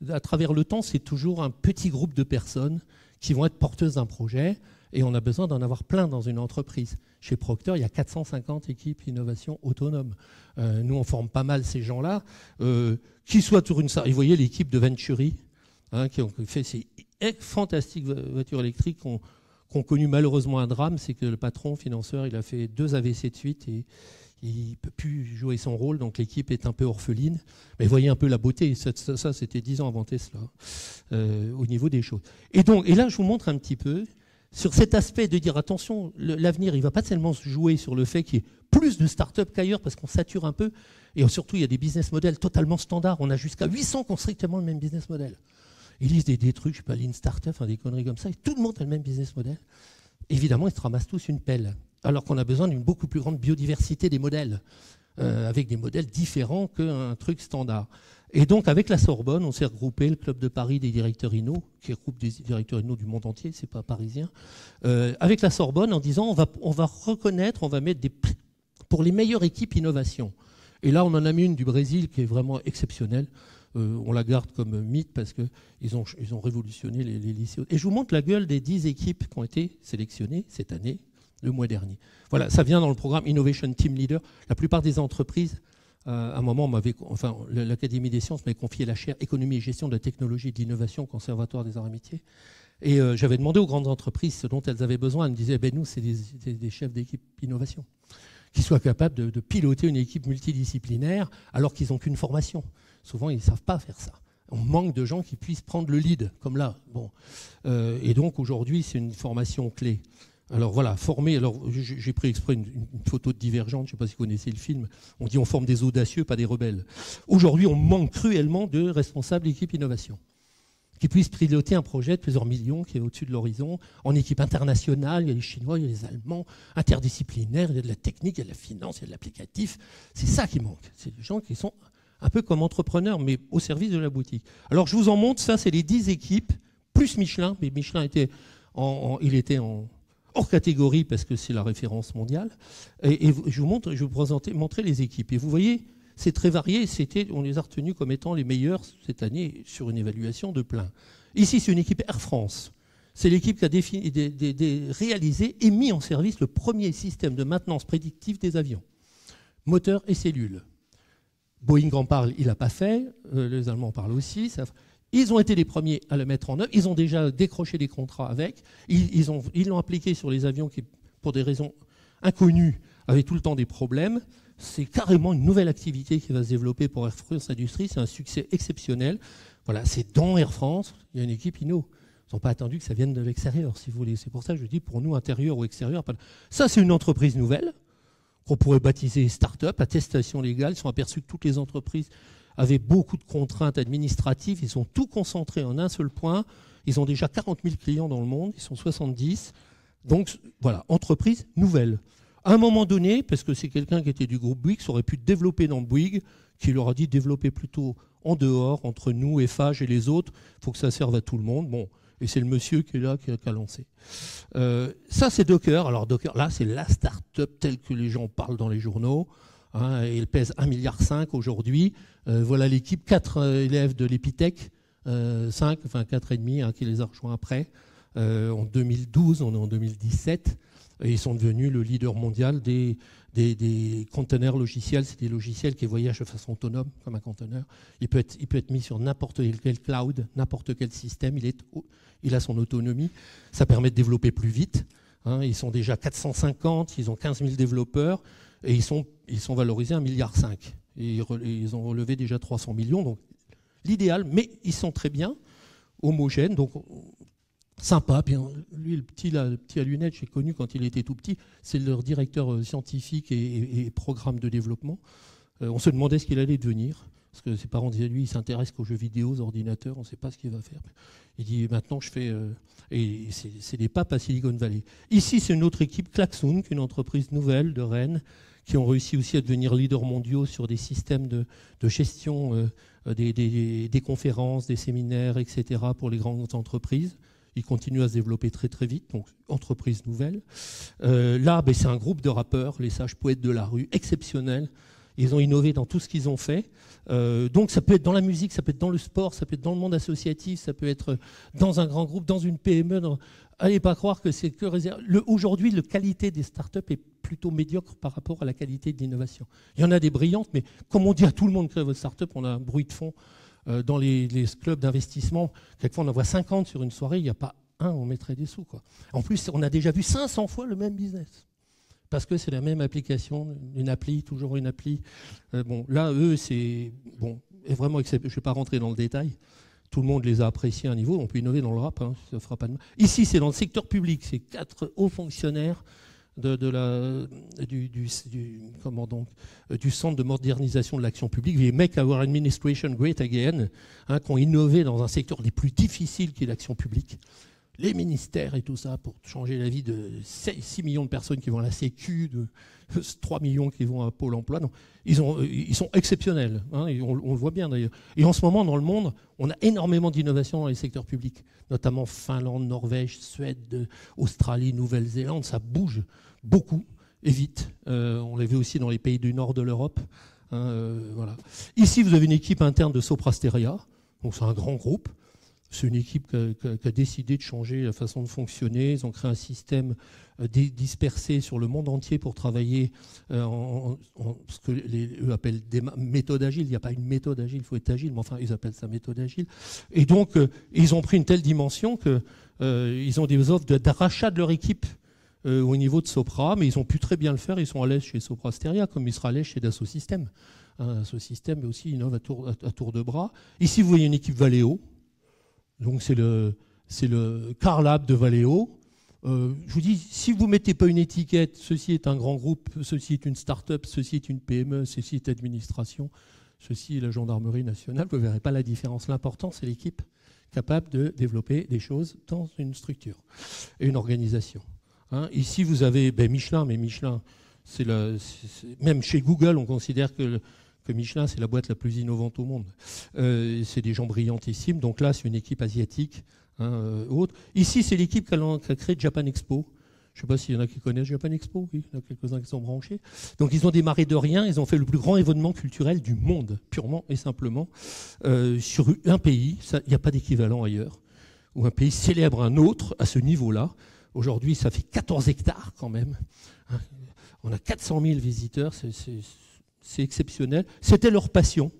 à travers le temps, c'est toujours un petit groupe de personnes qui vont être porteuses d'un projet, et on a besoin d'en avoir plein dans une entreprise. Chez Procter, il y a 450 équipes innovation autonomes. Nous, on forme pas mal ces gens-là, qui soient sur une... Et vous voyez l'équipe de Venturi, hein, qui ont fait ces fantastiques voitures électriques qui ont connu malheureusement un drame, c'est que le patron financeur, il a fait 2 AVC de suite et il ne peut plus jouer son rôle, donc l'équipe est un peu orpheline. Mais voyez un peu la beauté, ça c'était 10 ans avant Tesla, au niveau des choses. Et là, je vous montre un petit peu, sur cet aspect de dire, attention, l'avenir, il ne va pas tellement se jouer sur le fait qu'il y ait plus de start-up qu'ailleurs, parce qu'on sature un peu, et surtout, il y a des business models totalement standards. On a jusqu'à 800 qui ont strictement le même business model. Ils lisent des trucs, je ne sais pas, Lean Startup, des conneries comme ça, et tout le monde a le même business model. Évidemment, ils se ramassent tous une pelle, alors qu'on a besoin d'une beaucoup plus grande biodiversité des modèles, avec des modèles différents qu'un truc standard. Et donc, avec la Sorbonne, on s'est regroupé, le Club de Paris des directeurs INO, qui regroupe des directeurs INO du monde entier, c'est pas parisien, avec la Sorbonne en disant on va reconnaître, on va mettre pour les meilleures équipes innovation. Et là, on en a mis une du Brésil qui est vraiment exceptionnelle. On la garde comme mythe parce qu'ils ont révolutionné les lycées. Et je vous montre la gueule des 10 équipes qui ont été sélectionnées cette année, le mois dernier. Voilà, ça vient dans le programme Innovation Team Leader. La plupart des entreprises, à un moment, l'Académie des sciences m'avait confié la chaire Économie et gestion de la technologie et de l'innovation au Conservatoire des arts et métiers. Et j'avais demandé aux grandes entreprises ce dont elles avaient besoin. Elles me disaient, nous, c'est des chefs d'équipe innovation qui soient capables de piloter une équipe multidisciplinaire alors qu'ils n'ont qu'une formation. Souvent, ils ne savent pas faire ça. On manque de gens qui puissent prendre le lead, comme là. Bon. Et donc, aujourd'hui, c'est une formation clé. Alors voilà, former, alors j'ai pris exprès une photo de Divergente, je ne sais pas si vous connaissez le film, on dit on forme des audacieux, pas des rebelles. Aujourd'hui, on manque cruellement de responsables d'équipe innovation, qui puissent piloter un projet de plusieurs millions qui est au-dessus de l'horizon, en équipe internationale, il y a les Chinois, il y a les Allemands, interdisciplinaires, il y a de la technique, il y a de la finance, il y a de l'applicatif. C'est ça qui manque. C'est des gens qui sont un peu comme entrepreneurs, mais au service de la boutique. Alors je vous en montre, ça c'est les 10 équipes, plus Michelin, mais Michelin était il était en hors catégorie parce que c'est la référence mondiale. Et je vais vous montrer les équipes. Et vous voyez, c'est très varié. On les a retenus comme étant les meilleurs cette année sur une évaluation de plein. Ici, c'est une équipe Air France. C'est l'équipe qui a réalisé et mis en service le premier système de maintenance prédictive des avions. Moteur et cellules. Boeing en parle, il n'a pas fait. Les Allemands en parlent aussi. Ils ont été les premiers à le mettre en œuvre. Ils ont déjà décroché des contrats avec. Ils l'ont appliqué sur les avions qui, pour des raisons inconnues, avaient tout le temps des problèmes. C'est carrément une nouvelle activité qui va se développer pour Air France Industrie. C'est un succès exceptionnel. Voilà, c'est dans Air France. Il y a une équipe Inno. Ils n'ont pas attendu que ça vienne de l'extérieur, si vous voulez. C'est pour ça que je dis, pour nous, intérieur ou extérieur. Ça, c'est une entreprise nouvelle qu'on pourrait baptiser start-up, attestation légale. Ils sont aperçus que toutes les entreprises avaient beaucoup de contraintes administratives. Ils ont tout concentré en un seul point. Ils ont déjà 40 000 clients dans le monde. Ils sont 70. Donc, voilà, entreprise nouvelle. À un moment donné, parce que c'est quelqu'un qui était du groupe Bouygues, ça aurait pu développer dans Bouygues, qui leur a dit développer plutôt en dehors, entre nous, Eiffage et les autres. Il faut que ça serve à tout le monde. Bon, et c'est le monsieur qui est là, qui a lancé. Ça, c'est Docker. Alors, Docker, là, c'est la start-up telle que les gens parlent dans les journaux. Hein, il pèse 1,5 milliard aujourd'hui. Voilà l'équipe, 4 élèves de l'Epitech, 5, enfin 4,5 qui les a rejoints après. En 2012, on est en 2017. Et ils sont devenus le leader mondial des conteneurs logiciels. C'est des logiciels qui voyagent de façon autonome, comme un conteneur. Il peut être mis sur n'importe quel cloud, n'importe quel système. Il a son autonomie. Ça permet de développer plus vite. Hein, ils sont déjà 450, ils ont 15 000 développeurs. Et ils sont valorisés 1,5 milliard. Et ils ont relevé déjà 300 millions. Donc l'idéal, mais ils sont très bien, homogènes. Donc sympa. Bien, lui, le petit à lunettes, j'ai connu quand il était tout petit. C'est leur directeur scientifique et programme de développement. On se demandait ce qu'il allait devenir. Parce que ses parents disaient, lui, il s'intéresse qu'aux jeux vidéo, aux ordinateurs, on ne sait pas ce qu'il va faire. Il dit, maintenant, je fais... et c'est des papes à Silicon Valley. Ici, c'est une autre équipe, Klaxoon, une entreprise nouvelle de Rennes, qui ont réussi aussi à devenir leaders mondiaux sur des systèmes de gestion des conférences, des séminaires, etc. pour les grandes entreprises. Ils continuent à se développer très très vite, donc entreprise nouvelle. Là, c'est un groupe de rappeurs, les sages poètes de la rue, exceptionnels. Ils ont innové dans tout ce qu'ils ont fait. Donc ça peut être dans la musique, ça peut être dans le sport, ça peut être dans le monde associatif, ça peut être dans un grand groupe, dans une PME. Allez pas croire que c'est que réservé. Aujourd'hui, la qualité des startups est plutôt médiocre par rapport à la qualité de l'innovation. Il y en a des brillantes, mais comme on dit à tout le monde crée votre startup, on a un bruit de fond dans les clubs d'investissement. Quelquefois, on en voit 50 sur une soirée, il n'y a pas un, on mettrait des sous, quoi. En plus, on a déjà vu 500 fois le même business. Parce que c'est la même application, une appli, toujours une appli. Bon, là, eux, c'est vraiment exceptionnel. Je ne vais pas rentrer dans le détail. Tout le monde les a appréciés à un niveau. On peut innover dans le rap, hein, ça ne fera pas de mal. Ici, c'est dans le secteur public. C'est 4 hauts fonctionnaires du Centre de modernisation de l'action publique, les Make Our Administration Great Again, hein, qui ont innové dans un secteur des plus difficiles qui est l'action publique. Les ministères et tout ça, pour changer la vie de 6 millions de personnes qui vont à la Sécu, de 3 millions qui vont à Pôle emploi. Donc, ils sont exceptionnels, hein, et on le voit bien d'ailleurs. Et en ce moment, dans le monde, on a énormément d'innovations dans les secteurs publics, notamment Finlande, Norvège, Suède, Australie, Nouvelle-Zélande. Ça bouge beaucoup et vite. On l'a vu aussi dans les pays du nord de l'Europe. Hein, voilà. Ici, vous avez une équipe interne de Soprasteria. Donc, c'est un grand groupe. C'est une équipe qui a décidé de changer la façon de fonctionner. Ils ont créé un système dispersé sur le monde entier pour travailler en ce que eux appellent des méthodes agiles. Il n'y a pas une méthode agile, il faut être agile, mais enfin, ils appellent ça méthode agile. Et donc, ils ont pris une telle dimension qu'ils ont des offres de rachat de leur équipe au niveau de Sopra, mais ils ont pu très bien le faire. Ils sont à l'aise chez Soprasteria, comme ils seraient à l'aise chez Dassault Systèmes. Dassault Systèmes aussi innove à tour de bras. Ici, vous voyez une équipe Valeo. Donc c'est le Car Lab de Valeo. Je vous dis, si vous ne mettez pas une étiquette, ceci est un grand groupe, ceci est une start-up, ceci est une PME, ceci est administration, ceci est la gendarmerie nationale, vous ne verrez pas la différence. L'important, c'est l'équipe capable de développer des choses dans une structure et une organisation. Hein, ici, vous avez Michelin, mais Michelin, même chez Google, on considère que Michelin, c'est la boîte la plus innovante au monde. C'est des gens brillantissimes. Donc là, c'est une équipe asiatique. Autre. Ici, c'est l'équipe qui a créé Japan Expo. Je ne sais pas s'il y en a qui connaissent Japan Expo. Oui, il y en a quelques-uns qui sont branchés. Donc, ils ont démarré de rien. Ils ont fait le plus grand événement culturel du monde, purement et simplement, sur un pays. Il n'y a pas d'équivalent ailleurs, où un pays célèbre un autre à ce niveau-là. Aujourd'hui, ça fait 14 hectares quand même. On a 400 000 visiteurs. C'est exceptionnel. C'était leur passion.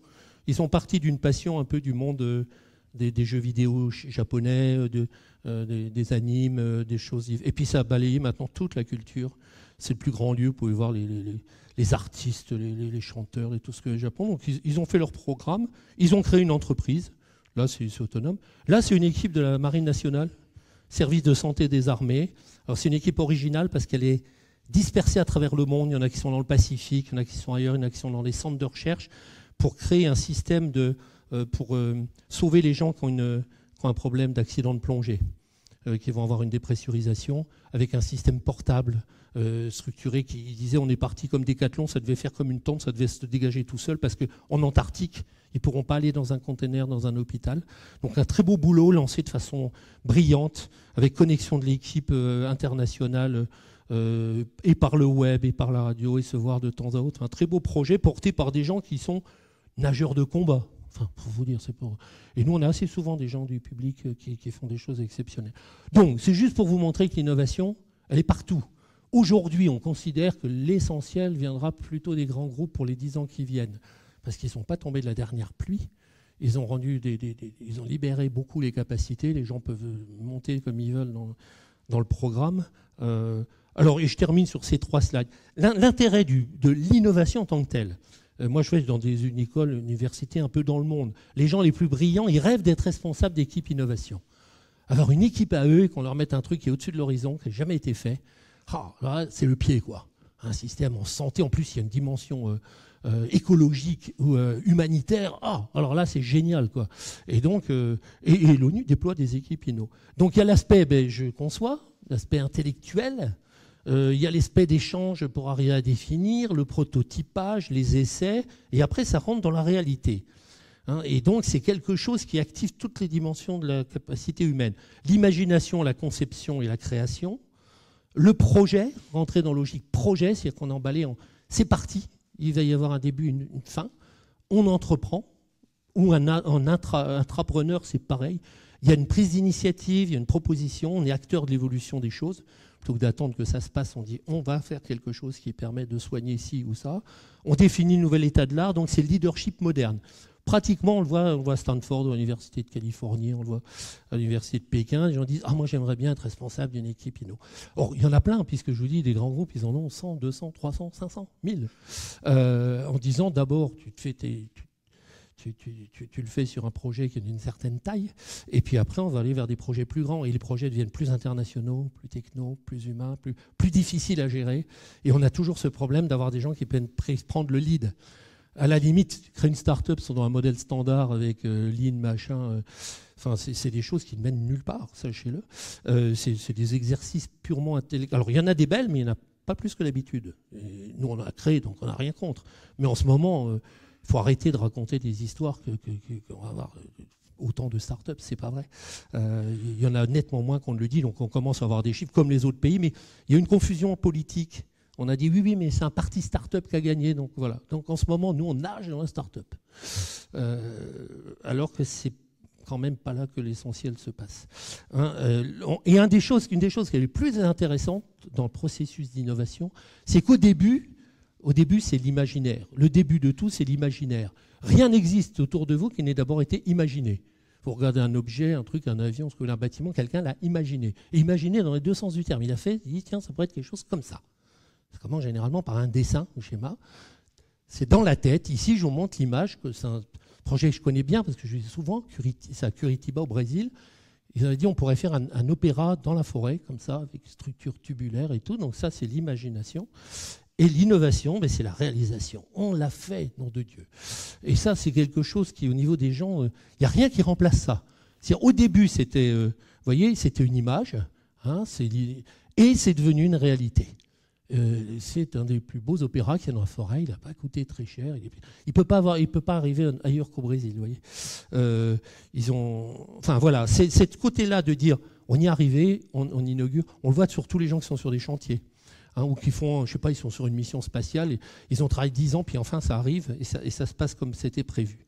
Ils sont partis d'une passion un peu du monde des jeux vidéo japonais, des animes, des choses. Et puis ça a balayé maintenant toute la culture. C'est le plus grand lieu. Vous pouvez voir les artistes, les chanteurs et tout ce que le Japon. Donc ils ont fait leur programme. Ils ont créé une entreprise. Là, c'est autonome. Là, c'est une équipe de la Marine nationale, service de santé des armées. Alors c'est une équipe originale parce qu'elle est dispersés à travers le monde. Il y en a qui sont dans le Pacifique, il y en a qui sont ailleurs, il y en a qui sont dans des centres de recherche pour créer un système pour sauver les gens qui ont un problème d'accident de plongée, qui vont avoir une dépressurisation, avec un système portable structuré qui disait on est parti comme Décathlon, ça devait faire comme une tente, ça devait se dégager tout seul parce qu'en Antarctique, ils ne pourront pas aller dans un container, dans un hôpital. Donc un très beau boulot lancé de façon brillante, avec connexion de l'équipe internationale et par le web et par la radio, et se voir de temps à autre. Un très beau projet porté par des gens qui sont nageurs de combat. Enfin, pour vous dire, c'est pour... Et nous, on a assez souvent des gens du public qui font des choses exceptionnelles. Donc, c'est juste pour vous montrer que l'innovation, elle est partout. Aujourd'hui, on considère que l'essentiel viendra plutôt des grands groupes pour les 10 ans qui viennent, parce qu'ils ne sont pas tombés de la dernière pluie. Ils ont ils ont libéré beaucoup les capacités. Les gens peuvent monter comme ils veulent dans le programme. Alors, et je termine sur ces 3 slides. L'intérêt de l'innovation en tant que telle. Moi, je vais dans des universités un peu dans le monde. Les gens les plus brillants, ils rêvent d'être responsables d'équipe innovation. Avoir une équipe à eux et qu'on leur mette un truc qui est au-dessus de l'horizon, qui n'a jamais été fait, là, c'est le pied, quoi. Un système en santé, en plus, il y a une dimension écologique ou humanitaire. Alors là, c'est génial, quoi. Et donc, et l'ONU déploie des équipes inno. Donc, il y a l'aspect, je conçois, l'aspect intellectuel. Il y a l'aspect d'échange pour arriver à définir, le prototypage, les essais, et après ça rentre dans la réalité. Et donc c'est quelque chose qui active toutes les dimensions de la capacité humaine. L'imagination, la conception et la création. Le projet, rentrer dans la logique projet, c'est-à-dire qu'on est emballé en... C'est parti, il va y avoir un début, une fin. On entreprend, ou un intrapreneur, c'est pareil. Il y a une prise d'initiative, il y a une proposition, on est acteur de l'évolution des choses. Plutôt que d'attendre que ça se passe, on dit on va faire quelque chose qui permet de soigner ci ou ça. On définit le nouvel état de l'art, donc c'est le leadership moderne. Pratiquement, on le voit à Stanford, à l'Université de Californie, on le voit à l'Université de Pékin. Les gens disent moi j'aimerais bien être responsable d'une équipe inno. Or, il y en a plein, puisque je vous dis, des grands groupes, ils en ont 100, 200, 300, 500, 1000. En disant d'abord, tu le fais sur un projet qui est d'une certaine taille, et puis après on va aller vers des projets plus grands, et les projets deviennent plus internationaux, plus techno, plus humains, plus difficiles à gérer, et on a toujours ce problème d'avoir des gens qui peuvent prendre le lead. À la limite, créer une start-up sont dans un modèle standard avec lean, machin, c'est des choses qui ne mènent nulle part, sachez-le. C'est des exercices purement intellectuels. Alors il y en a des belles, mais il n'y en a pas plus que d'habitude. Nous on a créé, donc on n'a rien contre. Mais en ce moment... il faut arrêter de raconter des histoires qu'on va avoir autant de start-up, c'est pas vrai. Il y en a nettement moins qu'on ne le dit, donc on commence à avoir des chiffres comme les autres pays, mais il y a une confusion politique. On a dit oui, mais c'est un parti start-up qui a gagné, donc voilà. Donc en ce moment, nous, on nage dans la start-up. Alors que c'est quand même pas là que l'essentiel se passe. Et une des choses qui est le plus intéressante dans le processus d'innovation, c'est qu'au début, c'est l'imaginaire. Le début de tout, c'est l'imaginaire. Rien n'existe autour de vous qui n'ait d'abord été imaginé. Vous regardez un objet, un truc, un avion, un bâtiment, quelqu'un l'a imaginé. Et imaginé dans les 2 sens du terme. Il dit, tiens, ça pourrait être quelque chose comme ça. Ça commence généralement par un dessin, un schéma. C'est dans la tête. Ici, je vous montre l'image, que c'est un projet que je connais bien, parce que je dis souvent, c'est à Curitiba, au Brésil. Ils avaient dit on pourrait faire un opéra dans la forêt, comme ça, avec structure tubulaire et tout. Donc ça, c'est l'imagination. Et l'innovation, c'est la réalisation. On l'a fait, nom de Dieu. Et ça, c'est quelque chose qui, au niveau des gens, il n'y a rien qui remplace ça. Au début, c'était, vous voyez, c'était une image, hein, et c'est devenu une réalité. C'est un des plus beaux opéras qu'il y a dans la forêt. Il n'a pas coûté très cher. Il ne peut pas arriver ailleurs qu'au Brésil. Vous voyez. Enfin voilà, c'est ce côté-là de dire on y est arrivé, on inaugure. On le voit sur tous les gens qui sont sur des chantiers, hein, ou qui font, je sais pas, ils sont sur une mission spatiale. Ils ont travaillé 10 ans, puis enfin ça arrive et ça se passe comme c'était prévu.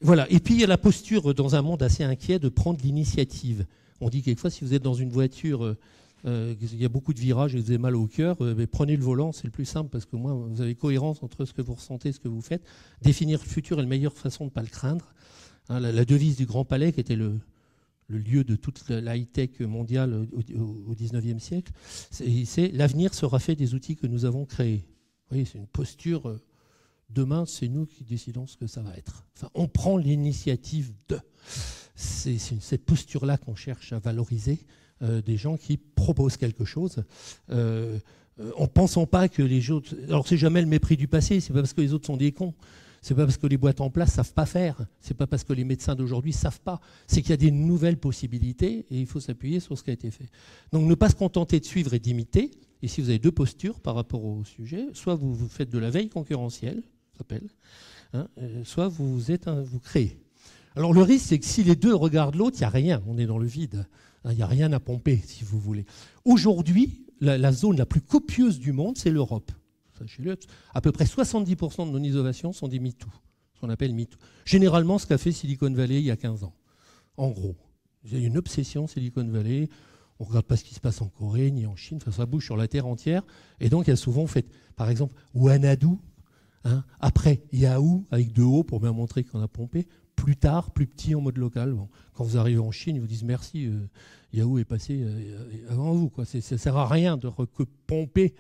Voilà. Et puis il y a la posture dans un monde assez inquiet de prendre l'initiative. On dit quelquefois si vous êtes dans une voiture. Il y a beaucoup de virages et vous avez mal au cœur, mais prenez le volant, c'est le plus simple parce que moi, vous avez cohérence entre ce que vous ressentez et ce que vous faites. Définir le futur est la meilleure façon de ne pas le craindre. Hein, la devise du Grand Palais, qui était le lieu de toute la high-tech mondiale au XIXe siècle, c'est « l'avenir sera fait des outils que nous avons créés ». Vous voyez, c'est une posture, demain, c'est nous qui décidons ce que ça va être. Enfin, on prend l'initiative de. C'est cette posture-là qu'on cherche à valoriser. Des gens qui proposent quelque chose en pensant pas que les autres... Alors c'est jamais le mépris du passé, c'est pas parce que les autres sont des cons, c'est pas parce que les boîtes en place savent pas faire, c'est pas parce que les médecins d'aujourd'hui savent pas, c'est qu'il y a des nouvelles possibilités et il faut s'appuyer sur ce qui a été fait. Donc ne pas se contenter de suivre et d'imiter. Ici vous avez deux postures par rapport au sujet, soit vous faites de la veille concurrentielle, ça s'appelle, hein, soit vous créez. Alors le risque c'est que si les deux regardent l'autre, il n'y a rien, on est dans le vide. Il n'y a rien à pomper, si vous voulez. Aujourd'hui, la zone la plus copieuse du monde, c'est l'Europe. Sachez-le, à peu près 70% de nos innovations sont des MeToo, ce qu'on appelle MeToo. Généralement, ce qu'a fait Silicon Valley il y a 15 ans. En gros, il y a une obsession Silicon Valley. On ne regarde pas ce qui se passe en Corée ni en Chine. Enfin, ça bouge sur la terre entière. Et donc, il y a souvent fait, par exemple, Wanadu, hein, après Yahoo, avec 2 O pour bien montrer qu'on a pompé. Plus tard, plus petit en mode local. Bon, quand vous arrivez en Chine, ils vous disent merci, Yahoo est passé avant vous. Ça ne sert à rien de pomper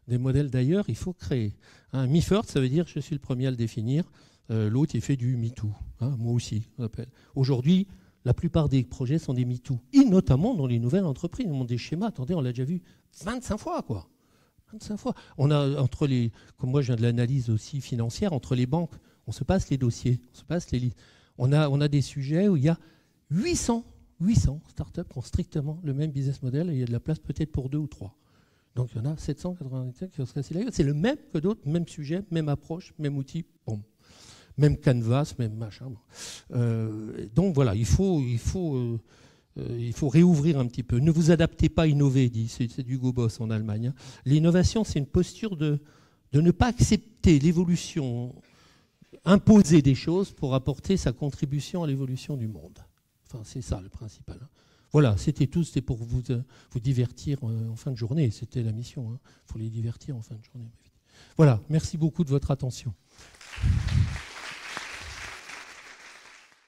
des modèles d'ailleurs, il faut créer. Hein, Me First, ça veut dire je suis le premier à le définir. L'autre, il fait du MeToo. Hein, moi aussi, on appelle. Aujourd'hui, la plupart des projets sont des MeToo. Et notamment dans les nouvelles entreprises. On a des schémas, attendez, on l'a déjà vu 25 fois, quoi. 25 fois. On a, comme moi je viens de l'analyse aussi financière, entre les banques, on se passe les dossiers, on se passe les listes. On a des sujets où il y a 800 startups qui ont strictement le même business model et il y a de la place peut-être pour 2 ou 3. Donc il y en a 787 qui vont se casser la gueule. C'est le même que d'autres, même sujet, même approche, même outil, bon. Même canvas, même machin. Donc voilà, il faut réouvrir un petit peu. Ne vous adaptez pas, innover, dit, c'est du Hugo Boss en Allemagne. Hein. L'innovation, c'est une posture de ne pas accepter l'évolution, imposer des choses pour apporter sa contribution à l'évolution du monde. Enfin, c'est ça le principal. Hein. Voilà, c'était pour vous divertir en fin de journée. C'était la mission. Il faut les divertir en fin de journée. Voilà, merci beaucoup de votre attention.